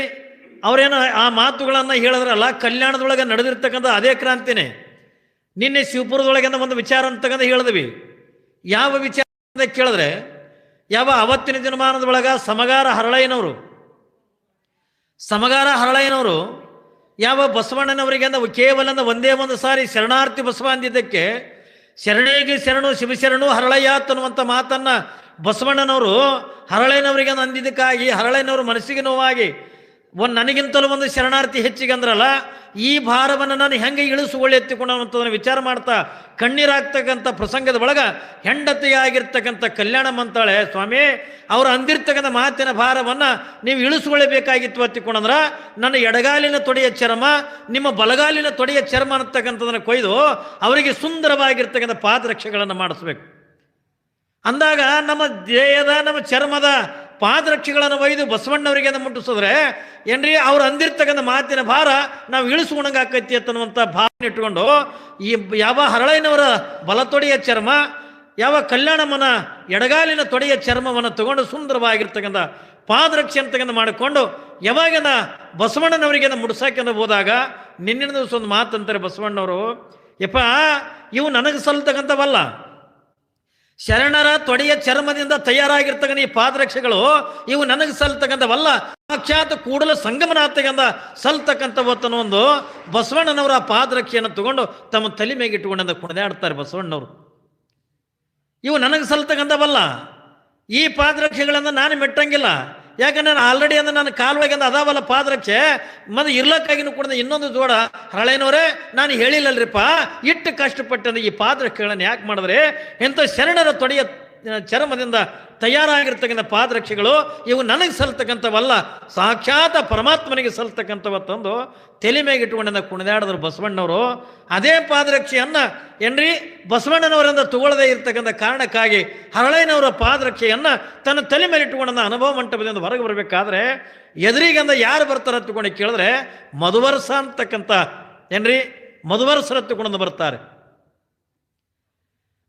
ಅವರೇನು ಆ ಮಾತುಗಳನ್ನು ಹೇಳಿದ್ರಲ್ಲ, ಕಲ್ಯಾಣದೊಳಗೆ ನಡೆದಿರ್ತಕ್ಕಂಥ ಅದೇ ಕ್ರಾಂತಿನೇ. ನಿನ್ನೆ ಶಿವಪುರದೊಳಗಿಂದ ಒಂದು ವಿಚಾರ ಅಂತಕ್ಕಂಥ ಹೇಳಿದ್ವಿ. ಯಾವ ವಿಚಾರ ಅಂತ ಕೇಳಿದ್ರೆ, ಯಾವ ಅವತ್ತಿನ ದಿನಮಾನದೊಳಗ ಸಮಗಾರ ಹರಳಯ್ಯನವರು ಯಾವ ಬಸವಣ್ಣನವರಿಗೆ ಕೇವಲ ಒಂದೇ ಒಂದು ಸಾರಿ ಶರಣಾರ್ಥಿ ಬಸವ ಅಂದಿದ್ದಕ್ಕೆ ಶರಣೇಗೆ ಶರಣು ಶಿವಶರಣು ಹರಳಯ್ಯ ಅನ್ನುವಂಥ ಮಾತನ್ನ ಬಸವಣ್ಣನವರು ಹರಳಯ್ಯನವರಿಗೆ ಅಂದಿದ್ದಕ್ಕಾಗಿ ಹರಳಯ್ಯನವರು ಮನಸ್ಸಿಗೆ ನೋವಾಗಿ ನನಗಿಂತಲೂ ಒಂದು ಶರಣಾರ್ಥಿ ಹೆಚ್ಚಿಗೆ ಅಂದ್ರಲ್ಲ, ಈ ಭಾರವನ್ನು ನಾನು ಹೆಂಗೆ ಇಳಿಸುಕೊಳ್ಳಿ ಎತ್ತಿಕೊಂಡಂಥದನ್ನು ವಿಚಾರ ಮಾಡ್ತಾ ಕಣ್ಣೀರಾಗ್ತಕ್ಕಂಥ ಪ್ರಸಂಗದ ಒಳಗ ಹೆಂಡತಿಯಾಗಿರ್ತಕ್ಕಂಥ ಕಲ್ಯಾಣ ಮಂತಾಳೆ, ಸ್ವಾಮಿ ಅವರು ಅಂದಿರ್ತಕ್ಕಂಥ ಮಾತಿನ ಭಾರವನ್ನು ನೀವು ಇಳಿಸ್ಕೊಳ್ಳಬೇಕಾಗಿತ್ತು ಎತ್ತಿಕೊಂಡ್ರ ನನ್ನ ಎಡಗಾಲಿನ ತೊಡೆಯ ಚರ್ಮ ನಿಮ್ಮ ಬಲಗಾಲಿನ ತೊಡೆಯ ಚರ್ಮ ಅನ್ನತಕ್ಕಂಥದನ್ನು ಕೊಯ್ದು ಅವರಿಗೆ ಸುಂದರವಾಗಿರ್ತಕ್ಕಂಥ ಪಾದರಕ್ಷೆಗಳನ್ನು ಮಾಡಿಸ್ಬೇಕು ಅಂದಾಗ ನಮ್ಮ ದೇಹದ ನಮ್ಮ ಚರ್ಮದ ಪಾದರಕ್ಷೆಗಳನ್ನು ಒಯ್ದು ಬಸವಣ್ಣವರಿಗೆ ಮುಟ್ಟಿಸಿದ್ರೆ ಏನ್ರಿ ಅವ್ರು ಅಂದಿರ್ತಕ್ಕಂಥ ಮಾತಿನ ಭಾರ ನಾವು ಇಳಿಸ್ಕೊಂಡಂಗೆ ಆಕೈತಿ ಅಂತನ್ನುವಂಥ ಭಾವನೆ ಇಟ್ಕೊಂಡು ಈ ಯಾವ ಹರಳಯ್ಯನವರ ಬಲತೊಡೆಯ ಚರ್ಮ ಯಾವ ಕಲ್ಯಾಣಮ್ಮನ ಎಡಗಾಲಿನ ತೊಡೆಯ ಚರ್ಮವನ್ನು ತಗೊಂಡು ಸುಂದರವಾಗಿರ್ತಕ್ಕಂಥ ಪಾದರಕ್ಷೆ ಅಂತಕ್ಕಂಥ ಮಾಡಿಕೊಂಡು ಯಾವಾಗ ಬಸವಣ್ಣನವರಿಗೆ ಮುಡ್ಸಾಕೆಂದು ಹೋದಾಗ ನಿನ್ನಿನ ದಿವಸ ಒಂದು ಮಾತಂತಾರೆ ಬಸವಣ್ಣವರು, ಯಪ್ಪ ಇವು ನನಗೆ ಸಲ್ತಕ್ಕಂಥವಲ್ಲ, ಶರಣರ ತೊಡೆಯ ಚರ್ಮದಿಂದ ತಯಾರಾಗಿರ್ತಕ್ಕಂಥ ಈ ಪಾದರಕ್ಷೆಗಳು ಇವು ನನಗೆ ಸಲ್ತಕ್ಕಂಥವಲ್ಲ, ಸಾಕ್ಷಾತ್ ಕೂಡಲ ಸಂಗಮನಾಥಗಂದ ಸಲ್ತಕ್ಕಂಥವತ್ತನ್ನು ಒಂದು ಬಸವಣ್ಣನವರ ಪಾದರಕ್ಷೆಯನ್ನು ತಗೊಂಡು ತಮ್ಮ ತಲೆ ಮೇಲೆ ಇಟ್ಟುಕೊಂಡ ಕುಣಿದಾಡ್ತಾರೆ ಬಸವಣ್ಣವರು. ಇವು ನನಗೆ ಸಲ್ತಕ್ಕಂಥವಲ್ಲ, ಈ ಪಾದರಕ್ಷೆಗಳನ್ನು ನಾನು ಮೆಟ್ಟಂಗಿಲ್ಲ, ಯಾಕಂದ್ರೆ ನಾನು ಆಲ್ರೆಡಿ ಅಂದ್ರೆ ನನ್ನ ಕಾಲೊಳಗೆ ಅದಾವಲ್ಲ ಪಾದರಕ್ಷೆ, ಮತ್ತೆ ಇರ್ಲಕ್ಕಾಗಿನೂ ಕೂಡ ಇನ್ನೊಂದು ಜೋಡ ಹರಳಯ್ಯನವರೇ ನಾನು ಹೇಳಿಲ್ಲಲ್ರಿಪ್ಪ, ಇಟ್ಟು ಕಷ್ಟಪಟ್ಟಂದ್ರೆ ಈ ಪಾದರಕ್ಷೆಗಳನ್ನು ಯಾಕೆ ಮಾಡಿದ್ರೆ ಎಂಥ ಶರಣರ ತೊಡೆಯ ಚರ್ಮದಿಂದ ತಯಾರಾಗಿರ್ತಕ್ಕಂಥ ಪಾದರಕ್ಷೆಗಳು ಇವು ನನಗೆ ಸಲ್ತಕ್ಕಂಥವಲ್ಲ, ಸಾಕ್ಷಾತ್ ಪರಮಾತ್ಮನಿಗೆ ಸಲ್ತಕ್ಕಂಥವ ತಂದು ತಲೆ ಮೇಲೆ ಇಟ್ಟುಕೊಂಡ ಕುಣಿದಾಡಿದ್ರು ಬಸವಣ್ಣವರು. ಅದೇ ಪಾದರಕ್ಷೆಯನ್ನ ಏನ್ರಿ ಬಸವಣ್ಣನವರಿಂದ ತಗೊಳ್ಳದೇ ಇರ್ತಕ್ಕಂಥ ಕಾರಣಕ್ಕಾಗಿ ಹರಳಯ್ಯನವರ ಪಾದರಕ್ಷೆಯನ್ನ ತನ್ನ ತಲೆ ಮೇಲೆ ಇಟ್ಟುಕೊಂಡ ಅನುಭವ ಮಂಟಪದಿಂದ ಹೊರಗೆ ಬರಬೇಕಾದ್ರೆ ಎದುರಿಗಂದ ಯಾರು ಬರ್ತಾರೆ ಹತ್ತುಕೊಂಡು ಕೇಳಿದ್ರೆ ಮಧುವರಸ ಅಂತಕ್ಕಂಥ ಏನ್ರಿ ಮಧುವರಸರ ಹತ್ತುಕೊಂಡು ಬರ್ತಾರೆ.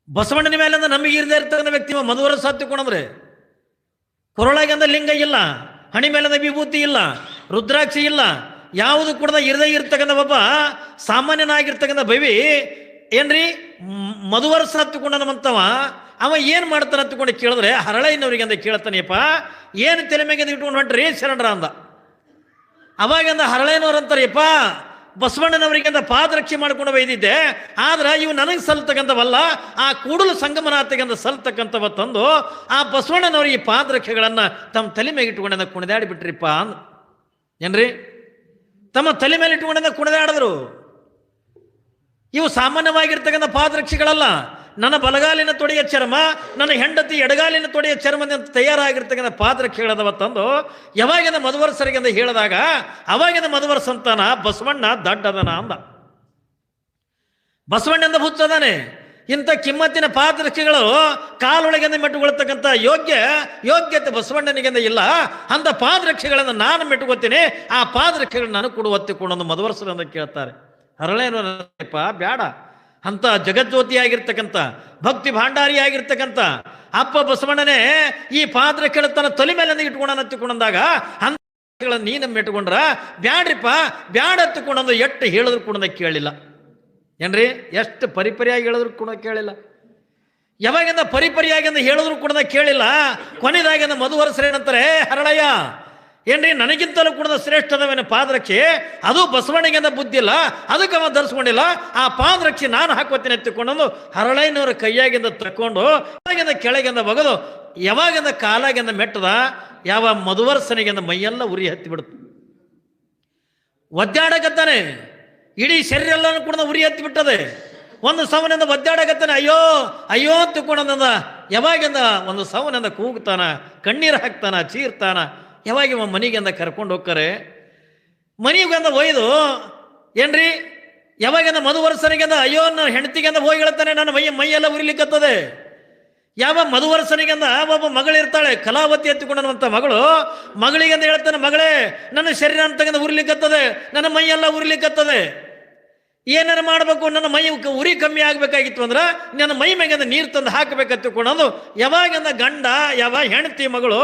ಬಸವಣ್ಣನ ಮೇಲಿಂದ ನಮಗೆ ಇರದೇ ಇರ್ತಕ್ಕಂಥ ವ್ಯಕ್ತಿ ಮಧುವರಸ ಹತ್ತುಕೊಂಡ್ರೆ ಕೊರಳಾಗಿಂದ ಲಿಂಗ ಇಲ್ಲ, ಹಣಿ ಮೇಲಿಂದ ವಿಭೂತಿ ಇಲ್ಲ, ರುದ್ರಾಕ್ಷಿ ಇಲ್ಲ, ಯಾವುದು ಕೂಡ ಇರದೇ ಇರ್ತಕ್ಕಂಥ ಒಬ್ಬ ಸಾಮಾನ್ಯನಾಗಿರ್ತಕ್ಕಂಥ ಭವಿ ಏನ್ರಿ ಮಧುವರಸ ಹತ್ತುಕೊಂಡನಂತವ ಅವ ಏನು ಮಾಡ್ತಾನೆ ಹತ್ತುಕೊಂಡು ಕೇಳಿದ್ರೆ ಹರಳಯ್ಯನವರಿಗೆ ಅಂತ ಕೇಳ್ತಾನೆಯಪ್ಪ, ಏನು ತಲೆ ಮೇಲೆ ಇಟ್ಕೊಂಡು ಹೊಂಟ್ರಿ ಶರಣರ ಅಂದ. ಅವಾಗಿಂದ ಹರಳಯ್ಯನವ್ರು ಅಂತಾರೆಯಪ್ಪ, ಬಸವಣ್ಣನವರಿಗೆ ಅಂತ ಪಾದರಕ್ಷೆ ಮಾಡ್ಕೊಂಡು ಒಯ್ದಿದ್ದೆ, ಆದ್ರೆ ಇವು ನನಗೆ ಸಲ್ತಕ್ಕಂಥವಲ್ಲ, ಆ ಕೂಡಲು ಸಂಗಮನಾಥಿಗಂತ ಸಲ್ತಕ್ಕಂಥವ ತಂದು ಆ ಬಸವಣ್ಣನವರಿಗೆ ಈ ಪಾದರಕ್ಷೆಗಳನ್ನು ತಮ್ಮ ತಲೆ ಮೇಲೆ ಇಟ್ಕೊಂಡ ಕುಣಿದಾಡಿ ಬಿಟ್ರಿಪ್ಪ ಅಂದ. ಏನ್ರಿ ತಮ್ಮ ತಲೆ ಮೇಲೆ ಇಟ್ಕೊಂಡ ಕುಣಿದಾಡಿದ್ರು. ಇವು ಸಾಮಾನ್ಯವಾಗಿರ್ತಕ್ಕಂಥ ಪಾದರಕ್ಷೆಗಳಲ್ಲ, ನನ್ನ ಬಲಗಾಲಿನ ತೊಡೆಯ ಚರ್ಮ ನನ್ನ ಹೆಂಡತಿ ಎಡಗಾಲಿನ ತೊಡೆಯ ಚರ್ಮದಿಂದ ತಯಾರಾಗಿರ್ತಕ್ಕಂಥ ಪಾದರಕ್ಷೆಗಳದವ ತಂದು ಯಾವಾಗಿನ ಮಧುವರಸರಿಗೆ ಅಂತ ಹೇಳಿದಾಗ ಅವಾಗಿನ ಮಧುವರಸ ಅಂತಾನ ಬಸವಣ್ಣ ದಡ್ಡದನ ಅಂದ. ಬಸವಣ್ಣಂದ ಹುಚ್ಚದಾನೆ, ಇಂಥ ಕಿಮ್ಮತ್ತಿನ ಪಾದರಕ್ಷೆಗಳು ಕಾಲೊಳಗೆಂದ ಮೆಟ್ಟುಕೊಳ್ತಕ್ಕಂಥ ಯೋಗ್ಯತೆ ಬಸವಣ್ಣನಿಗೆಂದ ಇಲ್ಲ, ಅಂತ ಪಾದರಕ್ಷೆಗಳನ್ನು ನಾನು ಮೆಟ್ಟುಕೊತೀನಿ, ಆ ಪಾದರಕ್ಷೆಗಳನ್ನು ನಾನು ಕೊಡು ಒತ್ತಿಕೊಂಡು ಮಧುವರಸರಿಂದ ಕೇಳ್ತಾರೆ. ಹರಳೇನಪ್ಪ ಬ್ಯಾಡ, ಅಂತ ಜಗಜ್ಯೋತಿಯಾಗಿರ್ತಕ್ಕಂಥ ಭಕ್ತಿ ಭಾಂಡಾರಿಯಾಗಿರ್ತಕ್ಕಂಥ ಅಪ್ಪ ಬಸವಣ್ಣನೇ ಈ ಪಾದರಕ್ಷೆಗಳ ತನ್ನ ತಲೆ ಮೇಲೆ ಇಟ್ಕೊಂಡು ಹತ್ತಿಕೊಂಡಂದಾಗ ಅಂತ ನೀನು ಮೆಟ್ಕೊಂಡ್ರ ಬ್ಯಾಡ್ರಿಪ್ಪ ಬ್ಯಾಡ ಹತ್ತಿಕೊಂಡಂದು ಎಷ್ಟು ಹೇಳಿದ್ರು ಕೂಡ ಕೇಳಿಲ್ಲ. ಏನ್ರಿ ಎಷ್ಟು ಪರಿಪರಿಯಾಗಿ ಹೇಳಿದ್ರು ಕೂಡ ಕೇಳಿಲ್ಲ. ಯಾವಾಗಿಂದ ಪರಿಪರಿಯಾಗಿಂದ ಹೇಳಿದ್ರು ಕೂಡ ಕೇಳಿಲ್ಲ. ಕೊನೆದಾಗಿಂದ ಮಧುವರಸರೇನಂತಾರೆ, ಹರಳಯ್ಯ ಏನ್ರಿ ನನಗಿಂತಲೂ ಕೂಡ ಶ್ರೇಷ್ಠದವೇನ ಪಾದರಕ್ಷೆ, ಅದು ಬಸವಣ್ಣಿಗೆಂದ ಬುದ್ಧಿ ಇಲ್ಲ, ಅದಕ್ಕೆ ಅವ ಧರಿಸ್ಕೊಂಡಿಲ್ಲ, ಆ ಪಾದರಕ್ಷೆ ನಾನು ಹಾಕೋತೀನಿ ಎತ್ತಿಕೊಂಡು ಹರಳಯ್ಯನವರ ಕೈಯಾಗಿಂದ ತಕ್ಕೊಂಡು ಯಾವಾಗಿಂದ ಕೆಳಗಿಂದ ಬಗದು ಯಾವಾಗಿಂದ ಕಾಲಾಗಿಂದ ಮೆಟ್ಟದ ಯಾವ ಮಧುವರಸನಿಗೆಂದ ಮೈಯೆಲ್ಲ ಉರಿ ಹತ್ತಿ ಬಿಡುತ್ತೆ. ಒದ್ದಾಡಕತ್ತಾನೆ, ಇಡೀ ಶರೀರ ಎಲ್ಲನೂ ಕೂಡ ಉರಿ ಹತ್ತಿ ಬಿಟ್ಟದೆ. ಒಂದು ಸವನಿಂದ ಒದ್ದಾಡಕತ್ತಾನೆ, ಅಯ್ಯೋ ಅಯ್ಯೋ ಅಂತಕೊಂಡ ಯಾವಾಗಿಂದ ಒಂದು ಸವನಿಂದ ಕೂಗ್ತಾನ, ಕಣ್ಣೀರು ಹಾಕ್ತಾನ, ಚೀರ್ತಾನ. ಯಾವಾಗ ಮನೆಗೆಂದ ಕರ್ಕೊಂಡು ಹೋಗ್ತಾರೆ, ಮನೆಗೆಂದ ಒಯ್ದು ಏನ್ರಿ ಯಾವಾಗಿಂದ ಮಧುವರಸನಿಗೆಂದ ಅಯ್ಯೋ ನನ್ನ ಹೆಂಡತಿಗೆಂದ ಹೋಗಿ ಹೇಳ್ತಾನೆ, ನನ್ನ ಮೈಯೆಲ್ಲ ಉರಿಲಿಕ್ಕತ್ತದೆ. ಯಾವ ಮಧುವರಸನಿಗೆಂದ ಒಬ್ಬ ಮಗಳಿರ್ತಾಳೆ, ಕಲಾವತಿ ಎತ್ತಿಕೊಂಡಂತ ಮಗಳಿಗೆಂದ ಹೇಳ್ತಾನೆ, ಮಗಳೇ ನನ್ನ ಶರೀರ ಅಂತಗೆಂದ ಉರಿಲಿಕ್ಕತ್ತದೆ, ನನ್ನ ಮೈಯೆಲ್ಲ ಉರಿಲಿಕ್ಕತ್ತದೆ. ಏನಾರು ಮಾಡಬೇಕು, ನನ್ನ ಮೈ ಉರಿ ಕಮ್ಮಿ ಆಗಬೇಕಾಗಿತ್ತು ಅಂದ್ರೆ ನನ್ನ ಮೈ ಮ್ಯಾಗ ನೀರು ತಂದು ಹಾಕಬೇಕಂತ ಕೊಡೋದು. ಯಾವಾಗಿಂದ ಗಂಡ ಹೆಂಡತಿ ಮಗಳು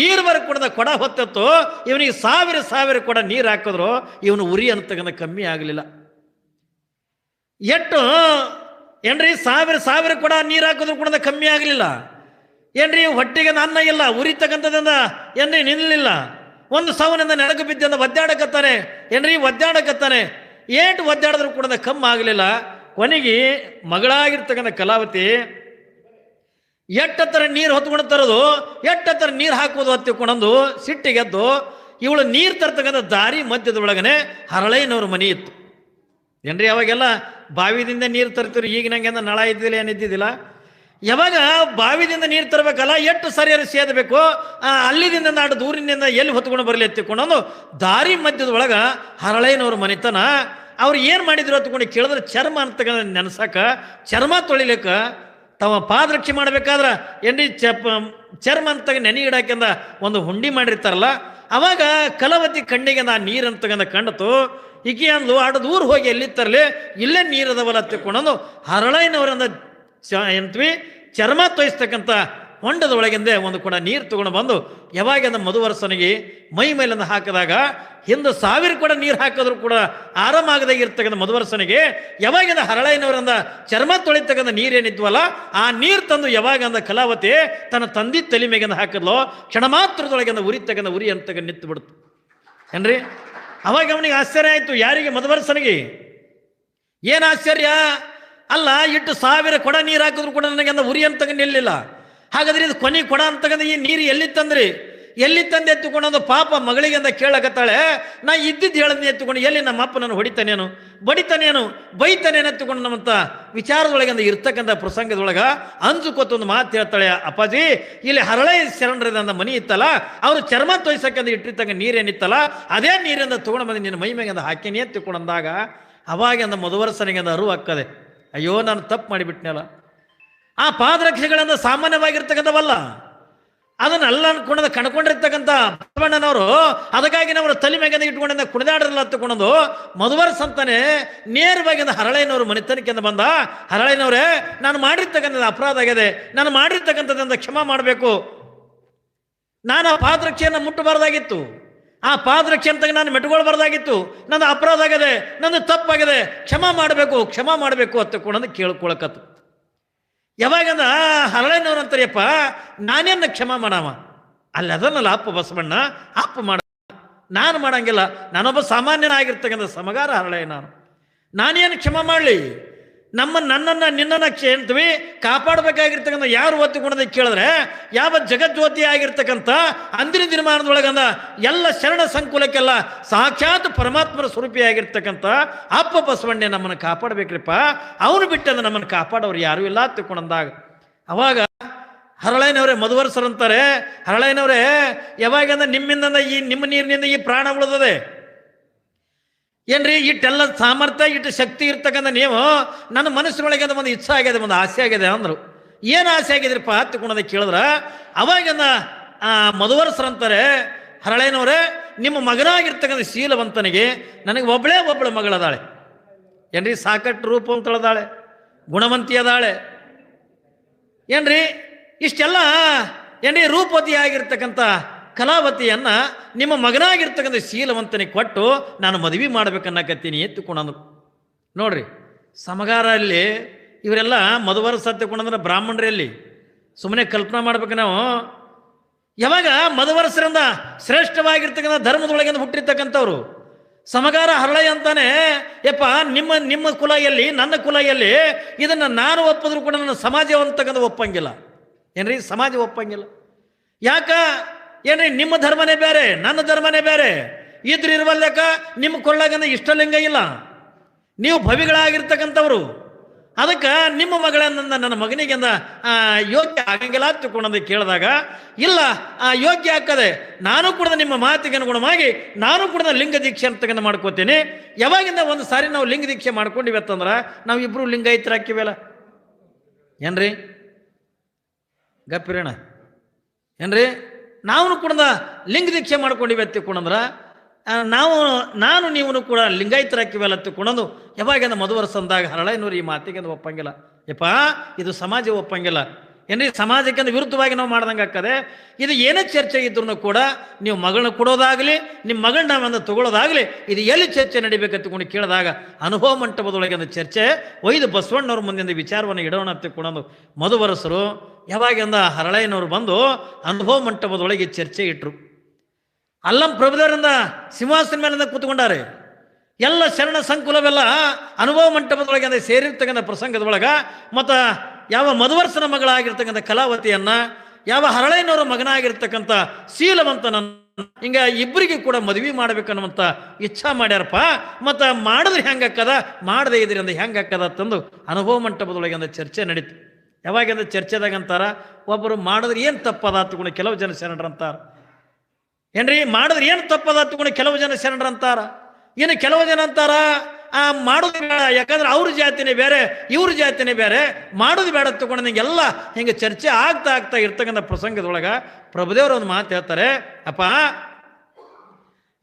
ಈರ್ವರೆಗೆ ಕೊಡದ ಕೊಡ ಹೊತ್ತತ್ತು, ಇವನಿಗೆ ಸಾವಿರ ಕೊಡ ನೀರು ಹಾಕಿದ್ರು ಇವನು ಉರಿ ಅಂತಕ್ಕಂಥ ಕಮ್ಮಿ ಆಗಲಿಲ್ಲ. ಎಷ್ಟು ಏನ್ರಿ ಸಾವಿರ ಕೊಡ ನೀರು ಹಾಕಿದ್ರು ಕೂಡ ಕಮ್ಮಿ ಆಗಲಿಲ್ಲ. ಏನ್ರಿ ಹೊಟ್ಟೆಗೆ ಅನ್ನ ಇಲ್ಲ, ಉರಿತಕ್ಕಂಥದ್ದಿಂದ ಏನ್ರಿ ನಿಲ್ಲಲಿಲ್ಲ. ಒಂದು ಸಾವನಿಂದ ನೆಲಕ್ಕೆ ಬಿದ್ದಿಂದ ಒದ್ದಾಡಕತ್ತಾನೆ, ಏನ್ರಿ ಒದ್ದಾಡಕತ್ತಾನೆ. ಏಟು ಒದ್ದಾಡಿದ್ರು ಕೂಡ ಕಮ್ಮಿ ಆಗಲಿಲ್ಲ. ಕೊನೆಗೆ ಮಗಳಾಗಿರ್ತಕ್ಕಂಥ ಕಲಾವತಿ ಎಟ್ಟತ್ತರ ನೀರು ಹೊತ್ಕೊಂಡು ತರೋದು, ಎಟ್ಟತ್ತರ ನೀರು ಹಾಕುವುದು ಹತ್ತಿಕೊಂಡಂದು ಸಿಟ್ಟಿಗೆದ್ದು ಇವಳು ನೀರು ತರ್ತಕ್ಕಂಥ ದಾರಿ ಮಧ್ಯದೊಳಗನೆ ಹರಳಯ್ಯನವ್ರ ಮನೆ ಇತ್ತು. ಏನ್ರಿ ಅವಾಗೆಲ್ಲ ಬಾವಿದಿಂದ ನೀರು ತರ್ತೀರಿ, ಈಗ ನಂಗೆ ನಳ ಇದ್ದಿಲ್ಲ ಏನಿದ್ದಿದ್ದಿಲ್ಲ. ಯಾವಾಗ ಬಾವಿದಿಂದ ನೀರು ತರಬೇಕಲ್ಲ, ಎಷ್ಟು ಸರಿಯಾಗಿ ಸೇದಬೇಕು, ಅಲ್ಲಿದಿಂದ ನಾಡು ದೂರಿನಿಂದ ಎಲ್ಲಿ ಹೊತ್ಕೊಂಡು ಬರಲಿ ಎತ್ತಿಕೊಂಡು ದಾರಿ ಮಧ್ಯದೊಳಗೆ ಹರಳಯ್ಯನವ್ರ ಮನೆತನ. ಅವ್ರು ಏನು ಮಾಡಿದ್ರು ಹತ್ಕೊಂಡು ಕೇಳಿದ್ರೆ ಚರ್ಮ ಅಂತಕ್ಕಂಥ ನೆನೆಸಾಕ, ಚರ್ಮ ತೊಳಿಲಿಕ್ಕೆ ತಮ್ಮ ಪಾದರಕ್ಷೆ ಮಾಡಬೇಕಾದ್ರೆ ಏನ್ರಿ ಚರ್ಮ ಅಂತ ನೆನೆಗಿಡಾಕಿಂದ ಒಂದು ಹುಂಡಿ ಮಾಡಿರ್ತಾರಲ್ಲ, ಅವಾಗ ಕಲಾವತಿ ಕಣ್ಣಿಗೆ ನಾ ನೀರು ಅಂತಕ್ಕಂಥ ಕಂಡತು. ಈಕೆ ಅಂದ್ಲು, ಆಡು ದೂರ ಹೋಗಿ ಎಲ್ಲಿ ತರಲಿ, ಇಲ್ಲೇ ನೀರದವಲ್ಲ ಹತ್ತಿಕೊಂಡು ಹರಳಯ್ಯನವರಿಂದ ಎಂತ್ವಿ ಚರ್ಮ ತೋಯಿಸ್ತಕ್ಕಂಥ ಹೊಂಡದ ಒಳಗಿಂದ ಒಂದು ಕೂಡ ನೀರು ತಗೊಂಡು ಬಂದು ಯಾವಾಗಿಂದ ಮಧುವರಸನಿಗೆ ಮೈ ಮೇಲಿಂದ ಹಾಕಿದಾಗ ಹಿಂದೆ 1000 ಕೂಡ ನೀರು ಹಾಕಿದ್ರು ಕೂಡ ಆರಾಮಾಗದಾಗಿರ್ತಕ್ಕಂಥ ಮಧುವರಸನಿಗೆ ಯಾವಾಗಿಂದ ಹರಳಯ್ಯನವರಿಂದ ಚರ್ಮ ತೊಳಿತಕ್ಕಂಥ ನೀರೇನಿದ್ವಲ್ಲ ಆ ನೀರು ತಂದು ಯಾವಾಗಿಂದ ಕಲಾವತಿ ತನ್ನ ತಂದೆ ತಲೆ ಮೇಗಿಂದ ಹಾಕಿದ್ಲೋ ಕ್ಷಣ ಮಾತ್ರದೊಳಗಿಂದ ಉರಿತಕ್ಕಂಥ ಉರಿ ಅಂತ ನಿಂತು ಬಿಡ್ತು. ಏನ್ರಿ ಅವಾಗ ಅವನಿಗೆ ಆಶ್ಚರ್ಯ ಆಯಿತು. ಯಾರಿಗೆ? ಮಧುವರಸನಿಗೆ. ಏನು ಆಶ್ಚರ್ಯ ಅಲ್ಲ, ಇಟ್ಟು 1000 ಕೊಡ ನೀರು ಹಾಕಿದ್ರು ಕೂಡ ನನಗೆ ಅಂದ ಉರಿ ಅಂತ ನಿಲ್ಲಿಲ್ಲ. ಹಾಗಾದ್ರೆ ಇದು ಕೊನೆ ಕೊಡ ಅಂತಕ್ಕಂಥ ಈ ನೀರು ಎಲ್ಲಿ ತಂದ್ರಿ, ಎಲ್ಲಿ ತಂದು ಎತ್ತುಕೊಂಡು ಪಾಪ ಮಗಳಿಗೆ ಅಂತ ಕೇಳಕತ್ತಾಳೆ. ನಾ ಇದ್ದಿದ್ದು ಹೇಳದ್ನ ಎತ್ತುಕೊಂಡು ಎಲ್ಲಿ ನಮ್ಮ ಅಪ್ಪ ನಾನು ಹೊಡಿತಾನೇನು ಬಡಿತಾನೇನು ಬೈತಾನೇನು ಎತ್ತುಕೊಂಡು ನಮ್ಮಂತ ವಿಚಾರದೊಳಗಿಂದ ಇರ್ತಕ್ಕಂಥ ಪ್ರಸಂಗದೊಳಗ ಅಂಜುಕೊತ್ತೊಂದು ಮಾತು ಹೇಳ್ತಾಳೆ. ಅಪ್ಪಾಜಿ, ಇಲ್ಲಿ ಹರಳಯ್ಯ ಶರಣರದ ಮನಿ ಇತ್ತಲ್ಲ, ಅವರು ಚರ್ಮ ತೋಯ್ಸಕ್ಕಂದ ಇಟ್ಟಿರ್ತಕ್ಕ ನೀರೇನಿತ್ತಲ್ಲ ಅದೇ ನೀರಿಂದ ತಗೊಂಡು ಬಂದು ನಿನ್ನ ಮೈ ಮ್ಯಾಗಿಂದ ಹಾಕಿನಿ ಎತ್ತಿಕೊಂಡಂದಾಗ ಅವಾಗಿಂದ ಮಧುವರಸನಿಗೆ ಅರಿವು ಹಾಕದೆ, ಅಯ್ಯೋ ನಾನು ತಪ್ಪು ಮಾಡಿಬಿಟ್ನಲ್ಲ. ಆ ಪಾದರಕ್ಷೆಗಳಿಂದ ಸಾಮಾನ್ಯವಾಗಿರ್ತಕ್ಕಂಥವಲ್ಲ, ಅದನ್ನೆಲ್ಲ ಅನ್ಕೊಂಡ ಕಣ್ಕೊಂಡಿರ್ತಕ್ಕಂಥ ಬಸವಣ್ಣನವರು ಅದಕ್ಕಾಗಿ ನಾವು ತಲೆ ಮ್ಯಾಗ ಇಟ್ಕೊಂಡಿಂದ ಕುಣಿದಾಡಲ್ಲ ಹತ್ತುಕೊಂಡು ಮಧುವರಸ ಅಂತಾನೆ ನೇರವಾಗಿ ಹರಳಯ್ಯನವರು ಮನೆತನಕ್ಕಿಂದ ಬಂದ. ಹರಳಯ್ಯನವರೇ, ನಾನು ಮಾಡಿರ್ತಕ್ಕಂಥದ್ದು ಅಪರಾಧ ಆಗಿದೆ, ನಾನು ಮಾಡಿರ್ತಕ್ಕಂಥದ್ದಿಂದ ಕ್ಷಮಾ ಮಾಡಬೇಕು. ನಾನು ಆ ಪಾದರಕ್ಷೆಯನ್ನು ಮುಟ್ಟಬಾರ್ದಾಗಿತ್ತು, ಆ ಪಾದರಕ್ಷೆ ಅಂತ ನಾನು ಮೆಟ್ಕೊಳ್ಬಾರ್ದಾಗಿತ್ತು, ನನ್ನ ಅಪರಾಧ ಆಗಿದೆ, ನನ್ನ ತಪ್ಪಾಗಿದೆ, ಕ್ಷಮಾ ಮಾಡಬೇಕು ಹತ್ತುಕೊಂಡು ಕೇಳ್ಕೊಳಕತ್ತು. ಯಾವಾಗಂದ ಹರಳಯ್ಯನವ್ರು ಅಂತಾರಪ್ಪ, ನಾನೇನು ಕ್ಷಮಾ ಮಾಡವ ಅಲ್ಲಿ ಅದನ್ನಲ್ಲ ಅಪ್ಪ ಬಸವಣ್ಣ ಅಪ್ಪ ಮಾಡ, ನಾನು ಮಾಡಂಗಿಲ್ಲ, ನಾನೊಬ್ಬ ಸಾಮಾನ್ಯನಾಗಿರ್ತಕ್ಕಂಥ ಸಮಗಾರ ಹರಳಯ್ಯ, ನಾನೇನು ಕ್ಷಮಾ ಮಾಡಲಿ? ನನ್ನನ್ನು ನಿನ್ನನ್ನು ಅಂತೀವಿ ಕಾಪಾಡಬೇಕಾಗಿರ್ತಕ್ಕಂಥ ಯಾರು ಒತ್ತುಕೊಂಡದ ಕೇಳಿದ್ರೆ ಯಾವ ಜಗಜ್ಯೋತಿ ಆಗಿರ್ತಕ್ಕಂಥ ಅಂದಿನ ದಿನಮಾನದೊಳಗಂದ ಎಲ್ಲ ಶರಣ ಸಂಕುಲಕ್ಕೆಲ್ಲ ಸಾಕ್ಷಾತ್ ಪರಮಾತ್ಮರ ಸ್ವರೂಪಿಯಾಗಿರ್ತಕ್ಕಂಥ ಅಪ್ಪ ಬಸವಣ್ಣೆ ನಮ್ಮನ್ನು ಕಾಪಾಡಬೇಕ್ರಿಪ್ಪ, ಅವನು ಬಿಟ್ಟಂದ್ರೆ ನಮ್ಮನ್ನು ಕಾಪಾಡೋರು ಯಾರು ಇಲ್ಲ ತಿಳ್ಕೊಂಡಂದಾಗ ಅವಾಗ ಹರಳಯ್ಯನವರೇ ಮಧುವರಸರಂತಾರೆ, ಹರಳಯ್ಯನವರೇ ಯಾವಾಗಂದ್ರೆ ನಿಮ್ಮಿಂದ ನಿಮ್ಮ ನೀರಿನಿಂದ ಈ ಪ್ರಾಣ ಉಳಿದದೆ ಏನ್ರಿ, ಇಟ್ಟೆಲ್ಲ ಸಾಮರ್ಥ್ಯ ಇಟ್ಟು ಶಕ್ತಿ ಇರ್ತಕ್ಕಂಥ ನೀವು ನನ್ನ ಮನಸ್ಸಿನೊಳಗೆ ಒಂದು ಇಚ್ಛೆ ಆಗಿದೆ, ಒಂದು ಆಸೆ ಆಗಿದೆ ಅಂದರು. ಏನು ಆಸೆ ಆಗಿದ್ರಿಪ್ಪ ಹತ್ತುಕೊಂಡದ ಕೇಳಿದ್ರ ಅವಾಗಿಂದ ಮಧುವರಸರಂತಾರೆ, ಹರಳಯ್ಯನವರೇ ನಿಮ್ಮ ಮಗನಾಗಿರ್ತಕ್ಕಂಥ ಶೀಲವಂತನಿಗೆ ನನಗೆ ಒಬ್ಬಳು ಮಗಳದಾಳೆ ಏನ್ರಿ, ಸಾಕಟ್ಟು ರೂಪ ಅಂತಳದಾಳೆ, ಗುಣವಂತಿ ಅದಾಳೆ ಏನ್ರಿ, ಇಷ್ಟೆಲ್ಲ ಏನ್ರಿ ರೂಪವತಿ ಆಗಿರ್ತಕ್ಕಂಥ ಕಲಾವತಿಯನ್ನ ನಿಮ್ಮ ಮಗನಾಗಿರ್ತಕ್ಕಂಥ ಶೀಲವಂತನಿಗೆ ಕೊಟ್ಟು ನಾನು ಮದುವೆ ಮಾಡ್ಬೇಕನ್ನಕತ್ತೀನಿ ಎತ್ತುಕೊಂಡಂದ್ರು. ನೋಡ್ರಿ ಸಮಗಾರಲ್ಲಿ ಇವರೆಲ್ಲ ಮಧುವರಸ ಎತ್ತುಕೊಂಡಂದ್ರೆ ಬ್ರಾಹ್ಮಣರಲ್ಲಿ ಸುಮ್ಮನೆ ಕಲ್ಪನಾ ಮಾಡ್ಬೇಕು ನಾವು. ಯಾವಾಗ ಮಧುವರಸರಿಂದ ಶ್ರೇಷ್ಠವಾಗಿರ್ತಕ್ಕಂಥ ಧರ್ಮದೊಳಗಿಂದ ಹುಟ್ಟಿರ್ತಕ್ಕಂಥವ್ರು ಸಮಗಾರ ಹರಳಯ್ಯ ಅಂತಾನೆ, ಯಪ್ಪ ನಿಮ್ಮ ಕುಲ ಎಲ್ಲಿ, ನನ್ನ ಕುಲ ಎಲ್ಲಿ, ಇದನ್ನು ನಾನು ಒಪ್ಪಿದ್ರು ಕೂಡ ನನ್ನ ಸಮಾಜ ಅಂತಕ್ಕಂಥ ಒಪ್ಪಂಗಿಲ್ಲ ಏನ್ರಿ, ಸಮಾಜ ಒಪ್ಪಂಗಿಲ್ಲ. ಯಾಕ ಏನ್ರಿ, ನಿಮ್ಮ ಧರ್ಮನೇ ಬೇರೆ, ನನ್ನ ಧರ್ಮನೇ ಬೇರೆ ಇದ್ರ ಇರುವಲ್ಲೇಕ ನಿಮ್ಮ ಕೊಳ್ಳಾಗಂದ ಇಷ್ಟಲಿಂಗ ಇಲ್ಲ, ನೀವು ಭವಿಗಳಾಗಿರ್ತಕ್ಕಂಥವ್ರು, ಅದಕ್ಕೆ ನಿಮ್ಮ ಮಗಳನ್ನ ನನ್ನ ಮಗನಿಗೆಂದ ಯೋಗ್ಯ ಆಗಂಗಿಲ್ಲ ತಿಳ್ಕೊಂಡಂದು ಕೇಳಿದಾಗ ಇಲ್ಲ ಯೋಗ್ಯ ಆಗ್ತದೆ, ನಾನು ಕೂಡ ನಿಮ್ಮ ಮಾತಿಗೆ ಅನುಗುಣವಾಗಿ ನಾನು ಕೂಡ ಲಿಂಗ ದೀಕ್ಷೆ ಅಂತಕ್ಕಂಥ ಮಾಡ್ಕೋತೀನಿ. ಯಾವಾಗಿಂದ ಒಂದು ಸಾರಿ ನಾವು ಲಿಂಗ ದೀಕ್ಷೆ ಮಾಡ್ಕೊಂಡಿವತ್ತಂದ್ರೆ ನಾವು ಇಬ್ಬರು ಲಿಂಗಾಯತರ ಹಾಕಿವಲ್ಲ ಏನ್ರಿ, ಗಪ್ಪಿರೋಣ ಏನ್ರಿ, ನಾವು ಕೂಡ ಲಿಂಗ ದೀಕ್ಷೆ ಮಾಡ್ಕೊಂಡಿವಿ ತಿಳ್ಕೊಂಡಂದ್ರೆ ನಾನು ನೀವು ಕೂಡ ಲಿಂಗಾಯತರಾಕಿವೆಲ್ಲ ತಿಳ್ಕೊಂಡು ಯಾವಾಗ ಮದುವರ್ಸ ಅಂದಾಗ ಹರಳೈನೂರು ಈ ಮಾತಿಗೆ ಒಪ್ಪಂಗಿಲ್ಲ. ಯಪ್ಪ, ಇದು ಸಮಾಜ ಒಪ್ಪಂಗಿಲ್ಲ ಏನ್ರಿ, ಸಮಾಜಕ್ಕೆ ವಿರುದ್ಧವಾಗಿ ನಾವು ಮಾಡ್ದಂಗೆ ಆಗ್ತದೆ. ಇದು ಏನೇ ಚರ್ಚೆ ಇದ್ರೂ ಕೂಡ ನೀವು ಮಗಳನ್ನ ಕೊಡೋದಾಗಲಿ ನಿಮ್ಮ ಮಗಳನ್ನ ಒಂದು ತಗೊಳ್ಳೋದಾಗಲಿ ಇದು ಎಲ್ಲಿ ಚರ್ಚೆ ನಡಿಬೇಕಂತಕೊಂಡು ಕೇಳಿದಾಗ ಅನುಭವ ಮಂಟಪದೊಳಗೆ ಒಂದು ಚರ್ಚೆ ಒಯ್ದು ಬಸವಣ್ಣವ್ರ ಮುಂದಿನ ವಿಚಾರವನ್ನು ಇಡೋಣ ಅಂತಕೊಂಡು ಮಧುವರಸರು ಯಾವಾಗಿಂದ ಹರಳಯ್ಯನವರು ಬಂದು ಅನುಭವ ಮಂಟಪದೊಳಗೆ ಚರ್ಚೆ ಇಟ್ಟರು. ಅಲ್ಲಂ ಪ್ರಭುದೇವರಿಂದ ಸಿಂಹಾಸನ ಮೇಲಿಂದ ಕೂತ್ಕೊಂಡಾರೆ. ಎಲ್ಲ ಶರಣ ಸಂಕುಲವೆಲ್ಲ ಅನುಭವ ಮಂಟಪದೊಳಗೆ ಅಂದರೆ ಸೇರಿರ್ತಕ್ಕಂಥ ಪ್ರಸಂಗದೊಳಗೆ ಮತ್ತು ಯಾವ ಮಧುವರ್ಸನ ಮಗಳಾಗಿರ್ತಕ್ಕಂಥ ಕಲಾವತಿಯನ್ನ, ಯಾವ ಹರಳಯ್ಯನವರ ಮಗನಾಗಿರ್ತಕ್ಕಂಥ ಶೀಲವಂತನನ್ನ ಹಿಂಗ ಇಬ್ಬರಿಗೆ ಕೂಡ ಮದುವೆ ಮಾಡ್ಬೇಕನ್ನುವಂಥ ಇಚ್ಛಾ ಮಾಡ್ಯಾರಪ್ಪ. ಮತ್ತು ಮಾಡಿದ್ರೆ ಹೆಂಗಾಕದ, ಮಾಡದೇ ಇದ್ರಿ ಅಂದ್ರೆ ಹೆಂಗಾಕದ ತಂದು ಅನುಭವ ಮಂಟಪದೊಳಗೆ ಅಂದ್ರೆ ಚರ್ಚೆ ನಡೀತು. ಯಾವಾಗ ಚರ್ಚೆದಾಗ ಅಂತಾರ, ಒಬ್ಬರು ಮಾಡಿದ್ರೆ ಏನು ತಪ್ಪದ ತಗೊಂಡು ಕೆಲವು ಜನ ಶರಣರಂತಾರ. ಏನ್ರಿ, ಮಾಡಿದ್ರೆ ಏನು ತಪ್ಪದ ತಗೊಂಡು ಕೆಲವು ಜನ ಶರಣರಂತಾರ. ಇನ್ನು ಕೆಲವು ಜನ ಅಂತಾರ ಮಾಡೋದು ಬೇಡ, ಯಾಕಂದ್ರೆ ಅವ್ರ ಜಾತಿನೇ ಬೇರೆ ಇವ್ರ ಜಾತಿನೇ ಬೇರೆ, ಮಾಡೋದು ಬೇಡ ತಗೊಂಡು ನಿಂಗೆಲ್ಲ ಹಿಂಗೆ ಚರ್ಚೆ ಆಗ್ತಾ ಇರ್ತಕ್ಕಂಥ ಪ್ರಸಂಗದೊಳಗೆ ಪ್ರಭುದೇವರು ಒಂದು ಮಾತು ಹೇಳ್ತಾರೆ. ಅಪ್ಪ,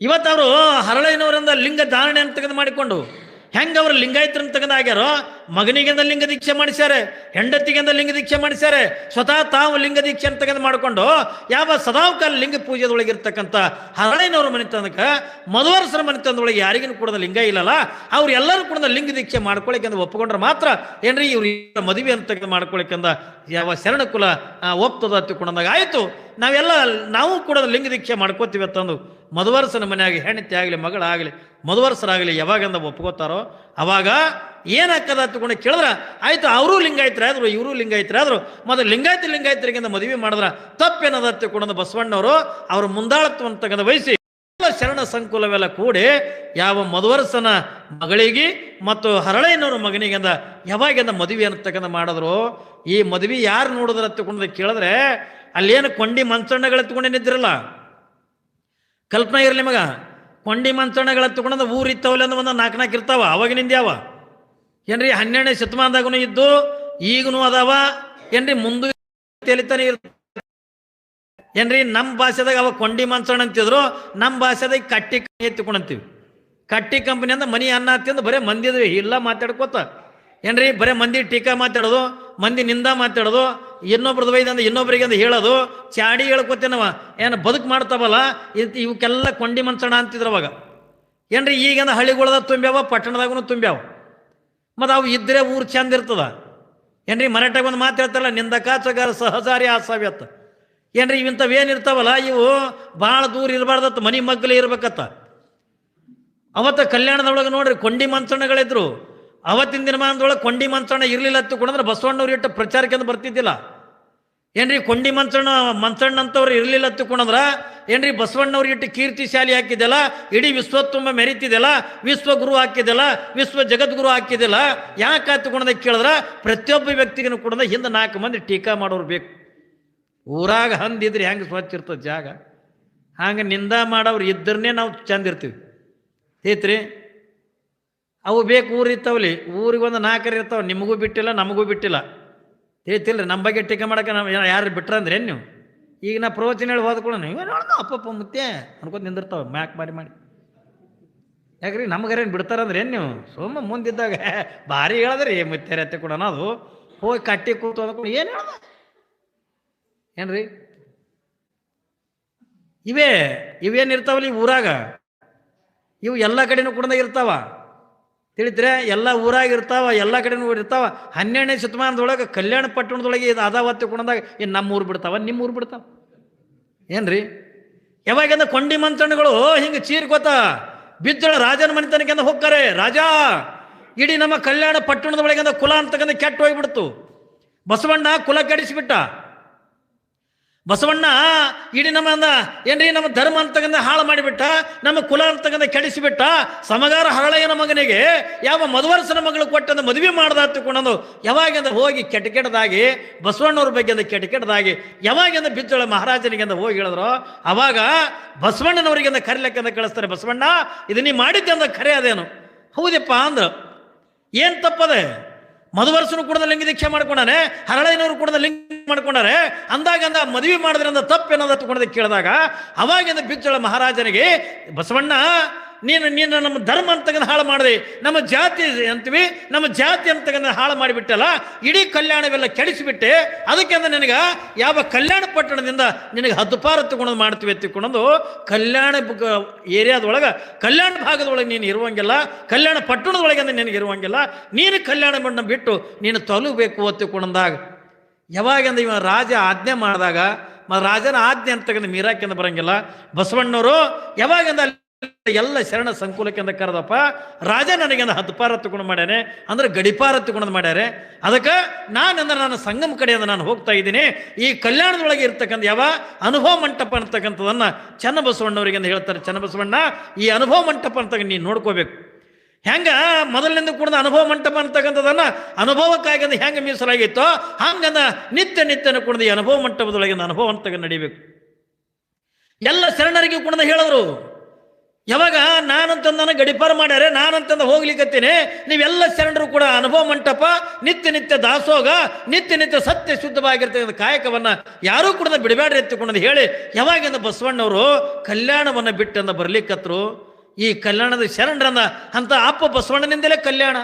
ಇವತ್ತವರು ಹರಳಯ್ಯನವರಿಂದ ಲಿಂಗ ಧಾರಣೆ ಅಂತ ತೆಗೆದು ಮಾಡಿಕೊಂಡು ಹೆಂಗೆ ಅವರು ಲಿಂಗಾಯತರನ್ನು ತೆಗೆದು ಆಗ್ಯಾರೋ, ಮಗನಿಗೆಂದ ಲಿಂಗ ದೀಕ್ಷೆ ಮಾಡಿಸ್ಯಾರೆ, ಹೆಂಡತಿಗೆಂದ ಲಿಂಗ ದೀಕ್ಷೆ ಮಾಡಿಸ್ಯಾರೆ, ಸ್ವತಃ ತಾವು ಲಿಂಗ ದೀಕ್ಷೆಯನ್ನು ತೆಗೆದು ಮಾಡಿಕೊಂಡು ಯಾವ ಸದಾವಕಾಲ ಲಿಂಗ ಪೂಜೆದೊಳಗಿರ್ತಕ್ಕಂಥ ಹರಳಯ್ಯನವ್ರ ಮನೆತನಕ್ಕೆ ಮಧುವರಸರ ಮನೆತನದೊಳಗೆ ಯಾರಿಗೂ ಕೂಡ ಲಿಂಗ ಇಲ್ಲಲ್ಲ, ಅವ್ರು ಎಲ್ಲರೂ ಕೂಡ ಲಿಂಗ ದೀಕ್ಷೆ ಮಾಡ್ಕೊಳಿಕೆಂದು ಒಪ್ಪಿಕೊಂಡ್ರೆ ಮಾತ್ರ ಏನ್ರಿ ಇವ್ರು ಮದುವೆ ಅಂತ ತೆಗೆದು ಮಾಡ್ಕೊಳಿಕೆಂದ ಯಾವ ಶರಣ ಕುಲ ಒಪ್ತದ ಹತ್ತಿಕೊಂಡಾಗ ಆಯಿತು, ನಾವು ಕೂಡ ಲಿಂಗ ದೀಕ್ಷೆ ಮಾಡ್ಕೋತೀವಿ ಅಂತಂದು ಮಧುವರಸನ ಮನೆಯಾಗಿ ಹೆಂಡತಿ ಆಗಲಿ ಮಗಳಾಗಲಿ ಮಧುವರಸರಾಗಲಿ ಯಾವಾಗಂದ ಒಪ್ಕೋತಾರೋ ಅವಾಗ ಏನಾಗ್ತದ ಹತ್ಕೊಂಡು ಕೇಳಿದ್ರೆ ಆಯ್ತು, ಅವರು ಲಿಂಗಾಯತರಾದ್ರು ಇವರು ಲಿಂಗಾಯತರಾದ್ರು, ಮತ್ತು ಲಿಂಗಾಯತರಿಗಿಂತ ಮದುವೆ ಮಾಡಿದ್ರ ತಪ್ಪೇನದ ಹತ್ತಿಕೊಂಡು ಬಸವಣ್ಣವರು ಅವ್ರ ಮುಂದಾಳತ್ವವನ್ನು ತೆಗೆದು ವಹಿಸಿ ಶರಣ ಸಂಕುಲವೆಲ್ಲ ಕೂಡಿ ಯಾವ ಮಧುವರಸನ ಮಗಳಿಗೆ ಮತ್ತು ಹರಳಯ್ಯನವ್ರ ಮಗನಿಗೆಂದ ಯಾವಾಗಿಂದ ಮದುವೆಯನ್ನು ತೆಗೆದು ಮಾಡಿದ್ರು. ಈ ಮದುವೆ ಯಾರು ನೋಡಿದ್ರ ಹತ್ತಿಕೊಂಡು ಕೇಳಿದ್ರೆ ಅಲ್ಲೇನು ಕೊಂಡಿ ಮಂಚಣ್ಣಗಳು ಎತ್ಕೊಂಡೇನಿದ್ರಲ್ಲ, ಕಲ್ಪನಾ ಇರಲಿ ಮಗ, ಕೊಂಡಿ ಮಂಚಣ್ಣಗಳು ಎತ್ಕೊಂಡ ಊರಿತ್ತವಲ್ಲ ಅಂದ್ರೆ ಒಂದು ನಾಲ್ಕು ಇರ್ತಾವ. ಅವಾಗಿನಿಂದ ಯಾವ ಏನ್ರಿ 12ನೇ ಶತಮಾನದಾಗೂ ಇದ್ದು ಈಗನೂ ಅದಾವ ಏನ್ರಿ, ಮುಂದೆ ತೇಲಿತಾನೆ ಇರ್ತ ಏನ್ರಿ. ನಮ್ಮ ಭಾಷೆದಾಗ ಅವ ಕೊಂಡಿ ಮಂಚಣ್ಣ ಅಂತಿದ್ರು, ನಮ್ಮ ಭಾಷೆದಾಗ ಕಟ್ಟಿ ಎತ್ತಿಕೊಂಡಂತೀವಿ. ಕಟ್ಟಿ ಕಂಪನಿ ಅಂದ್ರೆ ಮನಿ ಅನ್ನ ಹತ್ತಿಂದ ಬರೇ ಮಂದಿದ್ವಿ ಇಲ್ಲ ಮಾತಾಡ್ಕೋತ ಏನ್ರಿ, ಬರೇ ಮಂದಿ ಟೀಕಾ ಮಾತಾಡೋದು, ಮಂದಿ ನಿಂದ ಮಾತಾಡೋದು, ಇನ್ನೊಬ್ರದ್ದು ವೈದಂದ್ರೆ ಇನ್ನೊಬ್ರಿಗೆ ಅಂತ ಹೇಳೋದು, ಚಾಡಿ ಹೇಳ್ಕೊತೇನವ ಏನು ಬದುಕು ಮಾಡ್ತಾವಲ್ಲ ಇವಕ್ಕೆಲ್ಲ ಕೊಂಡಿ ಮಂಚಣ್ಣ ಅಂತಿದ್ರು ಅವಾಗ ಏನ್ರಿ. ಈಗಂದ ಹಳ್ಳಿಗಳದ ತುಂಬ್ಯಾವ, ಪಟ್ಟಣದಾಗೂ ತುಂಬ್ಯಾವ, ಮತ್ತು ಅವು ಇದ್ರೆ ಊರು ಚಂದ ಇರ್ತದ ಏನ್ರಿ. ಮರಾಠಾಗ ಒಂದು ಮಾತು ಹೇಳ್ತಾರಲ್ಲ, ನಿಂದಕಾಚಗಾರ ಸಹಜಾರಿ ಆಸಾವ್ಯತ್ತ ಏನ್ರಿ. ಇವಂಥವೇನಿರ್ತಾವಲ್ಲ ಇವು ಭಾಳ ದೂರ ಇರಬಾರ್ದತ್ತ, ಮನಿ ಮಗ್ಗಲೇ ಇರ್ಬೇಕತ್ತ. ಅವತ್ತ ಕಲ್ಯಾಣದೊಳಗೆ ನೋಡ್ರಿ ಕೊಂಡಿ ಮಂಚಣ್ಣಗಳಿದ್ರು. ಅವತ್ತಿನ ದಿನಮಾನದೊಳಗೆ ಕೊಂಡಿ ಮಂಚಣ್ಣ ಇರಲಿಲ್ಲ ಹತ್ತುಕೊಂಡ್ರೆ ಬಸವಣ್ಣವ್ರು ಇಟ್ಟು ಪ್ರಚಾರಕ್ಕೆ ಅಂತ ಬರ್ತಿದ್ದಿಲ್ಲ ಏನ್ರಿ. ಕೊಂಡಿ ಮಂಚಣ್ಣ ಅಂತವ್ರು ಇರಲಿಲ್ಲ ಹತ್ತುಕೊಂಡ್ರ ಏನ್ರಿ, ಬಸವಣ್ಣವ್ರು ಇಟ್ಟು ಕೀರ್ತಿ ಶಾಲಿ ಹಾಕಿದೆಲ್ಲ, ಇಡೀ ವಿಶ್ವ ತುಂಬ ಮೆರಿತಿದೆಲ್ಲ, ವಿಶ್ವಗುರು ಹಾಕಿದೆಲ್ಲ, ವಿಶ್ವ ಜಗದ್ಗುರು ಹಾಕಿದೆಲ್ಲ. ಯಾಕೆ ಹತ್ತುಕೊಂಡ ಕೇಳಿದ್ರೆ ಪ್ರತಿಯೊಬ್ಬ ವ್ಯಕ್ತಿಗೂ ಕೂಡ ಹಿಂದೆ 4 ಮಂದಿ ಟೀಕಾ ಮಾಡೋರು ಬೇಕು. ಊರಾಗ ಹಂದಿದ್ರಿ ಹೆಂಗೆ ಸ್ವಚ್ಛ ಇರ್ತದೆ ಜಾಗ, ಹಂಗೆ ನಿಂದ ಮಾಡೋರು ಇದ್ರನ್ನೇ ನಾವು ಚಂದ ಇರ್ತೀವಿ ಐತ್ರಿ. ಅವು ಬೇಕು, ಊರು ಇರ್ತಾವಲ್ಲಿ, ಊರಿಗೆ ಒಂದು 4 ಇರ್ತಾವೆ, ನಿಮಗೂ ಬಿಟ್ಟಿಲ್ಲ ನಮಗೂ ಬಿಟ್ಟಿಲ್ಲ ತಿಳಿತಿಲ್ರಿ. ನಮ್ಮ ಬಗ್ಗೆ ಟೀಕೆ ಮಾಡೋಕೆ ನಾವು ಯಾರು ಬಿಟ್ರಂದ್ರೆ ನೀವು ಈಗ ನಾ ಪ್ರವಚನ ಹೇಳಿ ಹೋದ್ಕೊಳ್ಳೋ ನೀವೇ ನೋಡ್ದ ಅಪ್ಪಪ್ಪ ಮುತ್ತೆ ಅನ್ಕೋತ ನಿಂದಿರ್ತಾವೆ ಮ್ಯಾಕ್ ಮಾಡಿ. ಯಾಕ್ರಿ ನಮಗರೇನು ಬಿಡ್ತಾರಂದ್ರೆ ಏನು ನೀವು ಸುಮ್ಮ ಮುಂದಿದ್ದಾಗ ಭಾರಿ ಹೇಳಿದ್ರಿ ಮುತ್ತೇರೆ ಎತ್ತೆ ಕೂಡ ಅದು ಹೋಗಿ ಕಟ್ಟಿ ಕೂತು ಅಂದ್ಕೊಂಡು ಏನು ಹೇಳ್ದ ಏನ್ರಿ. ಇವೇನಿರ್ತಾವಲ್ಲ ಈ ಊರಾಗ, ಇವು ಎಲ್ಲ ಕಡೆನೂ ಕೂಡ ಇರ್ತಾವ ತಿಳಿದ್ರೆ, ಎಲ್ಲ ಊರಾಗ ಇರ್ತಾವ, ಎಲ್ಲ ಕಡೆನೂ ಇರ್ತಾವ. 12ನೇ ಶತಮಾನದೊಳಗೆ ಕಲ್ಯಾಣ ಪಟ್ಟಣದೊಳಗೆ ಇದು ಅದಾವತ್ತು ಕುಣದಾಗ ಇನ್ನು ನಮ್ಮ ಊರು ಬಿಡ್ತಾವ, ನಿಮ್ಮ ಊರು ಬಿಡ್ತಾವ ಏನ್ರಿ. ಯಾವಾಗಿಂದ ಕೊಂಡಿ ಮಂಚಣ್ಣಗಳು ಹಿಂಗೆ ಚೀರ್ಕೋತ ಬಿದ್ದಳ ರಾಜನ ಮನೆತನಕ್ಕಿಂದ ಹೋಗ್ತಾರೆ. ರಾಜ ಇಡೀ ನಮ್ಮ ಕಲ್ಯಾಣ ಪಟ್ಟಣದೊಳಗಿಂದ ಕುಲ ಅಂತಕ್ಕಂಥ ಕೆಟ್ಟು ಹೋಗ್ಬಿಡ್ತು. ಬಸವಣ್ಣ ಕುಲ ಕೆಡಿಸಿಬಿಟ್ಟ. ಬಸವಣ್ಣ ಇಡೀ ಏನ್ರಿ ನಮ್ಮ ಧರ್ಮ ಅಂತಕ್ಕಂಥ ಹಾಳು ಮಾಡಿಬಿಟ್ಟ, ನಮ್ಮ ಕುಲ ಅಂತಕ್ಕಂಥ ಕೆಡಿಸಿಬಿಟ್ಟ. ಸಮಗಾರ ಹರಳಯ್ಯನ ಮಗನಿಗೆ ಯಾವ ಮಧುವರಸನ ಮಗಳು ಕೊಟ್ಟಂದ ಮದುವೆ ಮಾಡ್ದ ಹತ್ತುಕೊಂಡು ಯಾವಾಗಿಂದ ಹೋಗಿ ಕೆಟ್ಟದಾಗಿ ಬಸವಣ್ಣವ್ರ ಬಗ್ಗೆ ಕೆಟ್ಟದಾಗಿ ಯಾವಾಗಿಂದ ಬಿದ್ದಳ ಮಹಾರಾಜನಿಗೆಂದ ಹೋಗಿ ಹೇಳಿದ್ರು. ಅವಾಗ ಬಸವಣ್ಣನವರಿಗೆಂದ ಕರಿಲೆಕ್ಕೆಂದ ಕಳಿಸ್ತಾರೆ. ಬಸವಣ್ಣ ಇದು ನೀ ಮಾಡಿದ್ದೆ ಅಂದ ಖರೆ ಅದೇನು? ಹೌದಪ್ಪ ಅಂದ್ರು. ಏನು ತಪ್ಪದೆ ಮಧುವರ್ಸನು ಕೂಡ ಲಿಂಗ ದೀಕ್ಷೆ ಮಾಡ್ಕೊಂಡಾನೆ, ಹರಳಯ್ಯನವರು ಕೂಡ ಲಿಂಗ ಮಾಡ್ಕೊಂಡಾರೆ. ಅಂದಾಗ ಮದುವೆ ಮಾಡಿದ್ರಿಂದ ತಪ್ಪೇನದ ತಗೊಂಡು ಕೇಳಿದಾಗ ಅವಾಗಿಂದ ಬಿಜ್ಜಳ ಮಹಾರಾಜನಿಗೆ ಬಸವಣ್ಣ ನೀನು ನಮ್ಮ ಧರ್ಮ ಅಂತಕ್ಕಂಥ ಹಾಳು ಮಾಡಿದೆ, ನಮ್ಮ ಜಾತಿ ಅಂತೀವಿ, ನಮ್ಮ ಜಾತಿ ಅಂತಕ್ಕಂಥ ಹಾಳು ಮಾಡಿಬಿಟ್ಟಲ್ಲ, ಇಡೀ ಕಲ್ಯಾಣವೆಲ್ಲ ಕೆಡಿಸಿಬಿಟ್ಟೆ. ಅದಕ್ಕೆ ನಿನಗೆ ಯಾವ ಕಲ್ಯಾಣ ಪಟ್ಟಣದಿಂದ ನಿನಗೆ ಹದ್ದುಪಾರ ತಗೊಂಡು ಮಾಡ್ತೀವಿ ತಿಳ್ಕೊಂಡು ಕಲ್ಯಾಣ ಏರಿಯಾದೊಳಗೆ ಕಲ್ಯಾಣ ಭಾಗದೊಳಗೆ ನೀನು ಇರುವಂಗಿಲ್ಲ, ಕಲ್ಯಾಣ ಪಟ್ಟಣದೊಳಗೆ ನಿನಗೆ ಇರುವಂಗಿಲ್ಲ, ನೀನು ಕಲ್ಯಾಣ ಮಣ್ಣ ಬಿಟ್ಟು ನೀನು ತಲುಬೇಕು ತಿಳ್ಕೊಂಡಾಗ ಯಾವಾಗಂದ ಇವ ರಾಜ ಆಜ್ಞೆ ಮಾಡಿದಾಗ ರಾಜನ ಆಜ್ಞೆ ಅಂತಕ್ಕಂಥ ಮೀರಾಕೆಂದ ಬರಂಗಿಲ್ಲ. ಬಸವಣ್ಣವರು ಯಾವಾಗಂದ ಎಲ್ಲ ಶರಣ ಸಂಕುಲಕ್ಕೆ ಅಂತ ಕರೆದಪ್ಪ, ರಾಜ ನನಗೆ ಹದ್ದುಪಾರ ತಗೊಂಡು ಮಾಡ್ಯಾನೆ ಅಂದ್ರೆ ಗಡಿಪಾರ ತಗೊಂಡು ಮಾಡ್ಯಾರೆ. ಅದಕ್ಕೆ ನಾನು ಸಂಗಮ ಕಡೆಯಿಂದ ನಾನು ಹೋಗ್ತಾ ಇದ್ದೀನಿ. ಈ ಕಲ್ಯಾಣದೊಳಗೆ ಇರ್ತಕ್ಕಂಥ ಯಾವ ಅನುಭವ ಮಂಟಪ ಅಂತಕ್ಕಂಥದನ್ನ ಚನ್ನಬಸವಣ್ಣವರಿಗೆ ಅಂತ ಹೇಳ್ತಾರೆ. ಚನ್ನಬಸವಣ್ಣ ಈ ಅನುಭವ ಮಂಟಪ ಅಂತಕ್ಕ ನೀನು ನೋಡ್ಕೋಬೇಕು. ಹೆಂಗ ಮೊದಲಿನಿಂದ ಕೂಡ ಅನುಭವ ಮಂಟಪ ಅಂತಕ್ಕಂಥದನ್ನ ಅನುಭವಕ್ಕಾಗಿ ಹೆಂಗೆ ಮೀಸಲಾಗಿತ್ತೋ ಹಂಗಂದ ನಿತ್ಯನೂ ಕೂಡ ಈ ಅನುಭವ ಮಂಟಪದೊಳಗಿಂದ ಅನುಭವ ಅಂತ ನಡಿಬೇಕು. ಎಲ್ಲ ಶರಣರಿಗೆ ಕೂಡ ಹೇಳಿದ್ರು, ಯಾವಾಗ ನಾನಂತಂದ ಗಡಿಪಾರ ಮಾಡ್ಯಾರೆ, ನಾನಂತಂದ ಹೋಗ್ಲಿಕ್ಕತ್ತೀನಿ, ನೀವೆಲ್ಲ ಶರಣರು ಕೂಡ ಅನುಭವ ಮಂಟಪ, ನಿತ್ಯ ದಾಸೋಗ, ನಿತ್ಯ ಸತ್ಯ ಶುದ್ಧವಾಗಿರ್ತಕ್ಕಂಥ ಕಾಯಕವನ್ನ ಯಾರೂ ಕೂಡ ಬಿಡಬೇಡ್ರಿ ಎತ್ತಿಕೊಂಡು ಹೇಳಿ ಯಾವಾಗಿಂದ ಬಸವಣ್ಣವರು ಕಲ್ಯಾಣವನ್ನ ಬಿಟ್ಟಂದ ಬರ್ಲಿಕ್ಕತ್ರು. ಈ ಕಲ್ಯಾಣದ ಶರಣರನ್ನ ಅಂತ ಅಪ್ಪ ಬಸವಣ್ಣನಿಂದಲೇ ಕಲ್ಯಾಣ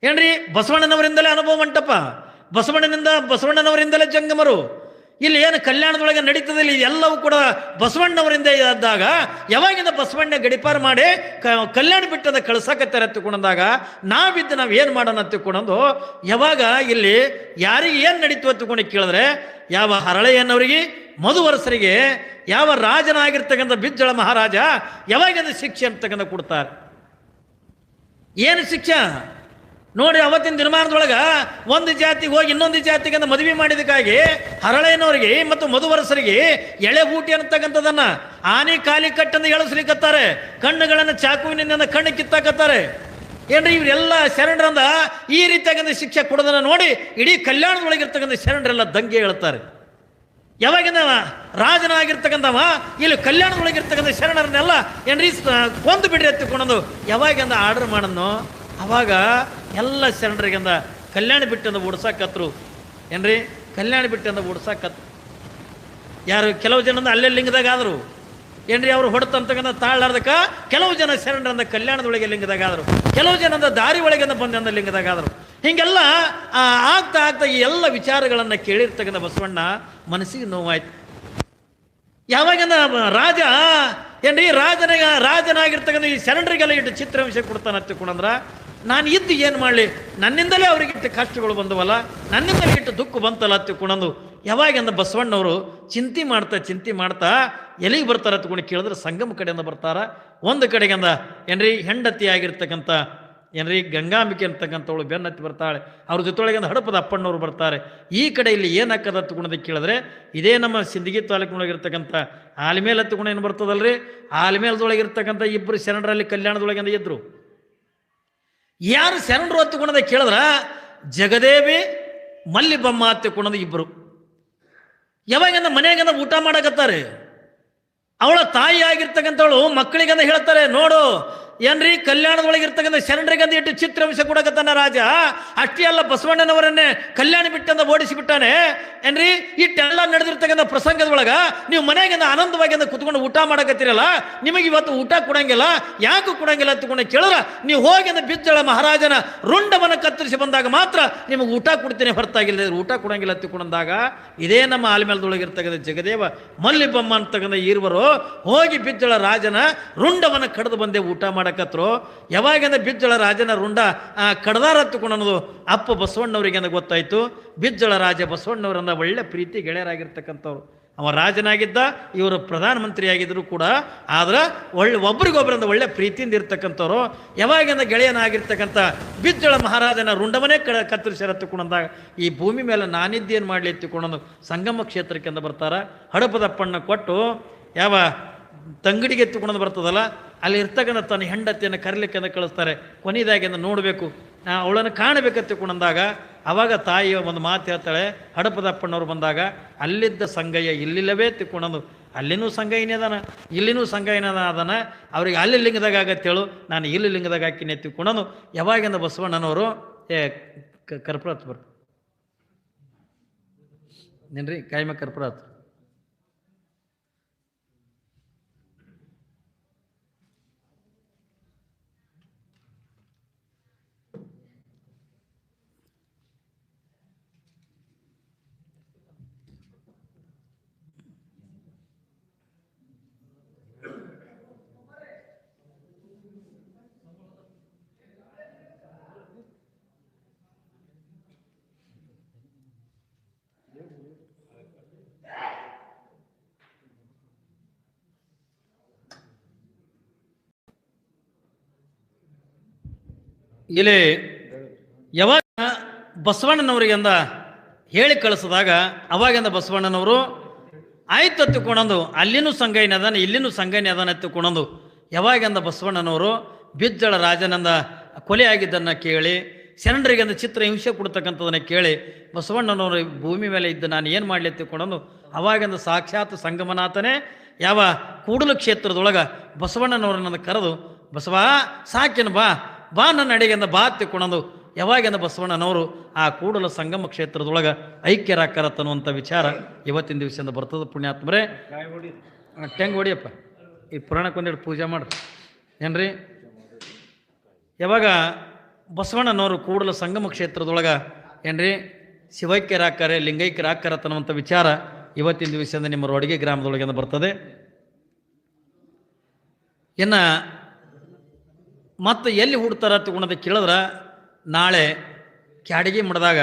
ಏನ್ರಿ, ಬಸವಣ್ಣನವರಿಂದಲೇ ಅನುಭವ ಮಂಟಪ, ಬಸವಣ್ಣನವರಿಂದಲೇ ಜಂಗಮರು. ಇಲ್ಲಿ ಏನು ಕಲ್ಯಾಣದೊಳಗೆ ನಡೀತದೆ ಇಲ್ಲಿ ಎಲ್ಲವೂ ಕೂಡ ಬಸವಣ್ಣವರಿಂದ ಇದ್ದಾಗ ಯಾವಾಗಿಂದ ಬಸವಣ್ಣ ಗಡಿಪಾರ ಮಾಡಿ ಕಲ್ಯಾಣ ಬಿಟ್ಟದ ಕಳ್ಸಕತ್ತಾರೆ ತಿಳ್ಕೊಂಡಾಗ ನಾವು ಏನು ಮಾಡೋಣ ತಿಳ್ಕೊಂಡು ಯಾವಾಗ ಇಲ್ಲಿ ಯಾರಿಗೆ ಏನು ನಡೀತು ತಿಳ್ಕೊಂಡು ಕೇಳಿದ್ರೆ ಯಾವ ಹರಳಯ್ಯನವರಿಗೆ ಮಧುವರಸರಿಗೆ ಯಾವ ರಾಜನಾಗಿರ್ತಕ್ಕಂಥ ಬಿಜ್ಜಳ ಮಹಾರಾಜ ಯಾವಾಗಿಂದ ಶಿಕ್ಷೆ ಅಂತಕ್ಕಂಥ ಕೊಡ್ತಾರೆ. ಏನು ಶಿಕ್ಷೆ ನೋಡಿ, ಅವತ್ತಿನ ದಿನಮಾನದೊಳಗ ಒಂದು ಜಾತಿಗೆ ಹೋಗಿ ಇನ್ನೊಂದು ಜಾತಿಗೆ ಮದುವೆ ಮಾಡಿದಕ್ಕಾಗಿ ಹರಳಯ್ಯನವರಿಗೆ ಮತ್ತು ಮಧುವರಸರಿಗೆ ಎಳೆ ಬೂಟಿ ಅಂತಕ್ಕಂಥದನ್ನ ಆನೆ ಕಾಲಿ ಕಟ್ಟನ್ನು ಎಳಸ್ಲಿಕ್ಕತ್ತಾರೆ, ಕಣ್ಣುಗಳನ್ನು ಚಾಕುವಿನಿಂದ ಕಣ್ಣು ಕಿತ್ತಾಕತ್ತಾರೆ. ಏನ್ರಿ ಇವರೆಲ್ಲ ಶರಣರಂದ ಈ ರೀತಿಯಾಗಂತ ಶಿಕ್ಷೆ ಕೊಡೋದನ್ನ ನೋಡಿ ಇಡೀ ಕಲ್ಯಾಣದೊಳಗಿರ್ತಕ್ಕಂಥ ಶರಣರೆಲ್ಲ ದಂಗೆ ಹೇಳ್ತಾರೆ. ಯಾವಾಗಿಂದ ರಾಜನಾಗಿರ್ತಕ್ಕಂಥವ ಇಲ್ಲಿ ಕಲ್ಯಾಣದೊಳಗಿರ್ತಕ್ಕಂಥ ಶರಣರನ್ನೆಲ್ಲ ಏನ್ರಿ ಕೊಂದು ಬಿಡ್ರಿ ಎತ್ತಿಕೊಂಡು ಯಾವಾಗಿಂದ ಆರ್ಡರ್ ಮಾಡನ್ನು ಅವಾಗ ಎಲ್ಲ ಶರಣರಿಗಿಂದ ಕಲ್ಯಾಣ ಬಿಟ್ಟಂದ ಓಡ್ಸಾಕತ್ರು. ಏನ್ರಿ ಕಲ್ಯಾಣ ಬಿಟ್ಟಂದ ಓಡ್ಸಾಕತ್ರು. ಯಾರು ಕೆಲವು ಜನ ಅಲ್ಲೇ ಲಿಂಗದಾಗ ಆದರು ಏನ್ರಿ ಅವ್ರು ಹೊಡೆತಂತಕ್ಕಂಥ ತಾಳಾರ್ದಕ್ಕ ಕೆಲವು ಜನ ಶರಣರಂದ ಕಲ್ಯಾಣದೊಳಗೆ ಲಿಂಗದಾಗ ಆದರು, ಕೆಲವು ಜನದ ದಾರಿ ಒಳಗಿಂದ ಬಂದಂದ ಲಿಂಗದಾಗ ಆದರು. ಹಿಂಗೆಲ್ಲ ಆಗ್ತಾ ಈ ಎಲ್ಲ ವಿಚಾರಗಳನ್ನು ಕೇಳಿರ್ತಕ್ಕಂಥ ಬಸವಣ್ಣ ಮನಸ್ಸಿಗೆ ನೋವಾಯ್ತು. ಯಾವಾಗಿಂದ ರಾಜ ಏನ್ರಿ ರಾಜನಾಗಿರ್ತಕ್ಕಂಥ ಈ ಶರಣರಿಗೆಲ್ಲ ಇಟ್ಟು ಚಿತ್ರಾಂಶ ಕೊಡ್ತಾನೆ ಹತ್ತಿಕೊಂಡ್ರ ನಾನು ಇದ್ದು ಏನು ಮಾಡಲಿ, ನನ್ನಿಂದಲೇ ಅವ್ರಿಗಿಟ್ಟು ಕಷ್ಟಗಳು ಬಂದವಲ್ಲ, ನನ್ನಿಂದಲೇ ಇಟ್ಟು ದುಃಖ ಬಂತಲ್ಲ ಹತ್ತಿಕೊಂಡು ಯಾವಾಗಿಂದ ಬಸವಣ್ಣವರು ಚಿಂತೆ ಮಾಡ್ತಾ ಎಲ್ಲಿಗೆ ಬರ್ತಾರೆ ಹತ್ಕೊಂಡು ಕೇಳಿದ್ರೆ ಸಂಗಮ ಕಡೆಯಿಂದ ಬರ್ತಾರ. ಒಂದು ಕಡೆಗಿಂದ ಏನ್ರಿ ಹೆಂಡತಿ ಆಗಿರ್ತಕ್ಕಂಥ ಏನ್ರಿ ಗಂಗಾಂಬಿಕೆ ಅಂತಕ್ಕಂಥವಳು ಬೆನ್ನತ್ತಿ ಬರ್ತಾಳೆ, ಅವ್ರ ಜೊತೆಯೊಳಗಿಂದ ಹಡಪದ ಅಪ್ಪಣ್ಣವ್ರು ಬರ್ತಾರೆ. ಈ ಕಡೆ ಇಲ್ಲಿ ಏನು ಹಾಕದ ಹತ್ಕೊಂಡೋದಕ್ಕೆ ಕೇಳಿದ್ರೆ ಇದೇ ನಮ್ಮ ಸಿಂದಗಿ ತಾಲೂಕಿನೊಳಗಿರ್ತಕ್ಕಂಥ ಆಲಿಮೇಲೆ ಹತ್ಕೊಂಡು ಏನು ಬರ್ತದಲ್ರಿ, ಆಲಿಮೇಲದೊಳಗಿರ್ತಕ್ಕಂಥ ಇಬ್ಬರು ಶರಣರಲ್ಲಿ ಕಲ್ಯಾಣದೊಳಗಿಂದ ಇದ್ರು. ಯಾರು ಶರಣರು ಹತ್ತುಕೊಂಡದ ಕೇಳಿದ್ರ ಜಗದೇವಿ ಮಲ್ಲಿಬಮ್ಮ ಹತ್ತಿಕೊಂಡದ ಇಬ್ಬರು. ಯಾವಾಗಿಂದ ಮನೆಯಾಗಿಂದ ಊಟ ಮಾಡಕತ್ತಾರೆ, ಅವಳ ತಾಯಿ ಆಗಿರ್ತಕ್ಕಂಥವಳು ಮಕ್ಕಳಿಗಂದ ಹೇಳ್ತಾರೆ, ನೋಡು ಏನ್ರಿ ಕಲ್ಯಾಣದೊಳಗಿರ್ತಕ್ಕಂಥ ಶರಣರಿಗಂದ ಇಟ್ಟು ಚಿತ್ರಾಂಶ ಕೊಡಕತ್ತಾನ ರಾಜ. ಅಷ್ಟೇ ಅಲ್ಲ ಬಸವಣ್ಣನವರನ್ನೇ ಕಲ್ಯಾಣ ಬಿಟ್ಟಂದ ಓಡಿಸಿಬಿಟ್ಟಾನೆ. ಏನ್ರಿ ಇಟ್ಟೆಲ್ಲ ನಡೆದಿರ್ತಕ್ಕಂಥ ಪ್ರಸಂಗದೊಳಗ ನೀವು ಮನೆಯಾಗಿಂದ ಆನಂದವಾಗಿಂದ ಕುತ್ಕೊಂಡು ಊಟ ಮಾಡಕತ್ತೀರಲ್ಲ, ನಿಮಗೆ ಇವತ್ತು ಊಟ ಕೊಡಂಗಿಲ್ಲ, ಯಾಕೆ ಕೊಡಂಗಿಲ್ಲ ಅಂತಕೊಂಡು ಕೇಳಿದ್ರ ನೀವು ಹೋಗಿಂದ ಬಿಜ್ಜಳ ಮಹಾರಾಜನ ರುಂಡವನ್ನು ಕತ್ತರಿಸಿ ಬಂದಾಗ ಮಾತ್ರ ನಿಮಗೆ ಊಟ ಕೊಡ್ತೀನಿ, ಹೊರತಾಗಿಲ್ಲ ಊಟ ಕೊಡಂಗಿಲ್ಲ ಅಂತಕೊಂಡಾಗ ಇದೇ ನಮ್ಮ ಆಲ್ಮೇಲದೊಳಗಿರ್ತಕ್ಕಂಥ ಜಗದೇವ ಮಲ್ಲಿಬಮ್ಮ ಅಂತಕ್ಕಂಥ ಇರುವರು ಹೋಗಿ ಬಿಜ್ಜಳ ರಾಜನ ರುಂಡವನ್ನು ಕಡ್ದು ಬಂದೆ ಊಟ ಮಾಡಕತ್ರು. ಯಾವಾಗಿಂದ ಬಿಜ್ಜಳ ರಾಜನ ರುಂಡ ಕಡ್ದಾರ ಹತ್ತುಕೊಂಡು ಅನ್ನೋದು ಅಪ್ಪ ಬಸವಣ್ಣವರಿಗೆ ಗೊತ್ತಾಯ್ತು. ಬಿಜ್ಜಳ ರಾಜ ಬಸವಣ್ಣವರನ್ನ ಒಳ್ಳೆ ಪ್ರೀತಿ ಗೆಳೆಯರಾಗಿರ್ತಕ್ಕಂಥವ್ರು. ಅವ ರಾಜನಾಗಿದ್ದ, ಇವರು ಪ್ರಧಾನಮಂತ್ರಿ ಆಗಿದ್ರು ಕೂಡ, ಆದ್ರೆ ಒಬ್ರಿಗೊಬ್ಬರಿಂದ ಒಳ್ಳೆ ಪ್ರೀತಿಯಿಂದ ಇರ್ತಕ್ಕಂಥವ್ರು. ಯಾವಾಗಿಂದ ಗೆಳೆಯನಾಗಿರ್ತಕ್ಕಂಥ ಬಿಜ್ಜಳ ಮಹಾರಾಜನ ರುಂಡವನ್ನೇ ಕತ್ತರಿಸಿ ಹತ್ತುಕೊಂಡಾಗ ಈ ಭೂಮಿ ಮೇಲೆ ನಾನಿದ್ದೇನು ಮಾಡಲಿ ಎತ್ತಿಕೊಂಡು ಸಂಗಮ ಕ್ಷೇತ್ರಕ್ಕೆ ಅಂತ ಬರ್ತಾರ. ಹಡಪದಪ್ಪಣ್ಣ ಕೊಟ್ಟು ಯಾವ ತಂಗಡಿಗೆ ಎತ್ತಿಕೊಂಡು ಬರ್ತದಲ್ಲ ಅಲ್ಲಿ ಇರ್ತಕ್ಕಂಥ ತನ್ನ ಹೆಂಡತಿಯನ್ನು ಕರೀಲಿಕ್ಕೆ ಅಂತ ಕಳಿಸ್ತಾರೆ. ಕೊನೆಯದಾಗಿಂದ ನೋಡಬೇಕು, ಅವಳನ್ನು ಕಾಣಬೇಕತ್ತಿಕೊಂಡಾಗ ಅವಾಗ ತಾಯಿಯ ಒಂದು ಮಾತು ಹೇಳ್ತಾಳೆ. ಹಡಪದಪ್ಪಣ್ಣವ್ರು ಬಂದಾಗ ಅಲ್ಲಿದ್ದ ಸಂಗಯ್ಯ ಇಲ್ಲಿಲ್ಲವೇ ತಿಕ್ಕೊಂಡು, ಅಲ್ಲಿನೂ ಸಂಗಯ್ಯನೇ ಅದಾನ, ಇಲ್ಲಿನೂ ಸಂಗಯ್ಯನ ಅದಾನ, ಅವ್ರಿಗೆ ಅಲ್ಲಿ ಲಿಂಗದಾಗ ಆಗತ್ತೇಳು, ನಾನು ಇಲ್ಲಿ ಲಿಂಗದಾಗ ಹಾಕಿನಿ ಎತ್ತಿಕೊಂಡು ಯಾವಾಗಿಂದ ಬಸವಣ್ಣನವರು ಕರ್ಪೂರ ಹತ್ತು ಬರ್ರಿ ಏನ್ರಿ ಕಾಯಿ ಮ್ಯಾಗ ಕರ್ಪೂರ ಹತ್ತು. ಇಲ್ಲಿ ಯಾವಾಗ ಬಸವಣ್ಣನವರಿಗೆ ಅಂದ ಹೇಳಿ ಕಳಿಸಿದಾಗ ಅವಾಗಿಂದ ಬಸವಣ್ಣನವರು ಆಯ್ತು ಹತ್ತಿಕೊಂಡಂದು ಅಲ್ಲಿನೂ ಸಂಗೈನ ಅದಾನ ಇಲ್ಲಿನೂ ಸಂಗೈನ ಅದಾನ ಹತ್ತಿಕೊಂಡಂದು ಯಾವಾಗಿಂದ ಬಸವಣ್ಣನವರು ಬಿಜ್ಜಳ ರಾಜನಂದ ಕೊಲೆ ಆಗಿದ್ದನ್ನು ಕೇಳಿ ಶರಣರಿಗಂದ ಚಿತ್ರ ಹಿಂಸೆ ಕೊಡ್ತಕ್ಕಂಥದನ್ನು ಕೇಳಿ ಬಸವಣ್ಣನವರು ಭೂಮಿ ಮೇಲೆ ಇದ್ದ ನಾನು ಏನು ಮಾಡಲಿ ಹತ್ತಿಕೊಂಡಂದು ಅವಾಗಿಂದ ಸಾಕ್ಷಾತ್ ಸಂಗಮನಾಥನೇ ಯಾವ ಕೂಡಲು ಕ್ಷೇತ್ರದೊಳಗೆ ಬಸವಣ್ಣನವರನ್ನ ಕರೆದು ಬಸವ ಸಾಕಿನ ಬಾ ನನ್ನ ಅಡಿಗೆಂದ ಬಾ ತಿಕ್ಕೊಂಡಂದು ಯಾವಾಗಿಂದ ಬಸವಣ್ಣನವರು ಆ ಕೂಡಲ ಸಂಗಮ ಕ್ಷೇತ್ರದೊಳಗೆ ಐಕ್ಯರಾಕರತ್ತನ್ನುವಂಥ ವಿಚಾರ ಇವತ್ತಿನ ದಿವಸದಿಂದ ಬರ್ತದೆ. ಪುಣ್ಯಾತ್ಮರೇ ಟೆಂಗ್ ಹೊಡಿಯಪ್ಪ, ಈ ಪುರಾಣಕ್ಕೆ ಒಂದೆರಡು ಪೂಜೆ ಮಾಡ್ರಿ ಏನ್ರಿ. ಯಾವಾಗ ಬಸವಣ್ಣನವರು ಕೂಡಲ ಸಂಗಮ ಕ್ಷೇತ್ರದೊಳಗೆ ಏನ್ರಿ ಶಿವೈಕ್ಯರಾಕರೆ ಲಿಂಗೈಕ್ಯರಾಕರತ್ತನ್ನುವಂಥ ವಿಚಾರ ಇವತ್ತಿನ ದಿವಸದಿಂದ ನಿಮ್ಮ ರೋಡಿಗೆ ಗ್ರಾಮದೊಳಗಿಂದ ಬರ್ತದೆ. ಇನ್ನು ಮತ್ತು ಎಲ್ಲಿ ಹುಡ್ತಾರ ತಗೊಂಡದ ಕೇಳಿದ್ರೆ ನಾಳೆ ಕ್ಯಾಡಗಿ ಮಠದಾಗ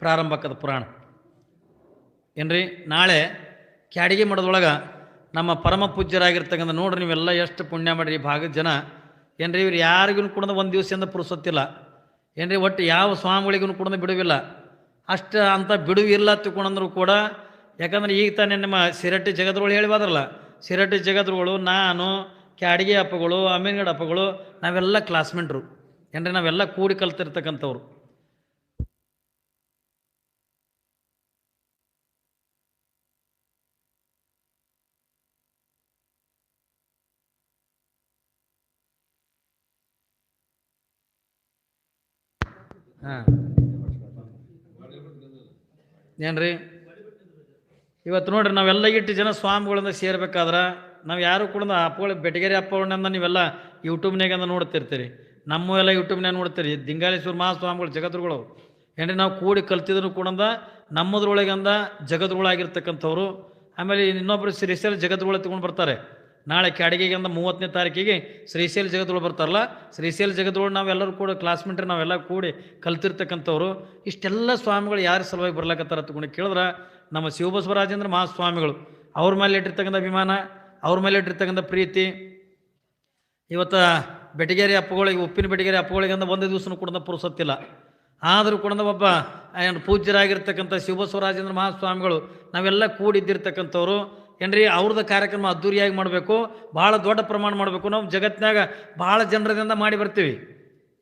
ಪ್ರಾರಂಭ ಆಕದ ಪುರಾಣ ಏನ್ರಿ. ನಾಳೆ ಕ್ಯಾಡಗಿ ಮಠದೊಳಗೆ ನಮ್ಮ ಪರಮ ಪೂಜ್ಯರಾಗಿರ್ತಕ್ಕಂಥ ನೋಡ್ರಿ ನೀವೆಲ್ಲ ಎಷ್ಟು ಪುಣ್ಯ ಮಾಡಿರಿ ಭಾಗದ ಜನ ಏನ್ರಿ. ಇವ್ರು ಯಾರಿಗೂ ಕೂಡ ಒಂದು ದಿವಸದಿಂದ ಪುರುಸೊತ್ತಿಲ್ಲ ಏನ್ರಿ. ಒಟ್ಟು ಯಾವ ಸ್ವಾಮಿಗಳಿಗೂ ಕೂಡ ಬಿಡುವಿಲ್ಲ. ಅಷ್ಟು ಅಂತ ಬಿಡುವಿಲ್ಲ ತಿಳ್ಕೊಂಡ್ರು ಕೂಡ, ಯಾಕಂದ್ರೆ ಈಗ ತಾನೇ ನಮ್ಮ ಸಿರಟ್ಟಿ ಜಗದ್ರುಗಳು ಹೇಳಿವಾದ್ರಲ್ಲ, ಸಿರಟ್ಟಿ ಜಗದ್ರುಗಳು ನಾನು ಕ್ಯಾಡಗಿ ಅಪ್ಪಗಳು ಅಮೀನ್ಗಡ ಅಪ್ಪಗಳು ನಾವೆಲ್ಲ ಕ್ಲಾಸ್ಮೇಟ್ರು ಏನ್ರಿ. ನಾವೆಲ್ಲ ಕೂಡಿ ಕಲ್ತಿರ್ತಕ್ಕಂಥವ್ರು. ಹಾಂ ಏನ್ರಿ. ಇವತ್ತು ನೋಡ್ರಿ ನಾವೆಲ್ಲ ಇಟ್ಟು ಜನ ಸ್ವಾಮಿಗಳಿಂದ ಸೇರ್ಬೇಕಾದ್ರೆ ನಾವು ಯಾರು ಕೂಡ ಅಪ್ಪಗಳು ಬೆಟಗೇರಿ ಅಪ್ಪಗಳನ್ನ ನೀವೆಲ್ಲ ಯೂಟ್ಯೂಬ್ನಾಗ ನೋಡ್ತಿರ್ತೀರಿ, ನಮ್ಮ ಎಲ್ಲ ಯೂಟ್ಯೂಬ್ನಾಗ ನೋಡ್ತೀರಿ. ದಿಂಗಾಲೇಶ್ವರ ಮಹಾಸ್ವಾಮಿಗಳು ಜಗದ್ರುಗಳು ಏನ್ರಿ. ನಾವು ಕೂಡಿ ಕಲ್ತಿದ್ರು ಕೂಡ ನಮ್ಮದ್ರೊಳಗಂದ ಜಗದ್ರುಗಳಾಗಿರ್ತಕ್ಕಂಥವ್ರು. ಆಮೇಲೆ ಇನ್ನೊಬ್ಬರು ಶ್ರೀಶೈಲ ಜಗದ್ರುಗಳು ತಗೊಂಡು ಬರ್ತಾರೆ. ನಾಳೆ ಕ್ಯಾಡಗಿಗೆ 30ನೇ ತಾರೀಕಿಗೆ ಶ್ರೀಶೈಲ ಜಗದ್ರುಗಳು ಬರ್ತಾರಲ್ಲ, ಶ್ರೀಶೈಲ ಜಗದ್ರುಗಳು ನಾವೆಲ್ಲರೂ ಕೂಡ ಕ್ಲಾಸ್ಮೇಟ್ರಿ ನಾವೆಲ್ಲ ಕೂಡಿ ಕಲ್ತಿರ್ತಕ್ಕಂಥವ್ರು. ಇಷ್ಟೆಲ್ಲ ಸ್ವಾಮಿಗಳು ಯಾರ ಸಲುವಾಗಿ ಬರ್ಲಾಕತ್ತಾರ ತಗೊಂಡು ಕೇಳಿದ್ರೆ ನಮ್ಮ ಶಿವಬಸವರಾಜೇಂದ್ರ ಮಹಾಸ್ವಾಮಿಗಳು ಅವ್ರ ಮೇಲೆ ಇಟ್ಟಿರ್ತಕ್ಕಂಥ ಅಭಿಮಾನ, ಅವ್ರ ಮೇಲೆ ಇಟ್ಟಿರ್ತಕ್ಕಂಥ ಪ್ರೀತಿ. ಇವತ್ತು ಬೆಟಗೇರಿ ಅಪ್ಪಗಳಿಗೆ ಉಪ್ಪಿನ ಬೆಟಗೇರಿ ಅಪ್ಪಗಳಿಗೆ ಒಂದು ದಿವಸನೂ ಕೂಡ ಪುರುಸೊತ್ತಿಲ್ಲ. ಆದರೂ ಕೂಡ ಒಬ್ಬ ಪೂಜ್ಯರಾಗಿರ್ತಕ್ಕಂಥ ಶಿವಬಸವರಾಜೇಂದ್ರ ಮಹಾಸ್ವಾಮಿಗಳು ನಾವೆಲ್ಲ ಕೂಡಿದ್ದಿರ್ತಕ್ಕಂಥವ್ರು ಏನ್ರಿ. ಅವ್ರದ್ದು ಕಾರ್ಯಕ್ರಮ ಅದ್ದೂರಿಯಾಗಿ ಮಾಡಬೇಕು, ಭಾಳ ದೊಡ್ಡ ಪ್ರಮಾಣ ಮಾಡಬೇಕು. ನಾವು ಜಗತ್ತಿನಾಗ ಭಾಳ ಜನರದಿಂದ ಮಾಡಿ ಬರ್ತೀವಿ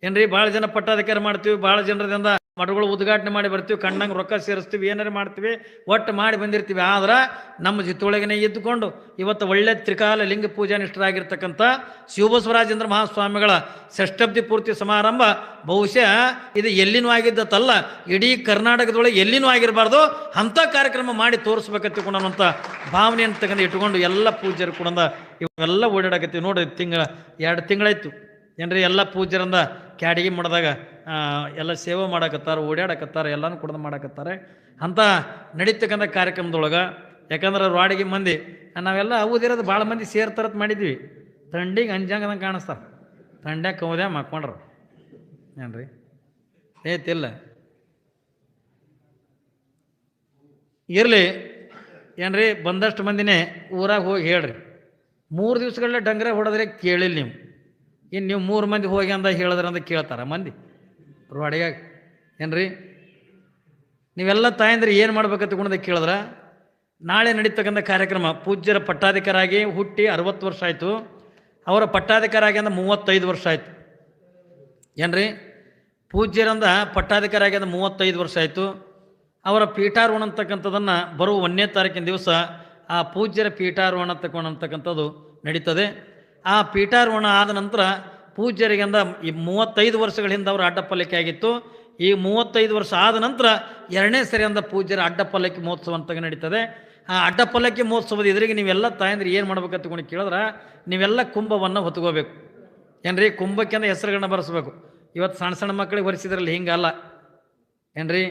ಏನ್ರಿ. ಭಾಳ ಜನ ಪಟ್ಟಾಧಿಕಾರ ಮಾಡ್ತೀವಿ, ಭಾಳ ಜನರದಿಂದ ಮಠಗಳು ಉದ್ಘಾಟನೆ ಮಾಡಿ ಬರ್ತೀವಿ, ಕಣ್ಣಂಗೆ ರೊಕ್ಕ ಸೇರಿಸ್ತೀವಿ, ಏನಾರು ಮಾಡ್ತೀವಿ, ಒಟ್ಟು ಮಾಡಿ ಬಂದಿರ್ತೀವಿ. ಆದ್ರೆ ನಮ್ಮ ಜಿತ್ತೊಳಗನೆ ಇದ್ದುಕೊಂಡು ಇವತ್ತು ಒಳ್ಳೆ ತ್ರಿಕಾಲ ಲಿಂಗ ಪೂಜಾನಿಷ್ಠರಾಗಿರ್ತಕ್ಕಂಥ ಶಿವಬಸವರಾಜೇಂದ್ರ ಮಹಾಸ್ವಾಮಿಗಳ ಷಷ್ಠಬ್ದಿ ಪೂರ್ತಿ ಸಮಾರಂಭ ಬಹುಶಃ ಇದು ಎಲ್ಲಿನೂ ಆಗಿದ್ದತ್ತಲ್ಲ, ಇಡೀ ಕರ್ನಾಟಕದೊಳಗೆ ಎಲ್ಲಿನೂ ಆಗಿರಬಾರ್ದು ಅಂಥ ಕಾರ್ಯಕ್ರಮ ಮಾಡಿ ತೋರಿಸ್ಬೇಕಂತ ಭಾವನೆಯನ್ನು ತಗೊಂಡು ಇಟ್ಕೊಂಡು ಎಲ್ಲ ಪೂಜ್ಯರು ಕೂಡ ಇವೆಲ್ಲ ಓಡಾಡಕತ್ತೀವಿ. ನೋಡಿ 2 ತಿಂಗಳಾಯ್ತು ಏನ್ರಿ. ಎಲ್ಲ ಪೂಜ್ಯರಿಂದ ಕ್ಯಾಡಗಿ ಮಾಡಿದಾಗ ಎಲ್ಲ ಸೇವೆ ಮಾಡಕತ್ತಾರೆ, ಓಡಾಡಕತ್ತಾರೆ, ಎಲ್ಲನೂ ಕೂಡ ಮಾಡಕತ್ತಾರೆ ಅಂತ ನಡೀತಕ್ಕಂಥ ಕಾರ್ಯಕ್ರಮದೊಳಗೆ. ಯಾಕಂದ್ರೆ ರೋಡಿಗೆ ಮಂದಿ ನಾವೆಲ್ಲ ಅವಧಿರೋದು ಭಾಳ ಮಂದಿ ಸೇರ್ತಾರತ್ ಮಾಡಿದ್ವಿ. ಥಂಡಿಗೆ ಅಂಜಂಗದಂಗೆ ಕಾಣಿಸ್ತಾರೆ, ಥಂಡ್ಯಾಗ ಕೌದ್ಯಾ ಮಾಡ್ಕೊಂಡ್ರು ಏನ್ರಿ. ಏತಿಲ್ಲ ಇರಲಿ ಏನ್ರಿ. ಬಂದಷ್ಟು ಮಂದಿನೇ ಊರಾಗ ಹೋಗಿ ಹೇಳ್ರಿ. 3 ದಿವ್ಸಗಳನ್ನ ಡಂಗ್ರ ಹೊಡೆದ್ರೆ ಕೇಳಿಲ್ಲ ನೀವು. ಇನ್ನು ನೀವು 3 ಮಂದಿ ಹೋಗಿ ಅಂದ ಹೇಳಿದ್ರಂದ ಕೇಳ್ತಾರ ಮಂದಿ ರೋಡಿಯಾಗ ಏನ್ರಿ. ನೀವೆಲ್ಲ ತಾಯಂದ್ರೆ ಏನು ಮಾಡ್ಬೇಕಂತ ಗುಣದ ಕೇಳಿದ್ರೆ ನಾಳೆ ನಡೀತಕ್ಕಂಥ ಕಾರ್ಯಕ್ರಮ ಪೂಜ್ಯರ ಪಟ್ಟಾಧಿಕಾರಾಗಿ ಹುಟ್ಟಿ 60 ವರ್ಷ ಆಯಿತು. ಅವರ ಪಟ್ಟಾಧಿಕಾರಾಗಿ ಅಂದ 35 ವರ್ಷ ಆಯಿತು ಏನ್ರಿ. ಪೂಜ್ಯರಂದ ಪಟ್ಟಾಧಿಕಾರಾಗಿ ಅಂದ 35 ವರ್ಷ ಆಯಿತು. ಅವರ ಪೀಠಾರೋಹಣ ಅಂತಕ್ಕಂಥದ್ದನ್ನು ಬರುವ 1ನೇ ತಾರೀಕಿನ ದಿವಸ ಆ ಪೂಜ್ಯರ ಪೀಠಾರೋಹಣ ಅಂತಕ್ಕಂಥದ್ದು ನಡೀತದೆ. ಆ ಪೀಠಾರೋಹಣ ಆದ ನಂತರ ಪೂಜ್ಯರಿಗಂದ ಈ 35 ವರ್ಷಗಳ ಹಿಂದೆ ಅವರು ಅಡ್ಡಪಲ್ಲಿಕೆ ಆಗಿತ್ತು. ಈ 35 ವರ್ಷ ಆದ ನಂತರ 2ನೇ ಸರಿಯಾದ ಪೂಜ್ಯರ ಅಡ್ಡಪಲ್ಲಕ್ಕಿ ಮಹೋತ್ಸವ ಅಂತ ನಡೀತದೆ. ಆ ಅಡ್ಡಪಲ್ಲಕ್ಕಿ ಮಹೋತ್ಸವದ ಎದುರಿಗೆ ನೀವೆಲ್ಲ ತಾಯಂದ್ರೆ ಏನು ಮಾಡ್ಬೇಕಂತ ತಗೊಂಡು ಕೇಳಿದ್ರೆ ನೀವೆಲ್ಲ ಕುಂಭವನ್ನು ಹೊತ್ಕೋಬೇಕು. ಏನ್ರಿ, ಕುಂಭಕ್ಕೆ ಅಂದ್ರೆ ಹೆಸರುಗಳನ್ನ ಬರೆಸ್ಬೇಕು. ಇವತ್ತು ಸಣ್ಣ ಸಣ್ಣ ಮಕ್ಕಳಿಗೆ ಬರೆಸಿದ್ರಲ್ಲಿ ಹಿಂಗಲ್ಲ ಏನ್ರಿ.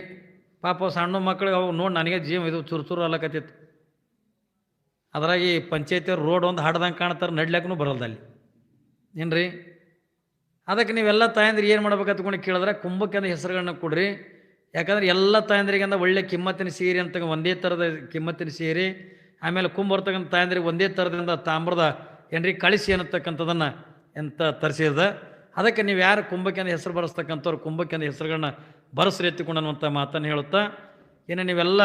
ಪಾಪ ಸಣ್ಣ ಮಕ್ಕಳಿಗೆ ಅವು ನೋಡಿ ನನಗೆ ಜೀವ ಇದು ಚುರು ಅಲ್ಲಕತ್ತಿತ್ತು. ಅದ್ರಾಗಿ ಪಂಚಾಯತಿಯವ್ರು ರೋಡ್ ಒಂದು ಹಾಡ್ದಂಗೆ ಕಾಣ್ತಾರೆ, ನಡ್ಲಿಕ್ಕೂ ಬರಲ್ದಲ್ಲಿ ಏನ್ರಿ. ಅದಕ್ಕೆ ನೀವೆಲ್ಲ ತಾಯಂದ್ರೆ ಏನು ಮಾಡ್ಬೇಕಂತ ತಗೊಂಡು ಕೇಳಿದ್ರೆ ಕುಂಭಕ್ಕೆ ಅಂದ್ರೆ ಹೆಸರುಗಳನ್ನ ಕೊಡ್ರಿ. ಯಾಕಂದ್ರೆ ಎಲ್ಲ ತಾಯಂದ್ರಿಗೆ ಅಂದ್ರೆ ಒಳ್ಳೆ ಕಿಮ್ಮತ್ತಿನ ಸೀರೆ ಅಂತ ಒಂದೇ ಥರದ ಕಿಮ್ಮತ್ತಿನ ಸೀರೆ, ಆಮೇಲೆ ಕುಂಭ ಬರ್ತಕ್ಕಂಥ ತಾಯಂದ್ರಿಗೆ ಒಂದೇ ಥರದಿಂದ ತಾಮ್ರದ ಏನ್ರಿ ಕಳಿಸಿ ಅನ್ನತಕ್ಕಂಥದ್ದನ್ನು ಎಂತ ತರಿಸಿದ. ಅದಕ್ಕೆ ನೀವು ಯಾರು ಕುಂಭಕ್ಕೆ ಅಂದ್ರೆ ಹೆಸರು ಬರೆಸ್ತಕ್ಕಂಥವ್ರು ಕುಂಭಕ್ಕೆ ಅಂದ್ರೆ ಹೆಸರುಗಳನ್ನ ಬರೆಸ್ರಿ ಎತ್ತಿಕೊಂಡು ಅನ್ನುವಂಥ ಮಾತನ್ನು ಹೇಳುತ್ತಾ, ಇನ್ನು ನೀವೆಲ್ಲ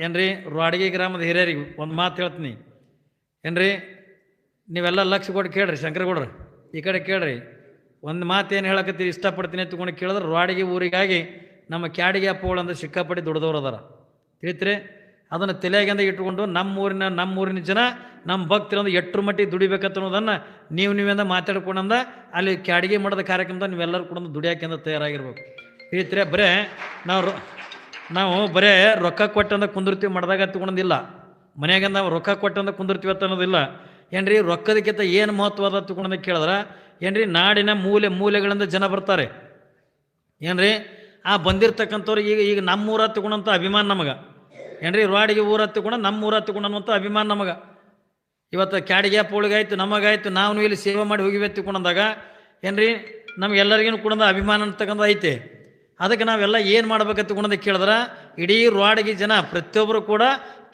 ಏನ್ರಿ ರಾಡಗಿ ಗ್ರಾಮದ ಹಿರಿಯರಿಗೆ ಒಂದು ಮಾತು ಹೇಳ್ತೀನಿ ಏನ್ರಿ. ನೀವೆಲ್ಲ ಲಕ್ಷ ಕೊಟ್ಟು ಕೇಳ್ರಿ, ಶಂಕರಗೌಡ್ರಿ ಈ ಕಡೆ ಕೇಳ್ರಿ. ಒಂದು ಮಾತು ಏನು ಹೇಳಕತ್ತೀರಿ ಇಷ್ಟಪಡ್ತೀನಿ ಎತ್ಕೊಂಡು ಕೇಳಿದ್ರೆ ರಾಡಗಿ ಊರಿಗಾಗಿ ನಮ್ಮ ಕ್ಯಾಡಿಗೆ ಅಪ್ಪಗಳು ಅಂದ್ರೆ ಸಿಕ್ಕಾಪಟ್ಟಿ ದುಡ್ದವ್ರು ಅದಾರ ತಿಳಿತ್ರಿ. ಅದನ್ನು ತಲೆಯಾಗಿಂದ ಇಟ್ಕೊಂಡು ನಮ್ಮೂರಿನ ಜನ ನಮ್ಮ ಭಕ್ತರೊಂದು ಎಟ್ರ ಮಟ್ಟಿಗೆ ದುಡಿಬೇಕಂತ ಅನ್ನೋದನ್ನು ನೀವೆಂದ ಮಾತಾಡ್ಕೊಂಡಂದ ಅಲ್ಲಿ ಕ್ಯಾಡಿಗೆ ಮಾಡೋದ ಕಾರ್ಯಕ್ರಮದ ನೀವೆಲ್ಲರೂ ಕೂಡ ದುಡಿಯಾಕೆಂದ ತಯಾರಾಗಿರ್ಬೇಕು ತಿಳಿತ್ರಿ. ನಾವು ಬರೇ ರೊಕ್ಕ ಕೊಟ್ಟಂದ ಕುಂದಿರ್ತೀವಿ ಮಾಡಿದಾಗ ತಗೊಂಡಿಲ್ಲ, ಮನೆಯಾಗ ನಾವು ರೊಕ್ಕ ಕೊಟ್ಟಂದ ಕುಂದಿರ್ತೀವಿ ಅಂತ ಅನ್ನೋದಿಲ್ಲ ಏನ್ರಿ. ರೊಕ್ಕದಕ್ಕಿಂತ ಏನು ಮಹತ್ವ ಅದ ತಗೊಂಡ ಕೇಳಿದ್ರೆ ಏನ್ರಿ, ನಾಡಿನ ಮೂಲೆಗಳಿಂದ ಜನ ಬರ್ತಾರೆ ಏನ್ರಿ. ಆ ಬಂದಿರ್ತಕ್ಕಂಥವ್ರು ಈಗ ನಮ್ಮೂರ ತಗೊಂಡಂಥ ಅಭಿಮಾನ ನಮಗೆ ಏನ್ರಿ. ರಾಡಿಗೆ ಊರ ತಗೊಂಡು ನಮ್ಮೂರ ತಗೊಂಡಂಥ ಅಭಿಮಾನ ನಮಗೆ. ಇವತ್ತು ಕ್ಯಾಡಿಗೆ ಪೋಳಿಗಾಯ್ತು ನಮಗಾಯ್ತು, ನಾವು ಇಲ್ಲಿ ಸೇವೆ ಮಾಡಿ ಹೋಗಿವೆ ತಗೊಂಡಂದಾಗ ಏನ್ರಿ ನಮಗೆಲ್ಲರಿಗೂ ಕೂಡ ಅಭಿಮಾನ ಅಂತಕ್ಕಂಥ ಐತೆ. ಅದಕ್ಕೆ ನಾವೆಲ್ಲ ಏನು ಮಾಡ್ಬೇಕಂತ ತಗೊಂಡು ಕೇಳಿದ್ರೆ ಇಡೀ ರಾಡಿಗೆ ಜನ ಪ್ರತಿಯೊಬ್ಬರು ಕೂಡ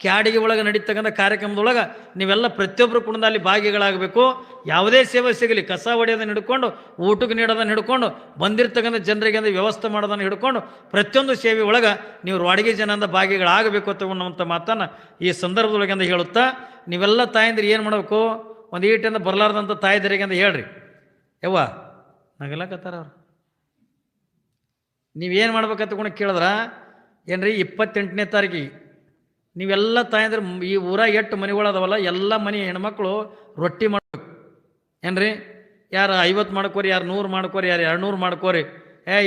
ಕ್ಯಾಡಿಗೆ ಒಳಗೆ ನಡೀತಕ್ಕಂಥ ಕಾರ್ಯಕ್ರಮದೊಳಗೆ ನೀವೆಲ್ಲ ಪ್ರತಿಯೊಬ್ಬರು ಕೂಡ ಅಲ್ಲಿ ಭಾಗಿಗಳಾಗಬೇಕು. ಯಾವುದೇ ಸೇವೆ ಸಿಗಲಿ, ಕಸ ಹೊಡೆಯೋದನ್ನು ಹಿಡ್ಕೊಂಡು ಊಟಕ್ಕೆ ನೀಡೋದನ್ನು ಹಿಡ್ಕೊಂಡು ಬಂದಿರ್ತಕ್ಕಂಥ ಜನರಿಗೆ ಅಂದ್ರೆ ವ್ಯವಸ್ಥೆ ಮಾಡೋದನ್ನು ಹಿಡ್ಕೊಂಡು ಪ್ರತಿಯೊಂದು ಸೇವೆ ಒಳಗೆ ನೀವು ರಾಡಿಗೆ ಜನದಿಂದ ಭಾಗಿಗಳಾಗಬೇಕು ಅನ್ನುವಂಥ ಮಾತನ್ನು ಈ ಸಂದರ್ಭದೊಳಗೆ ಅಂತ ಹೇಳುತ್ತಾ, ನೀವೆಲ್ಲ ತಾಯಂದಿರು ಏನು ಮಾಡಬೇಕು, ಒಂದು ಈಟಿಂದ ಬರಲಾರ್ದಂಥ ತಾಯಿದರಿಗೆ ಅಂತ ಹೇಳ್ರಿ. ಯವ್ವ ನಗಲಕತ್ತಾರ ಅವ್ರು. ನೀವೇನು ಮಾಡ್ಬೇಕಂತ ತಗೊಂಡು ಕೇಳಿದ್ರೆ ಏನ್ರಿ 28ನೇ ತಾರೀಕಿಗೆ ನೀವೆಲ್ಲ ತಾಯಂದ್ರೆ ಈ ಊರಾಗ ಎಷ್ಟು ಮನೆಗಳದಾವಲ್ಲ ಎಲ್ಲ ಮನೆ ಹೆಣ್ಮಕ್ಳು ರೊಟ್ಟಿ ಮಾಡ್ಬೇಕು ಏನ್ರಿ. ಯಾರು 50 ಮಾಡ್ಕೋರಿ, ಯಾರು 100 ಮಾಡ್ಕೋರಿ, ಯಾರು 200 ಮಾಡ್ಕೋರಿ.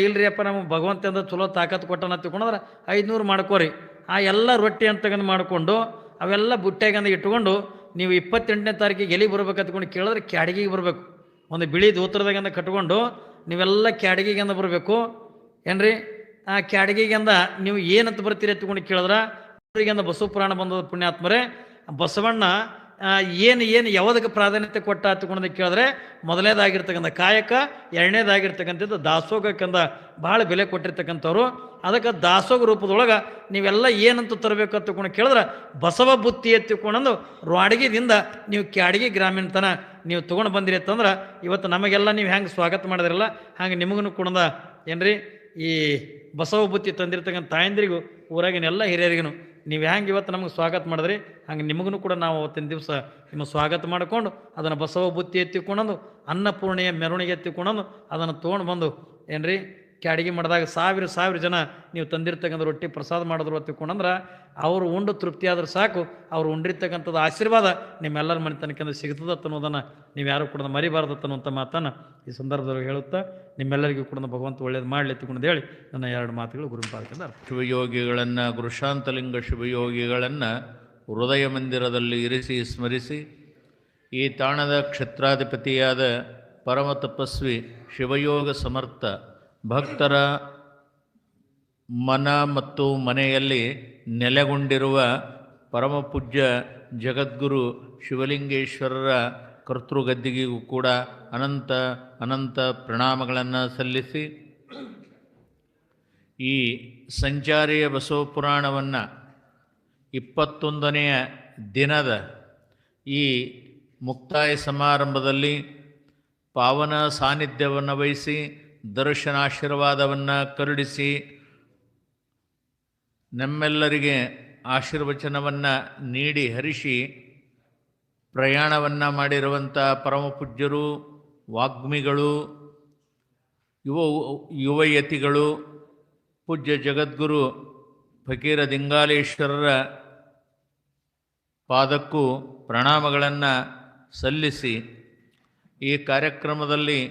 ಇಲ್ರಿ ಅಪ್ಪ ನಮಗೆ ಭಗವಂತಂದ ಚಲೋ ತಾಕತ್ತು ಕೊಟ್ಟನ ತಿಳ್ಕೊಂಡ್ರೆ 500 ಮಾಡ್ಕೋರಿ. ಆ ಎಲ್ಲ ರೊಟ್ಟಿ ಅಂತಕ್ಕಂದು ಮಾಡಿಕೊಂಡು ಅವೆಲ್ಲ ಬುಟ್ಟ್ಯಾಗಂದು ಇಟ್ಕೊಂಡು ನೀವು 28ನೇ ತಾರೀಕಿಗೆ ಎಲ್ಲಿ ಬರ್ಬೇಕಂತಕೊಂಡು ಕೇಳಿದ್ರೆ ಕ್ಯಾಡಿಗೆಗೆ ಬರಬೇಕು. ಒಂದು ಬಿಳಿ ದೂತ್ರದಾಗಂದ ಕಟ್ಕೊಂಡು ನೀವೆಲ್ಲ ಕ್ಯಾಡಿಗೆಗಂದ ಬರಬೇಕು ಏನ್ರಿ. ಆ ಕ್ಯಾಡಿಗೆಗಂದ ನೀವು ಏನಂತ ಬರ್ತೀರಿ ಎತ್ಕೊಂಡು ಕೇಳಿದ್ರೆ ಅವರಿಗಂದ ಬಸವ ಪುರಾಣ ಬಂದದ ಪುಣ್ಯಾತ್ಮರೇ. ಬಸವಣ್ಣ ಏನು ಯಾವುದಕ್ಕೆ ಪ್ರಾಧಾನ್ಯತೆ ಕೊಟ್ಟ ಹತ್ಕೊಂಡಂತ ಕೇಳಿದ್ರೆ ಮೊದಲನೇದಾಗಿರ್ತಕ್ಕಂಥ ಕಾಯಕ, ಎರಡನೇದಾಗಿರ್ತಕ್ಕಂಥದ್ದು ದಾಸೋಗಕ್ಕಂದ ಭಾಳ ಬೆಲೆ ಕೊಟ್ಟಿರ್ತಕ್ಕಂಥವ್ರು. ಅದಕ್ಕೆ ದಾಸೋಗ ರೂಪದೊಳಗೆ ನೀವೆಲ್ಲ ಏನಂತ ತರಬೇಕು ಅಂತಕೊಂಡು ಕೇಳಿದ್ರೆ ಬಸವ ಬುತ್ತಿ ಎತ್ತಿಕೊಂಡು ರಾಡಗಿದಿಂದ ನೀವು ಕ್ಯಾಡಗಿ ಗ್ರಾಮೀಣತನ ನೀವು ತೊಗೊಂಡು ಬಂದಿರಿ ಅಂತಂದ್ರೆ ಇವತ್ತು ನಮಗೆಲ್ಲ ನೀವು ಹೆಂಗೆ ಸ್ವಾಗತ ಮಾಡಿದ್ರಲ್ಲ ಹಂಗೆ ನಿಮಗೂ ಕೂಡ ಏನ್ರಿ ಈ ಬಸವ ಬುತ್ತಿ ತಂದಿರ್ತಕ್ಕಂಥ ತಾಯಂದ್ರಿಗೂ ಊರಾಗಿನ ಎಲ್ಲ ಹಿರಿಯರಿಗೂ ನೀವು ಹೆಂಗೆ ಇವತ್ತು ನಮಗೆ ಸ್ವಾಗತ ಮಾಡಿದ್ರಿ ಹಂಗೆ ನಿಮಗೂ ಕೂಡ ನಾವು ಅವತ್ತಿನ ದಿವಸ ನಿಮ್ಮ ಸ್ವಾಗತ ಮಾಡಿಕೊಂಡು ಅದನ್ನು ಬಸವ ಬುತ್ತಿ ಎತ್ತಿಕೊಂಡು ಅನ್ನಪೂರ್ಣೆಯ ಮೆರವಣಿಗೆ ಎತ್ತಿಕೊಂಡು ಅದನ್ನು ತೊಗೊಂಡು ಬಂದು ಏನ್ರಿ ಕ್ಯಾಡಿಗೆ ಮಾಡಿದಾಗ ಸಾವಿರ ಜನ ನೀವು ತಂದಿರ್ತಕ್ಕಂಥ ರೊಟ್ಟಿ ಪ್ರಸಾದ ಮಾಡಿದ್ರು ಎತ್ತಿಕೊಂಡಂದ್ರೆ ಅವರು ಉಂಡು ತೃಪ್ತಿ ಆದ್ರೆ ಸಾಕು. ಅವ್ರು ಉಂಡಿರ್ತಕ್ಕಂಥದ್ದು ಆಶೀರ್ವಾದ ನಿಮ್ಮೆಲ್ಲರ ಮನೆ ತನಕ ಸಿಗ್ತದತ್ತ ಅನ್ನೋದನ್ನು ನೀವು ಯಾರು ಕೂಡ ಮರಿಬಾರ್ದತ್ತ ಅನ್ನುವಂಥ ಮಾತನ್ನು ಈ ಸಂದರ್ಭದಲ್ಲಿ ಹೇಳುತ್ತಾ ನಿಮ್ಮೆಲ್ಲರಿಗೂ ಕೂಡ ಭಗವಂತ ಒಳ್ಳೇದು ಮಾಡಲಿ ಎತ್ತಿಕೊಂಡು ಹೇಳಿ ನನ್ನ 2 ಮಾತುಗಳು ಗುರುಪಾರ್ಕಂದ ಶಿವಯೋಗಿಗಳನ್ನು ಗುರುಶಾಂತಲಿಂಗ ಶಿವಯೋಗಿಗಳನ್ನು ಹೃದಯ ಮಂದಿರದಲ್ಲಿ ಇರಿಸಿ ಸ್ಮರಿಸಿ ಈ ತಾಣದ ಕ್ಷೇತ್ರಾಧಿಪತಿಯಾದ ಪರಮ ತಪಸ್ವಿ ಶಿವಯೋಗ ಸಮರ್ಥ ಭಕ್ತರ ಮನ ಮತ್ತು ಮನೆಯಲ್ಲಿ ನೆಲೆಗೊಂಡಿರುವ ಪರಮಪೂಜ್ಯ ಜಗದ್ಗುರು ಶಿವಲಿಂಗೇಶ್ವರರ ಕರ್ತೃಗದ್ದಿಗೆಗೂ ಕೂಡ ಅನಂತ ಪ್ರಣಾಮಗಳನ್ನು ಸಲ್ಲಿಸಿ ಈ ಸಂಚಾರಿಯ ಬಸವ ಪುರಾಣವನ್ನು 21ನೆಯ ದಿನದ ಈ ಮುಕ್ತಾಯ ಸಮಾರಂಭದಲ್ಲಿ ಪಾವನ ಸಾನ್ನಿಧ್ಯವನ್ನು ವಹಿಸಿ ದರ್ಶನಾಶೀರ್ವಾದವನ್ನು ಕರುಣಿಸಿ ನಮ್ಮೆಲ್ಲರಿಗೆ ಆಶೀರ್ವಚನವನ್ನು ನೀಡಿ ಹರಿಸಿ ಪ್ರಯಾಣವನ್ನು ಮಾಡಿರುವಂಥ ಪರಮಪೂಜ್ಯರು, ವಾಗ್ಮಿಗಳು, ಯುವಯತಿಗಳು, ಪೂಜ್ಯ ಜಗದ್ಗುರು ಫಕೀರ ದಿಂಗಾಲೇಶ್ವರರ ಪಾದಕ್ಕೂ ಪ್ರಣಾಮಗಳನ್ನು ಸಲ್ಲಿಸಿ ಈ ಕಾರ್ಯಕ್ರಮದಲ್ಲಿ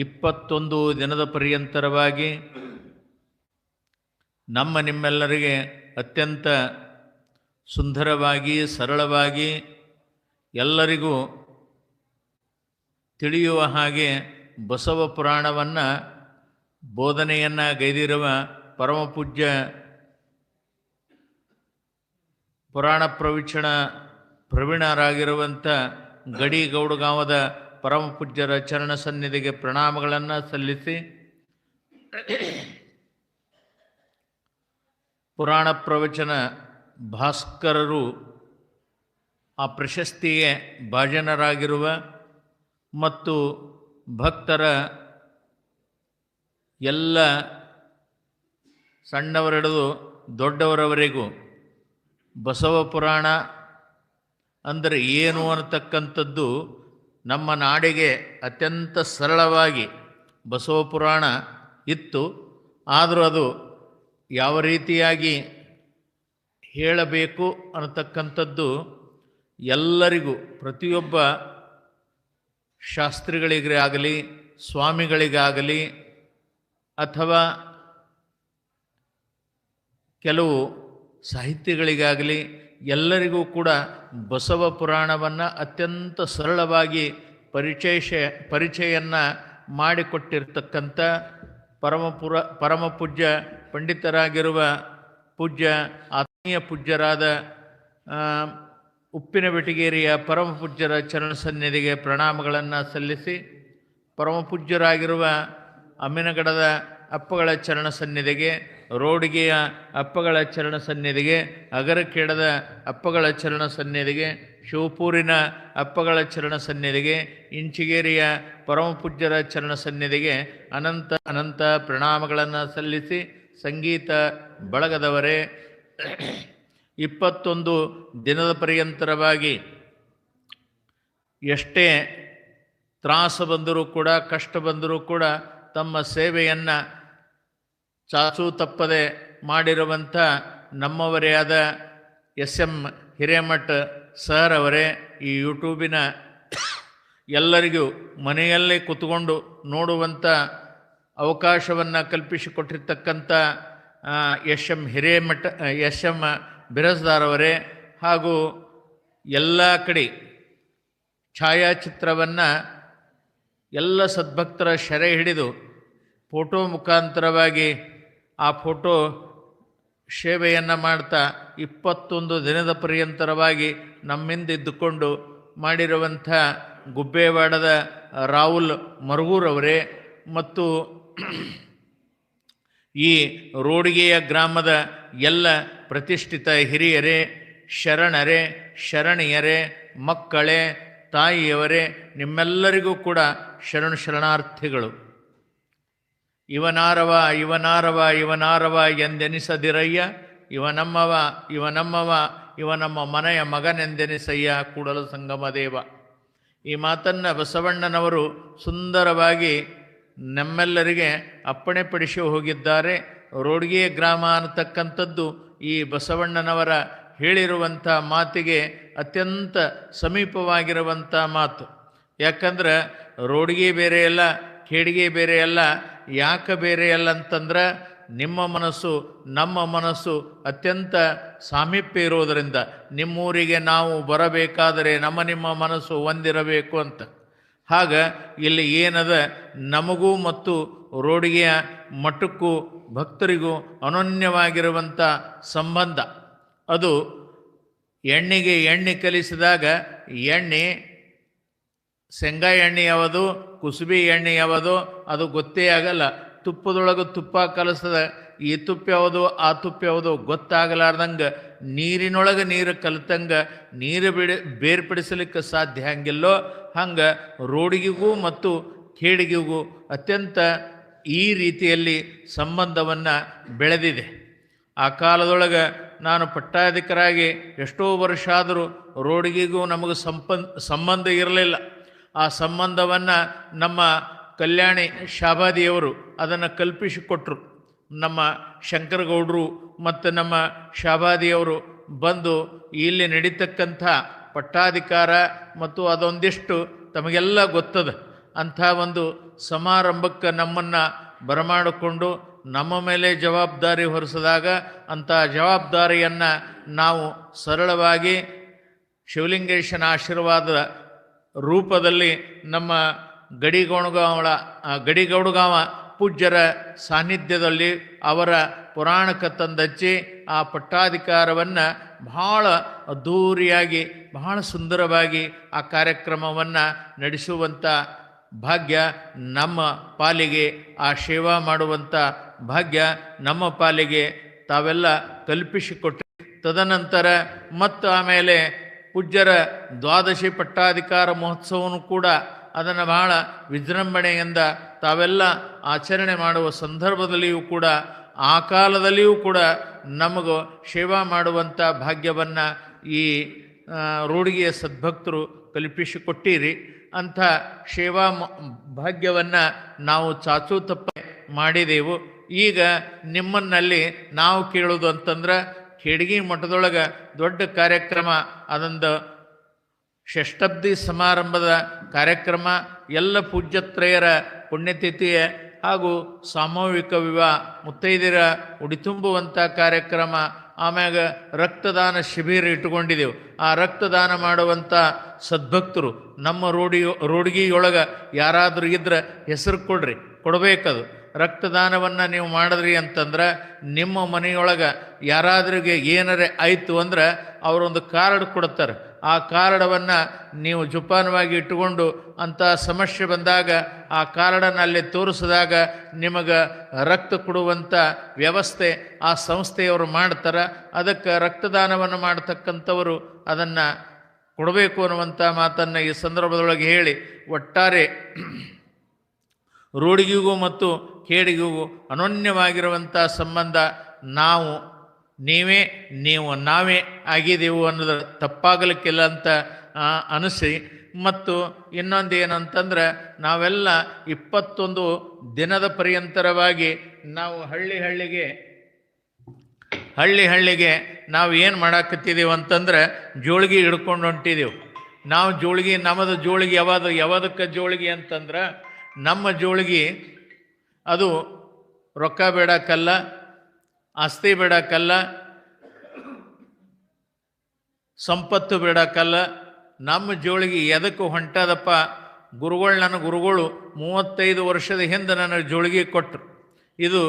21 ದಿನದ ಪರ್ಯಂತರವಾಗಿ ನಿಮ್ಮೆಲ್ಲರಿಗೆ ಅತ್ಯಂತ ಸುಂದರವಾಗಿ ಸರಳವಾಗಿ ಎಲ್ಲರಿಗೂ ತಿಳಿಯುವ ಹಾಗೆ ಬಸವ ಪುರಾಣವನ್ನು ಬೋಧನೆಯನ್ನು ಗೈದಿರುವ ಪರಮಪೂಜ್ಯ ಪುರಾಣ ಪ್ರವೀಣರಾಗಿರುವಂಥ ಗಡಿ ಗೌಡಗಾಂವದ ಪರಮಪೂಜ್ಯರ ಚರಣ ಸನ್ನಿಧಿಗೆ ಪ್ರಣಾಮಗಳನ್ನು ಸಲ್ಲಿಸಿ, ಪುರಾಣ ಪ್ರವಚನ ಭಾಸ್ಕರರು ಆ ಪ್ರಶಸ್ತಿಗೆ ಭಾಜನರಾಗಿರುವ ಮತ್ತು ಭಕ್ತರ ಎಲ್ಲ ಸಣ್ಣವರಿಡಿದು ದೊಡ್ಡವರವರೆಗೂ ಬಸವ ಪುರಾಣ ಅಂದರೆ ಏನು ಅನ್ನತಕ್ಕಂಥದ್ದು ನಮ್ಮ ನಾಡಿಗೆ ಅತ್ಯಂತ ಸರಳವಾಗಿ ಬಸವ ಪುರಾಣ ಇತ್ತು. ಆದರೂ ಅದು ಯಾವ ರೀತಿಯಾಗಿ ಹೇಳಬೇಕು ಅನ್ನತಕ್ಕಂಥದ್ದು ಎಲ್ಲರಿಗೂ, ಪ್ರತಿಯೊಬ್ಬ ಶಾಸ್ತ್ರಿಗಳಿಗಾಗಲಿ ಸ್ವಾಮಿಗಳಿಗಾಗಲಿ ಅಥವಾ ಕೆಲವು ಸಾಹಿತ್ಯಗಳಿಗಾಗಲಿ ಎಲ್ಲರಿಗೂ ಕೂಡ ಬಸವ ಪುರಾಣವನ್ನು ಅತ್ಯಂತ ಸರಳವಾಗಿ ಪರಿಚಯನ್ನು ಮಾಡಿಕೊಟ್ಟಿರ್ತಕ್ಕಂಥ ಪರಮಪೂಜ್ಯ ಪಂಡಿತರಾಗಿರುವ ಪೂಜ್ಯ ಆತ್ಮೀಯ ಪೂಜ್ಯರಾದ ಉಪ್ಪಿನಬೆಟಗೇರಿಯ ಪರಮಪೂಜ್ಯರ ಚರಣ ಸನ್ನಿಧಿಗೆ ಪ್ರಣಾಮಗಳನ್ನು ಸಲ್ಲಿಸಿ, ಪರಮಪೂಜ್ಯರಾಗಿರುವ ಅಮ್ಮಿನಗಡದ ಅಪ್ಪಗಳ ಚರಣ ಸನ್ನಿಧಿಗೆ, ರೋಡಿಗೆಯ ಅಪ್ಪಗಳ ಚರಣ ಸನ್ನಿಧಿಗೆ, ಅಗರಖೇಡದ ಅಪ್ಪಗಳ ಚರಣ ಸನ್ನಿಧಿಗೆ, ಶಿವಪೂರಿನ ಅಪ್ಪಗಳ ಚರಣ ಸನ್ನಿಧಿಗೆ, ಇಂಚಿಗೇರಿಯ ಪರಮಪೂಜ್ಯರ ಚರಣ ಸನ್ನಿಧಿಗೆ ಅನಂತ ಅನಂತ ಪ್ರಣಾಮಗಳನ್ನು ಸಲ್ಲಿಸಿ, ಸಂಗೀತ ಬಳಗದವರೇ, 21 ದಿನದ ಪರ್ಯಂತರವಾಗಿ ಎಷ್ಟೇ ತ್ರಾಸ ಬಂದರೂ ಕೂಡ, ಕಷ್ಟ ಬಂದರೂ ಕೂಡ ತಮ್ಮ ಸೇವೆಯನ್ನು ಚಾಚೂ ತಪ್ಪದೆ ಮಾಡಿರುವಂಥ ನಮ್ಮವರೇ ಆದ SM ಹಿರೇಮಠ್ ಸರ್ ಅವರೇ, ಈ ಯೂಟ್ಯೂಬಿನ ಎಲ್ಲರಿಗೂ ಮನೆಯಲ್ಲೇ ಕೂತ್ಕೊಂಡು ನೋಡುವಂಥ ಅವಕಾಶವನ್ನು ಕಲ್ಪಿಸಿಕೊಟ್ಟಿರ್ತಕ್ಕಂಥ SM ಹಿರೇಮಠ್, SM ಬಿರಸ್ದಾರವರೇ, ಹಾಗೂ ಎಲ್ಲ ಕಡೆ ಛಾಯಾಚಿತ್ರವನ್ನು ಎಲ್ಲ ಸದ್ಭಕ್ತರ ಸೆರೆ ಹಿಡಿದು ಫೋಟೋ ಮುಖಾಂತರವಾಗಿ ಆ ಫೋಟೋ ಸೇವೆಯನ್ನು ಮಾಡ್ತಾ 21 ದಿನದ ಪರ್ಯಂತರವಾಗಿ ನಮ್ಮಿಂದಿದ್ದುಕೊಂಡು ಮಾಡಿರುವಂಥ ಗುಬ್ಬೇವಾಡದ ರಾಹುಲ್ ಮರಗೂರವರೇ ಮತ್ತು ಈ ರೋಡಿಗೆಯ ಗ್ರಾಮದ ಎಲ್ಲ ಪ್ರತಿಷ್ಠಿತ ಹಿರಿಯರೇ, ಶರಣರೇ, ಶರಣಿಯರೇ, ಮಕ್ಕಳೇ, ತಾಯಿಯವರೇ, ನಿಮ್ಮೆಲ್ಲರಿಗೂ ಕೂಡ ಶರಣಾರ್ಥಿಗಳು. ಇವನಾರವ ಇವನಾರವ ಇವನಾರವ ಎಂದೆನಿಸದಿರಯ್ಯ, ಇವನಮ್ಮವ ಇವನಮ್ಮವ ಇವ ನಮ್ಮ ಮನೆಯ ಮಗನೆಂದೆನಿಸಯ್ಯ ಕೂಡಲ ಸಂಗಮ ದೇವ. ಈ ಮಾತನ್ನು ಬಸವಣ್ಣನವರು ಸುಂದರವಾಗಿ ನಮ್ಮೆಲ್ಲರಿಗೆ ಅಪ್ಪಣೆ ಪಡಿಸಿ ಹೋಗಿದ್ದಾರೆ. ರೋಡ್ಗೆ ಗ್ರಾಮ ಅನ್ನತಕ್ಕಂಥದ್ದು ಈ ಬಸವಣ್ಣನವರ ಹೇಳಿರುವಂಥ ಮಾತಿಗೆ ಅತ್ಯಂತ ಸಮೀಪವಾಗಿರುವಂಥ ಮಾತು. ಯಾಕಂದ್ರೆ ರೋಡ್ಗೆ ಬೇರೆ ಅಲ್ಲ, ಖೇಡಿಗೆ ಬೇರೆ ಅಲ್ಲ. ಯಾಕೆ ಬೇರೆ ಅಲ್ಲ ಅಂತಂದ್ರೆ ನಿಮ್ಮ ಮನಸ್ಸು ನಮ್ಮ ಮನಸ್ಸು ಅತ್ಯಂತ ಸಾಮೀಪ್ಯ ಇರೋದರಿಂದ ನಿಮ್ಮೂರಿಗೆ ನಾವು ಬರಬೇಕಾದರೆ ನಿಮ್ಮ ಮನಸ್ಸು ಒಂದಿರಬೇಕು ಅಂತ. ಆಗ ಇಲ್ಲಿ ಏನದ, ನಮಗೂ ಮತ್ತು ರೋಡಿಗೆಯ ಮಠಕ್ಕೂ ಭಕ್ತರಿಗೂ ಅನನ್ಯವಾಗಿರುವಂಥ ಸಂಬಂಧ. ಅದು ಎಣ್ಣೆಗೆ ಎಣ್ಣೆ ಕಲಿಸಿದಾಗ ಎಣ್ಣೆ ಶೇಂಗಾ ಎಣ್ಣೆ ಯಾವುದು, ಕುಸುಬಿ ಎಣ್ಣೆ ಯಾವುದು ಅದು ಗೊತ್ತೇ ಆಗಲ್ಲ. ತುಪ್ಪದೊಳಗೆ ತುಪ್ಪ ಕಲಿಸ್ತದ, ಈ ತುಪ್ಪ ಯಾವುದು ಆ ತುಪ್ಪ ಯಾವುದು ಗೊತ್ತಾಗಲಾರ್ದಂಗೆ ನೀರಿನೊಳಗೆ ನೀರು ಕಲಿತಂಗೆ ನೀರು ಬೇರ್ಪಡಿಸಲಿಕ್ಕೆ ಸಾಧ್ಯ ಹಂಗಿಲ್ಲೋ ಹಂಗೆ ರೋಡಿಗೆಗೂ ಮತ್ತು ಖೇಡಿಗೆಗೂ ಅತ್ಯಂತ ಈ ರೀತಿಯಲ್ಲಿ ಸಂಬಂಧವನ್ನು ಬೆಳೆದಿದೆ. ಆ ಕಾಲದೊಳಗೆ ನಾನು ಪಟ್ಟಾಧಿಕರಾಗಿ ಎಷ್ಟೋ ವರ್ಷ ಆದರೂ ರೋಡಿಗೆಗೂ ನಮಗೆ ಸಂಬಂಧ ಇರಲಿಲ್ಲ. ಆ ಸಂಬಂಧವನ್ನು ನಮ್ಮ ಕಲ್ಯಾಣಿ ಶಾಬಾದಿಯವರು ಅದನ್ನು ಕಲ್ಪಿಸಿಕೊಟ್ರು. ನಮ್ಮ ಶಂಕರಗೌಡರು ಮತ್ತು ನಮ್ಮ ಶಾಬಾದಿಯವರು ಬಂದು ಇಲ್ಲಿ ನಡೀತಕ್ಕಂಥ ಪಟ್ಟಾಧಿಕಾರ ಮತ್ತು ಅದೊಂದಿಷ್ಟು ತಮಗೆಲ್ಲ ಗೊತ್ತದ. ಅಂಥ ಒಂದು ಸಮಾರಂಭಕ್ಕೆ ನಮ್ಮನ್ನು ಬರಮಾಡಿಕೊಂಡು ನಮ್ಮ ಮೇಲೆ ಜವಾಬ್ದಾರಿ ಹೊರಿಸಿದಾಗ ಅಂಥ ಜವಾಬ್ದಾರಿಯನ್ನು ನಾವು ಸರಳವಾಗಿ ಶಿವಲಿಂಗೇಶನ ಆಶೀರ್ವಾದ ರೂಪದಲ್ಲಿ ನಮ್ಮ ಗಡಿಗೌಡಗಾವ ಪೂಜ್ಯರ ಸಾನ್ನಿಧ್ಯದಲ್ಲಿ ಅವರ ಪುರಾಣಕ್ಕೆ ತಂದಚ್ಚಿ ಆ ಪಟ್ಟಾಧಿಕಾರವನ್ನು ಬಹಳ ಅದ್ಧೂರಿಯಾಗಿ ಬಹಳ ಸುಂದರವಾಗಿ ಆ ಕಾರ್ಯಕ್ರಮವನ್ನು ನಡೆಸುವಂಥ ಭಾಗ್ಯ ನಮ್ಮ ಪಾಲಿಗೆ, ಆ ಸೇವಾ ಮಾಡುವಂಥ ಭಾಗ್ಯ ನಮ್ಮ ಪಾಲಿಗೆ ತಾವೆಲ್ಲ ಕಲ್ಪಿಸಿಕೊಟ್ಟು, ತದನಂತರ ಮತ್ತು ಆಮೇಲೆ ಪೂಜ್ಯರ ದ್ವಾದಶಿ ಪಟ್ಟಾಧಿಕಾರ ಮಹೋತ್ಸವನೂ ಕೂಡ ಅದನ್ನು ಬಹಳ ವಿಜೃಂಭಣೆಯಿಂದ ತಾವೆಲ್ಲ ಆಚರಣೆ ಮಾಡುವ ಸಂದರ್ಭದಲ್ಲಿಯೂ ಕೂಡ ಆ ಕಾಲದಲ್ಲಿಯೂ ಕೂಡ ನಮಗೂ ಸೇವಾ ಮಾಡುವಂಥ ಭಾಗ್ಯವನ್ನು ಈ ರೂಢಿಗೆಯ ಸದ್ಭಕ್ತರು ಕಲ್ಪಿಸಿಕೊಟ್ಟಿರಿ. ಅಂಥ ಸೇವಾ ಭಾಗ್ಯವನ್ನು ನಾವು ಚಾಚೂ ತಪ್ಪ ಮಾಡಿದೆವು. ಈಗ ನಿಮ್ಮನ್ನಲ್ಲಿ ನಾವು ಕೇಳೋದು ಅಂತಂದ್ರೆ, ಖೇಡ್ಗಿ ಮಠದೊಳಗೆ ದೊಡ್ಡ ಕಾರ್ಯಕ್ರಮ, ಅದೊಂದು ಷಷ್ಠಬ್ದಿ ಸಮಾರಂಭದ ಕಾರ್ಯಕ್ರಮ, ಎಲ್ಲ ಪೂಜ್ಯತ್ರಯರ ಪುಣ್ಯತಿಥಿಯ ಹಾಗೂ ಸಾಮೂಹಿಕ ವಿವಾಹ, ಮುತ್ತೈದೆಯರ ಉಡಿತುಂಬುವಂಥ ಕಾರ್ಯಕ್ರಮ, ಆಮ್ಯಾಗ ರಕ್ತದಾನ ಶಿಬಿರ ಇಟ್ಟುಕೊಂಡಿದ್ದೆವು. ಆ ರಕ್ತದಾನ ಮಾಡುವಂಥ ಸದ್ಭಕ್ತರು ನಮ್ಮ ರೂಢಿಗೆಯೊಳಗೆ ಯಾರಾದರೂ ಇದ್ರೆ ಹೆಸರು ಕೊಡ್ರಿ, ಕೊಡಬೇಕದು. ರಕ್ತದಾನವನ್ನು ನೀವು ಮಾಡಿದ್ರಿ ಅಂತಂದ್ರೆ ನಿಮ್ಮ ಮನೆಯೊಳಗೆ ಯಾರಾದ್ರಿಗೆ ಏನಾರೇ ಆಯಿತು ಅಂದ್ರೆ ಅವರೊಂದು ಕಾರ್ಡ್ ಕೊಡ್ತಾರೆ. ಆ ಕಾರ್ಡವನ್ನು ನೀವು ಜೋಪಾನವಾಗಿ ಇಟ್ಟುಕೊಂಡು ಅಂಥ ಸಮಸ್ಯೆ ಬಂದಾಗ ಆ ಕಾರ್ಡನ್ನು ಅಲ್ಲಿ ತೋರಿಸಿದಾಗ ನಿಮಗೆ ರಕ್ತ ಕೊಡುವಂಥ ವ್ಯವಸ್ಥೆ ಆ ಸಂಸ್ಥೆಯವರು ಮಾಡ್ತಾರೆ. ಅದಕ್ಕೆ ರಕ್ತದಾನವನ್ನು ಮಾಡ್ತಕ್ಕಂಥವರು ಅದನ್ನು ಕೊಡಬೇಕು ಅನ್ನುವಂಥ ಮಾತನ್ನು ಈ ಸಂದರ್ಭದೊಳಗೆ ಹೇಳಿ, ಒಟ್ಟಾರೆ ರೂಢಿಗಿಗೂ ಮತ್ತು ಖೇಡಿಗಿಗೂ ಅನನ್ಯವಾಗಿರುವಂಥ ಸಂಬಂಧ ನಾವು ನೀವು ನಾವೇ ಆಗಿದೆವು ಅನ್ನೋದು ತಪ್ಪಾಗಲಿಕ್ಕಿಲ್ಲ ಅಂತ ಅನಿಸಿ, ಮತ್ತು ಇನ್ನೊಂದು ಏನಂತಂದ್ರೆ ನಾವೆಲ್ಲ 21 ದಿನದ ಪರ್ಯಂತರವಾಗಿ ನಾವು ಹಳ್ಳಿಗೆ ನಾವು ಏನು ಮಾಡಾಕತ್ತಿದ್ದೀವಿ ಅಂತಂದ್ರೆ ಜೋಳಿಗೆ ಹಿಡ್ಕೊಂಡು ಹೊಂಟಿದ್ದೀವಿ. ನಾವು ನಮ್ಮದು ಜೋಳಿಗೆ ಯಾವದಕ್ಕೆ ಜೋಳಿಗೆ ಅಂತಂದ್ರೆ, ನಮ್ಮ ಜೋಳಿಗೆ ಅದು ರೊಕ್ಕ ಬೇಡಕ್ಕಲ್ಲ, ಆಸ್ತಿ ಬೇಡಕ್ಕಲ್ಲ, ಸಂಪತ್ತು ಬೇಡಕ್ಕಲ್ಲ. ನಮ್ಮ ಜೋಳಿಗೆ ಎದಕ್ಕೆ ಹೊಂಟದಪ್ಪ, ನನ್ನ ಗುರುಗಳು 35 ವರ್ಷದ ಹಿಂದೆ ನನಗೆ ಜೋಳಿಗೆ ಕೊಟ್ಟರು. ಇದು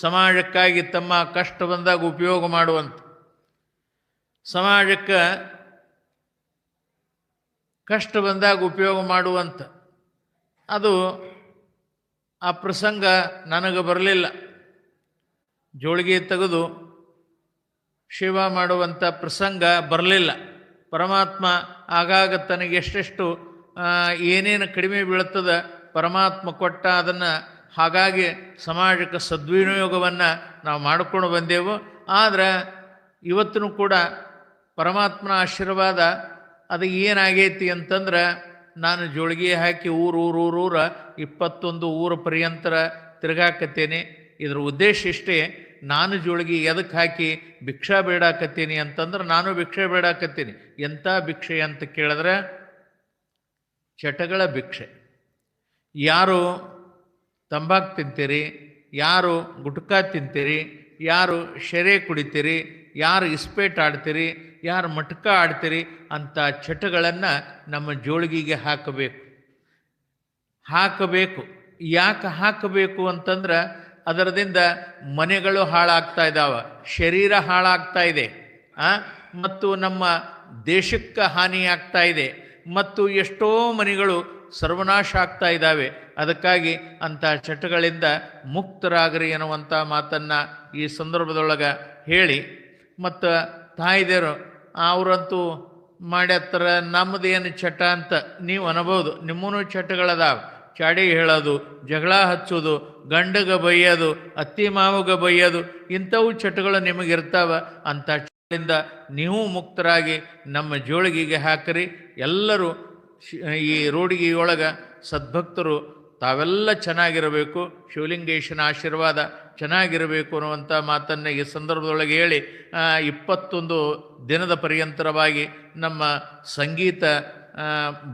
ಸಮಾಜಕ್ಕಾಗಿ ತಮ್ಮ ಕಷ್ಟ ಬಂದಾಗ ಉಪಯೋಗ ಮಾಡುವಂಥ, ಸಮಾಜಕ್ಕೆ ಕಷ್ಟ ಬಂದಾಗ ಉಪಯೋಗ ಮಾಡುವಂಥ, ಅದು ಆ ಪ್ರಸಂಗ ನನಗೆ ಬರಲಿಲ್ಲ. ಜೋಳಿಗೆ ತೆಗೆದು ಸೇವಾ ಮಾಡುವಂಥ ಪ್ರಸಂಗ ಬರಲಿಲ್ಲ. ಪರಮಾತ್ಮ ಆಗಾಗ ತನಗೆ ಎಷ್ಟೆಷ್ಟು ಏನೇನು ಕಡಿಮೆ ಬೀಳುತ್ತದೆ ಪರಮಾತ್ಮ ಕೊಟ್ಟ ಅದನ್ನು ಹಾಗಾಗಿ ಸಮಾಜಕ್ಕೆ ಸದ್ವಿನಿಯೋಗವನ್ನು ನಾವು ಮಾಡಿಕೊಂಡು ಬಂದೆವು. ಆದರೆ ಇವತ್ತೂ ಕೂಡ ಪರಮಾತ್ಮನ ಆಶೀರ್ವಾದ ಅದು ಏನಾಗೈತಿ ಅಂತಂದ್ರೆ, ನಾನು ಜೋಳಿಗೆ ಹಾಕಿ ಊರ 21 ಊರ ಪರ್ಯಂತರ ತಿರುಗಾಕತ್ತೇನೆ. ಇದರ ಉದ್ದೇಶ ಇಷ್ಟೇ, ನಾನು ಜೋಳಿಗೆ ಎದಕ್ಕೆ ಹಾಕಿ ಭಿಕ್ಷಾ ಬೇಡಾಕತ್ತೀನಿ ಅಂತಂದ್ರೆ, ನಾನು ಭಿಕ್ಷೆ ಬೇಡಾಕತ್ತೀನಿ. ಎಂಥ ಭಿಕ್ಷೆ ಅಂತ ಕೇಳಿದ್ರೆ, ಚಟಗಳ ಭಿಕ್ಷೆ. ಯಾರು ತಂಬಾಕು ತಿಂತೀರಿ, ಯಾರು ಗುಟ್ಕಾ ತಿಂತೀರಿ, ಯಾರು ಶೆರೆ ಕುಡಿತೀರಿ, ಯಾರು ಇಸ್ಪೇಟ್ ಆಡ್ತೀರಿ, ಯಾರು ಮಟ್ಕ ಆಡ್ತೀರಿ, ಅಂಥ ಚಟಗಳನ್ನು ನಮ್ಮ ಜೋಳಿಗೆಗೆ ಹಾಕಬೇಕು. ಯಾಕೆ ಹಾಕಬೇಕು ಅಂತಂದ್ರೆ, ಅದರದಿಂದ ಮನೆಗಳು ಹಾಳಾಗ್ತಾ ಇದ್ದಾವೆ, ಶರೀರ ಹಾಳಾಗ್ತಾ ಇದೆ, ಮತ್ತು ನಮ್ಮ ದೇಶಕ್ಕೆ ಹಾನಿಯಾಗ್ತಾ ಇದೆ, ಮತ್ತು ಎಷ್ಟೋ ಮನೆಗಳು ಸರ್ವನಾಶ ಆಗ್ತಾ ಇದ್ದಾವೆ. ಅದಕ್ಕಾಗಿ ಅಂಥ ಚಟಗಳಿಂದ ಮುಕ್ತರಾಗ್ರಿ ಅನ್ನುವಂಥ ಮಾತನ್ನು ಈ ಸಂದರ್ಭದೊಳಗೆ ಹೇಳಿ, ಮತ್ತು ತಾಯಿದೇರು ಅವರಂತೂ ಮಾಡ್ಯತ್ತರ, ನಮ್ಮದೇನು ಚಟ ಅಂತ ನೀವು ಅನ್ಬೋದು. ನಿಮ್ಮೂ ಚಟಗಳದಾವ. ಚಾಡಿ ಹೇಳೋದು, ಜಗಳ ಹಚ್ಚೋದು, ಗಂಡಗೆ ಬೈಯೋದು, ಅತ್ತಿ ಮಾವಗೆ ಬೈಯೋದು, ಇಂಥವು ಚಟಗಳು ನಿಮಗಿರ್ತಾವೆ. ಅಂಥ ಚಟದಿಂದ ನೀವು ಮುಕ್ತರಾಗಿ ನಮ್ಮ ಜೋಳಿಗೆಗೆ ಹಾಕಿರಿ. ಎಲ್ಲರೂ ಈ ರೂಢಿಗೆಯೊಳಗೆ ಸದ್ಭಕ್ತರು ತಾವೆಲ್ಲ ಚೆನ್ನಾಗಿರಬೇಕು, ಶಿವಲಿಂಗೇಶನ ಆಶೀರ್ವಾದ ಚೆನ್ನಾಗಿರಬೇಕು ಅನ್ನುವಂಥ ಮಾತನ್ನು ಈ ಸಂದರ್ಭದೊಳಗೆ ಹೇಳಿ, 21 ದಿನದ ಪರ್ಯಂತರವಾಗಿ ನಮ್ಮ ಸಂಗೀತ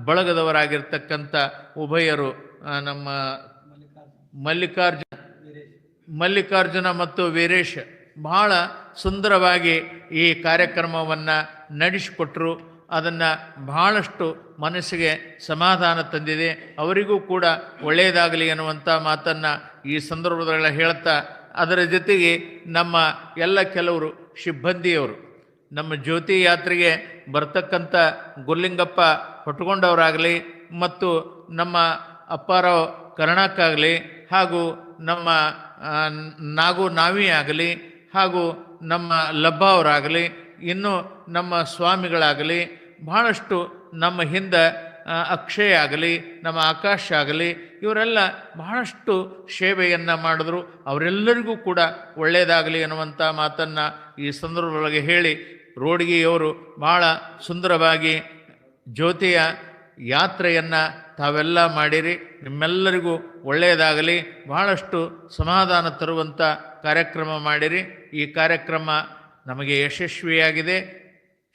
ಬಳಗದವರಾಗಿರ್ತಕ್ಕಂಥ ಉಭಯರು ನಮ್ಮ ಮಲ್ಲಿಕಾರ್ಜುನ ಮತ್ತು ವೀರೇಶ್ ಬಹಳ ಸುಂದರವಾಗಿ ಈ ಕಾರ್ಯಕ್ರಮವನ್ನು ನಡೆಸಿಕೊಟ್ರು. ಅದನ್ನು ಬಹಳಷ್ಟು ಮನಸ್ಸಿಗೆ ಸಮಾಧಾನ ತಂದಿದೆ. ಅವರಿಗೂ ಕೂಡ ಒಳ್ಳೆಯದಾಗಲಿ ಅನ್ನುವಂಥ ಮಾತನ್ನು ಈ ಸಂದರ್ಭದಲ್ಲಿ ಹೇಳ್ತಾ, ಅದರ ಜೊತೆಗೆ ನಮ್ಮ ಎಲ್ಲ ಕೆಲವರು ಸಿಬ್ಬಂದಿಯವರು ನಮ್ಮ ಜ್ಯೋತಿ ಯಾತ್ರೆಗೆ ಬರ್ತಕ್ಕಂಥ ಗುರ್ಲಿಂಗಪ್ಪ ಹೊಟ್ಕೊಂಡವರಾಗಲಿ ಮತ್ತು ನಮ್ಮ ಅಪ್ಪಾರಾವ್ ಕರ್ಣಕ್ಕಾಗಲಿ ಹಾಗೂ ನಮ್ಮ ನಾವಿ ಆಗಲಿ ಹಾಗೂ ನಮ್ಮ ಲಬ್ಬ ಅವರಾಗಲಿ ಇನ್ನು ನಮ್ಮ ಸ್ವಾಮಿಗಳಾಗಲಿ ಬಹಳಷ್ಟು ನಮ್ಮ ಹಿಂದೆ ಅಕ್ಷಯ್ ಆಗಲಿ ನಮ್ಮ ಆಕಾಶ್ ಆಗಲಿ ಇವರೆಲ್ಲ ಬಹಳಷ್ಟು ಸೇವೆಯನ್ನು ಮಾಡಿದ್ರು. ಅವರೆಲ್ಲರಿಗೂ ಕೂಡ ಒಳ್ಳೆಯದಾಗಲಿ ಅನ್ನುವಂಥ ಮಾತನ್ನು ಈ ಸಂದರ್ಭದೊಳಗೆ ಹೇಳಿ, ರೋಡ್ಗಿಯವರು ಭಾಳ ಸುಂದರವಾಗಿ ಜ್ಯೋತಿಯ ಯಾತ್ರೆಯನ್ನು ತಾವೆಲ್ಲ ಮಾಡಿರಿ. ನಿಮ್ಮೆಲ್ಲರಿಗೂ ಒಳ್ಳೆಯದಾಗಲಿ, ಬಹಳಷ್ಟು ಸಮಾಧಾನ ತರುವಂಥ ಕಾರ್ಯಕ್ರಮ ಮಾಡಿರಿ. ಈ ಕಾರ್ಯಕ್ರಮ ನಮಗೆ ಯಶಸ್ವಿಯಾಗಿದೆ.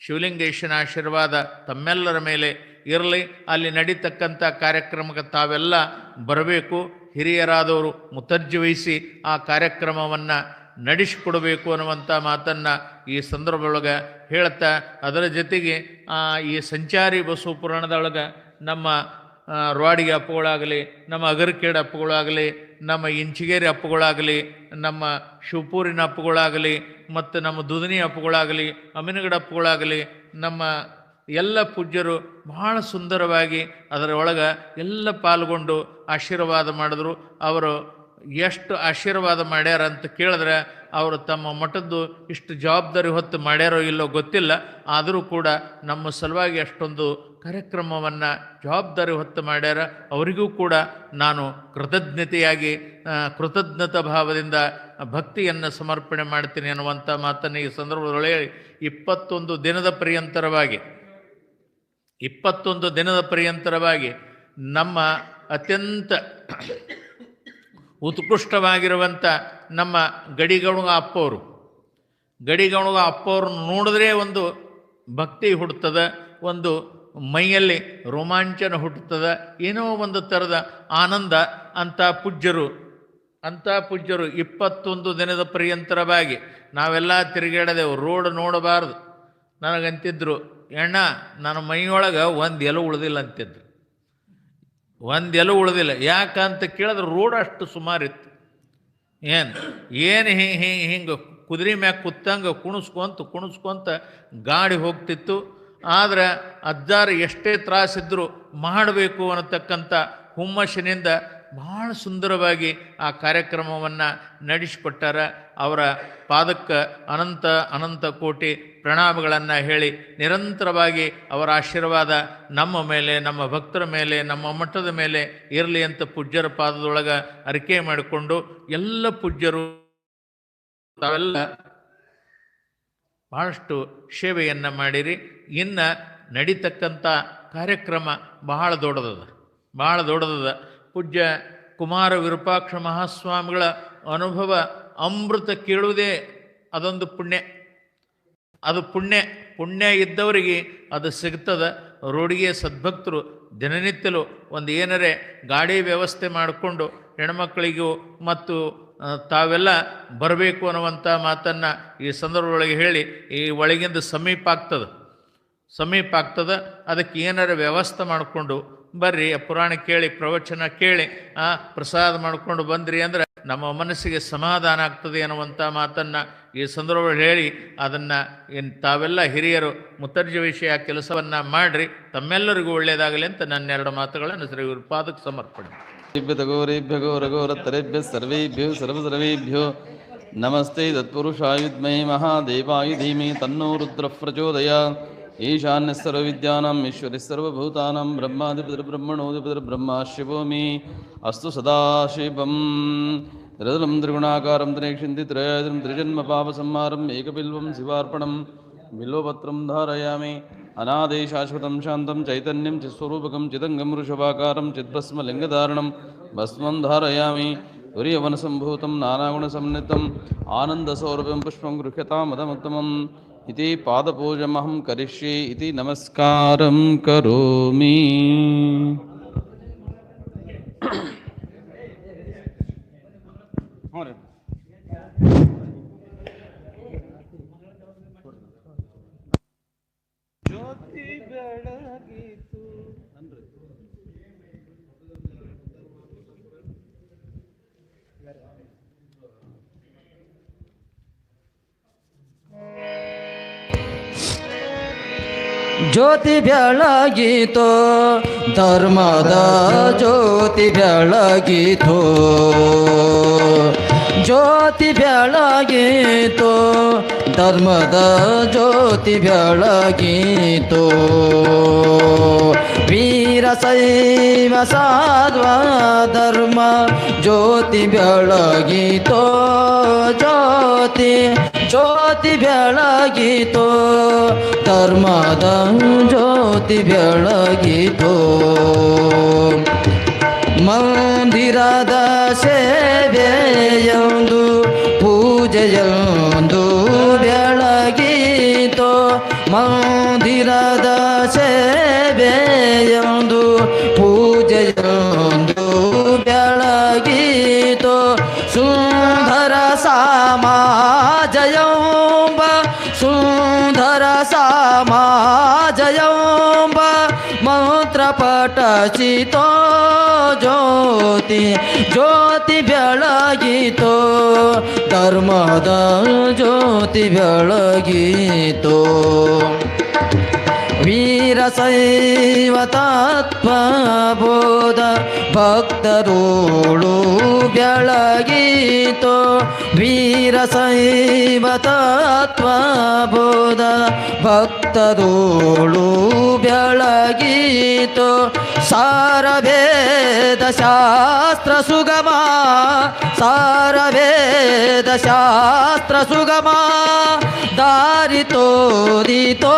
ಶಿವಲಿಂಗೇಶನ ಆಶೀರ್ವಾದ ತಮ್ಮೆಲ್ಲರ ಮೇಲೆ ಇರಲಿ. ಅಲ್ಲಿ ನಡೀತಕ್ಕಂಥ ಕಾರ್ಯಕ್ರಮಕ್ಕೆ ತಾವೆಲ್ಲ ಬರಬೇಕು. ಹಿರಿಯರಾದವರು ಮುತರ್ಜಿ ವಹಿಸಿ ಆ ಕಾರ್ಯಕ್ರಮವನ್ನು ನಡೆಸಿಕೊಡಬೇಕು ಅನ್ನುವಂಥ ಮಾತನ್ನು ಈ ಸಂದರ್ಭದೊಳಗೆ ಹೇಳ್ತಾ, ಅದರ ಜೊತೆಗೆ ಈ ಸಂಚಾರಿ ಬಸವ ಪುರಾಣದೊಳಗೆ ನಮ್ಮ ರೋಡಿಗೆ ಅಪ್ಪುಗಳಾಗಲಿ, ನಮ್ಮ ಅಗರಕೇಡ್ ಅಪ್ಪುಗಳಾಗಲಿ, ನಮ್ಮ ಇಂಚಿಗೇರಿ ಅಪ್ಪುಗಳಾಗಲಿ, ನಮ್ಮ ಶಿವಪೂರಿನ ಅಪ್ಪುಗಳಾಗಲಿ ಮತ್ತು ನಮ್ಮ ದುದನಿ ಅಪ್ಪುಗಳಾಗಲಿ, ಅಮೀನಗಡ ಅಪ್ಪುಗಳಾಗಲಿ, ನಮ್ಮ ಎಲ್ಲ ಪೂಜ್ಯರು ಬಹಳ ಸುಂದರವಾಗಿ ಅದರ ಒಳಗೆ ಎಲ್ಲ ಪಾಲ್ಗೊಂಡು ಆಶೀರ್ವಾದ ಮಾಡಿದ್ರು. ಅವರು ಎಷ್ಟು ಆಶೀರ್ವಾದ ಮಾಡ್ಯಾರ ಅಂತ ಕೇಳಿದ್ರೆ ಅವರು ತಮ್ಮ ಮಠದ್ದು ಇಷ್ಟು ಜವಾಬ್ದಾರಿ ಹೊತ್ತು ಮಾಡ್ಯಾರೋ ಇಲ್ಲೋ ಗೊತ್ತಿಲ್ಲ. ಆದರೂ ಕೂಡ ನಮ್ಮ ಸಲುವಾಗಿ ಅಷ್ಟೊಂದು ಕಾರ್ಯಕ್ರಮವನ್ನು ಜವಾಬ್ದಾರಿ ಹೊತ್ತು ಮಾಡ್ಯಾರ. ಅವರಿಗೂ ಕೂಡ ನಾನು ಕೃತಜ್ಞತಾ ಭಾವದಿಂದ ಭಕ್ತಿಯನ್ನು ಸಮರ್ಪಣೆ ಮಾಡ್ತೀನಿ ಅನ್ನುವಂಥ ಮಾತನ್ನು ಈ ಸಂದರ್ಭದೊಳಗೆ 21 ದಿನದ ಪರ್ಯಂತರವಾಗಿ ನಮ್ಮ ಅತ್ಯಂತ ಉತ್ಕೃಷ್ಟವಾಗಿರುವಂಥ ನಮ್ಮ ಗಡಿಗೌಡ ಅಪ್ಪವರು ನೋಡಿದ್ರೆ ಒಂದು ಭಕ್ತಿ ಹುಟ್ಟುತ್ತದೆ, ಒಂದು ಮೈಯಲ್ಲಿ ರೋಮಾಂಚನ ಹುಟ್ಟುತ್ತದೆ, ಏನೋ ಒಂದು ಥರದ ಆನಂದ. ಅಂಥ ಪೂಜ್ಯರು 21 ದಿನದ ಪರ್ಯಂತರವಾಗಿ ನಾವೆಲ್ಲ ತಿರುಗಾಡದೆವು. ರೋಡ್ ನೋಡಬಾರ್ದು. ನನಗಂತಿದ್ರು, ಅಣ್ಣ ನನ್ನ ಮೈಯೊಳಗೆ ಒಂದು ಎಲೆ ಉಳಿದಿಲ್ಲ ಅಂತಿದ್ರು. ಒಂದು ಎಲೆ ಉಳಿದಿಲ್ಲ. ಯಾಕಂತ ಕೇಳಿದ್ರೆ ರೋಡ್ ಅಷ್ಟು ಸುಮಾರಿತ್ತು. ಏನು ಹಿಂಗೆ ಕುದುರೆ ಮ್ಯಾಗ ಕುತ್ತಂಗೆ ಕುಣಿಸ್ಕೊಂತ ಗಾಡಿ ಹೋಗ್ತಿತ್ತು. ಆದರೆ ಅಜ್ಜಾರು ಎಷ್ಟೇ ತ್ರಾಸಿದ್ರು ಮಾಡಬೇಕು ಅನ್ನತಕ್ಕಂಥ ಹುಮ್ಮಸ್ಸಿನಿಂದ ಭಾಳ ಸುಂದರವಾಗಿ ಆ ಕಾರ್ಯಕ್ರಮವನ್ನು ನಡೆಸಿಕೊಟ್ಟಾರ. ಅವರ ಪಾದಕ್ಕೆ ಅನಂತ ಕೋಟಿ ಪ್ರಣಾಮಗಳನ್ನು ಹೇಳಿ ನಿರಂತರವಾಗಿ ಅವರ ಆಶೀರ್ವಾದ ನಮ್ಮ ಮೇಲೆ, ನಮ್ಮ ಭಕ್ತರ ಮೇಲೆ, ನಮ್ಮ ಮಠದ ಮೇಲೆ ಇರಲಿ ಅಂತ ಪೂಜ್ಯರ ಪಾದದೊಳಗೆ ಅರಿಕೆ ಮಾಡಿಕೊಂಡು ಎಲ್ಲ ಪೂಜ್ಯರು ತಾವೆಲ್ಲ ಬಹಳಷ್ಟು ಸೇವೆಯನ್ನು ಮಾಡಿರಿ. ಇನ್ನು ನಡೀತಕ್ಕಂಥ ಕಾರ್ಯಕ್ರಮ ಬಹಳ ದೊಡ್ಡದದ. ಪೂಜ್ಯ ಕುಮಾರ ವಿರೂಪಾಕ್ಷ ಮಹಾಸ್ವಾಮಿಗಳ ಅನುಭವ ಅಮೃತ ಕೇಳುವುದೇ ಅದೊಂದು ಪುಣ್ಯ. ಅದು ಪುಣ್ಯ ಇದ್ದವರಿಗೆ ಅದು ಸಿಗ್ತದೆ. ರೋಡಿಗೆ ಸದ್ಭಕ್ತರು ದಿನನಿತ್ಯಲು ಒಂದು ಏನರೇ ಗಾಡಿ ವ್ಯವಸ್ಥೆ ಮಾಡಿಕೊಂಡು ಹೆಣ್ಮಕ್ಕಳಿಗೂ ಮತ್ತು ತಾವೆಲ್ಲ ಬರಬೇಕು ಅನ್ನುವಂಥ ಮಾತನ್ನು ಈ ಸಂದರ್ಭದೊಳಗೆ ಹೇಳಿ, ಈ ಒಳಗಿಂದ ಸಮೀಪ ಆಗ್ತದೆ. ಅದಕ್ಕೆ ಏನಾರ ವ್ಯವಸ್ಥೆ ಮಾಡಿಕೊಂಡು ಬರ್ರಿ, ಪುರಾಣ ಕೇಳಿ, ಪ್ರವಚನ ಕೇಳಿ, ಪ್ರಸಾದ ಮಾಡಿಕೊಂಡು ಬಂದ್ರಿ ಅಂದರೆ ನಮ್ಮ ಮನಸ್ಸಿಗೆ ಸಮಾಧಾನ ಆಗ್ತದೆ ಅನ್ನುವಂಥ ಮಾತನ್ನು ಈ ಸಂದರ್ಭದಲ್ಲಿ ಹೇಳಿ, ಅದನ್ನು ತಾವೆಲ್ಲ ಹಿರಿಯರು ಮುತರ್ಜಿ ವಿಷಯ ಕೆಲಸವನ್ನು ಮಾಡಿರಿ. ತಮ್ಮೆಲ್ಲರಿಗೂ ಒಳ್ಳೆಯದಾಗಲಿ ಅಂತ ನನ್ನ 2 ಮಾತುಗಳನ್ನು ಶ್ರೀ ಗುರುಪಾದಕ್ಕೆ ಸಮರ್ಪಣೆ. ಘೋರಘೋರತರೇಭ್ಯ ಸರ್ವೇಭ್ಯೋ ನಮಸ್ತೆ ತತ್ಪುರುಷಾಯ ವಿದ್ಮಹೇ ಮಹಾದೇವಾಯ ಧೀಮಹಿ ತನ್ನೋ ರುದ್ರಃ ಪ್ರಚೋದಯಾತ್. ಈಶಾನ್ಯಃ ಸರ್ವವಿದ್ಯಾನಾಂ ಈಶ್ವರಃ ಸರ್ವಭೂತಾನಾಂ ಬ್ರಹ್ಮಾಧಿಪತಿರ್ಬ್ರಹ್ಮಣೋಧಿಪತಿರ್ಬ್ರಹ್ಮ ಶಿವೋಮಿ ಅಸ್ತು ಸದಾಶಿವಂ. ತ್ರಿದಲಂ ತ್ರಿಗುಣಾಕಾರಂ ತ್ರಿನೇಕ್ಷಂತಿ ತ್ರಯಾದ್ರಂ ತ್ರಿಜನ್ಮ ಪಾಪಸಂಹಾರಂ ಏಕಬಿಲ್ವಂ ಶಿವಾರ್ಪಣಂ ಬಿಲ್ವಪತ್ರಂ ಧಾರಯಾಮಿ. ಅನಾದಿ ಶಾಶ್ವತಂ ಶಾಂತಂ ಚೈತನ್ಯಂ ಚಿತ್ಸ್ವರೂಪಕಂ ಚಿದಂಗಂ ವೃಷಭಾಕಾರಂ ಚಿದ್ಭಸ್ಮಲಿಂಗಧಾರಣಂ ಭಸ್ಮಂ ಧಾರಯಾಮಿ. ತುರ್ಯವನಸಂಭೂತಂ ನಾನಾಗುಣಸಂನಿಧಂ ಆನಂದಸೌರಭ್ಯಂ ಪುಷ್ಪಂ ಗೃಹ್ಯತಾಂ ಮದಮುತ್ತಮಂ ಇತಿ ಪಾದಪೂಜಮಹಂ ಕರಿಷ್ಯೆ ಇತಿ ನಮಸ್ಕಾರಂ ಕರೋಮಿ. ಜ್ಯೋತಿ ಬೆಳಗಿತೋ ಧರ್ಮದ ಜ್ಯೋತಿ ಬೆಳಗಿತೋ, ಜ್ಯೋತಿ ಬೆಳಗಿತೋ ಧರ್ಮದ ಜ್ಯೋತಿ ಬೆಳಗಿತೋ. ವೀರಶೈವ ಸಾಧ್ವ ಧರ್ಮ ಜ್ಯೋತಿ ಬೆಳಗಿತೋ, ಜ್ಯೋತಿ ಜ್ಯೋತಿ ಬೆಳಗಿತೋ ಧರ್ಮದ ಜ್ಯೋತಿ ಬೆಳಗಿತೋ. ಮಂದಿರದ ಸೇವೆಯೊಂದು ಪೂಜೆಯೊಂದು ಬೆಳಗಿತೋ, ಮಂದಿರದ ಸೇವೆಯೊಂದು ಪೂಜೆಯೊಂದು ಬೆಳಗಿತೋ. ಸುಂದರ ಸಮಾಜಯಂಬ ಸುಂದರ ಸಮಾಜಯಂಬ ಮಂತ್ರ ಪಠಿತೋ, ಜ್ಯೋತಿ ಜ್ಯೋತಿ ಬೆಳಗಿತೋ ಧರ್ಮದ ಜ್ಯೋತಿ ಬೆಳಗಿತೋ. ವೀರಶೈವ ತತ್ವಬೋಧ ಭಕ್ತರೋಳು ಬೆಳಗಿತೋ, ವೀರಶೈವ ತತ್ವಬೋಧ ಭಕ್ತರೋಳು ಬೆಳಗಿತೋ. ಸಾರವೇದ ಶಾಸ್ತ್ರ ಸುಗಮ ಸಾರವೇದ ಶಾಸ್ತ್ರ ಸುಗಮ ದಾರಿ ತೋರಿತೋ,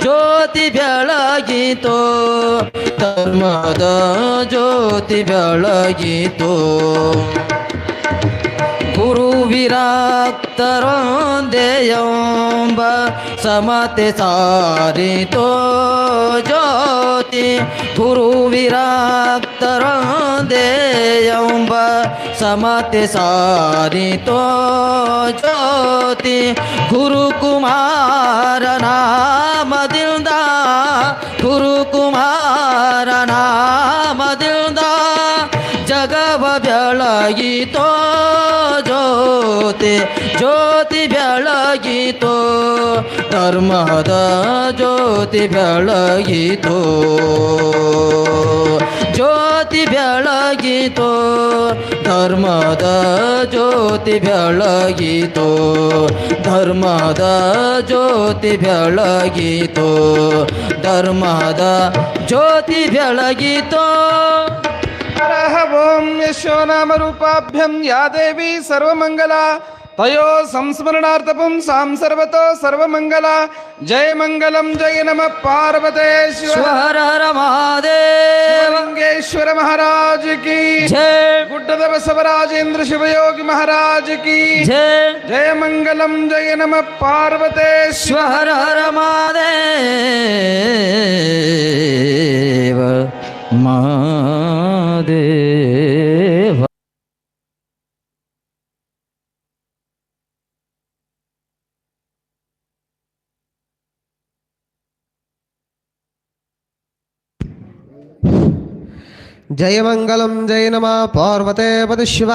ಜ್ಯೋತಿ ಬೆಳಗಿತೋ ಧರ್ಮದ ಜ್ಯೋತಿ ಬೆಳಗಿತೋ. ಗುರು ವಿರಕ್ತರೊಂದೆಯಂಬ ಸಮತೆ ಸಾರಿತೋ, ಜ್ಯೋತಿ ಗುರು ವಿರಕ್ತರೊಂದೆಯಂಬ ಸಮತೆ ಸಾರಿತೋ, ಜ್ಯೋತಿ ಗುರುಕುಮಾರ ನಾಮದಿಂದ ಗುರುಕುಮಾರ ನಾಮದಿಂದ ಜಗವ ಬೆಳಗಿತೋ, ಜ್ಯೋತಿ ಜ್ಯೋತಿ ಬೆಳಗಿತೋ ಧರ್ಮದ ಜ್ಯೋತಿ ಬೆಳಗಿತೋ, ಜ್ಯೋತಿ ಬೆಳಗಿತೋ ಧರ್ಮದ ಜ್ಯೋತಿ ಬೆಳಗಿತೋ, ಧರ್ಮದ ಜ್ಯೋತಿ ಬೆಳಗಿತೋ, ಧರ್ಮದ ಜ್ಯೋತಿ ಬೆಳಗಿತೋ. ಓಂ ಯಶೋ ನಾಮ ರೂಪಾಭ್ಯಂ ಯಾ ದೇವಿ ಸರ್ವಮಂಗಲ ತಯೋ ಸಂಸ್ಮರಣಾರ್ಥಪುಂ ಸಾಂ ಸರ್ವತೋ ಸರ್ವಮಂಗಲ. ಜಯ ಮಂಗಲಂ ಜಯ ನಮಃ ಪಾರ್ವತೇಶ್ವರ ಮಹಾದೇವ ಲಿಂಗೇಶ್ವರ ಮಹಾರಾಜ ಕಿ ಜಯ, ಗುಡ್ಡದ ಬಸವರಾಜೇಂದ್ರ ಶಿವಯೋಗಿ ಮಹಾರಾಜ ಕಿ ಜಯ ಜಯ ಮಂಗಲಂ ಜಯ ನಮಃ ಪಾರ್ವತೇಶ್ವರ ಮಹಾದೇವ ಮಹಾದೇವ. ಜಯ ಮಂಗಲಂ ಜಯ ನಮಃ ಪಾರ್ವತೇ ಪದ ಶಿವ.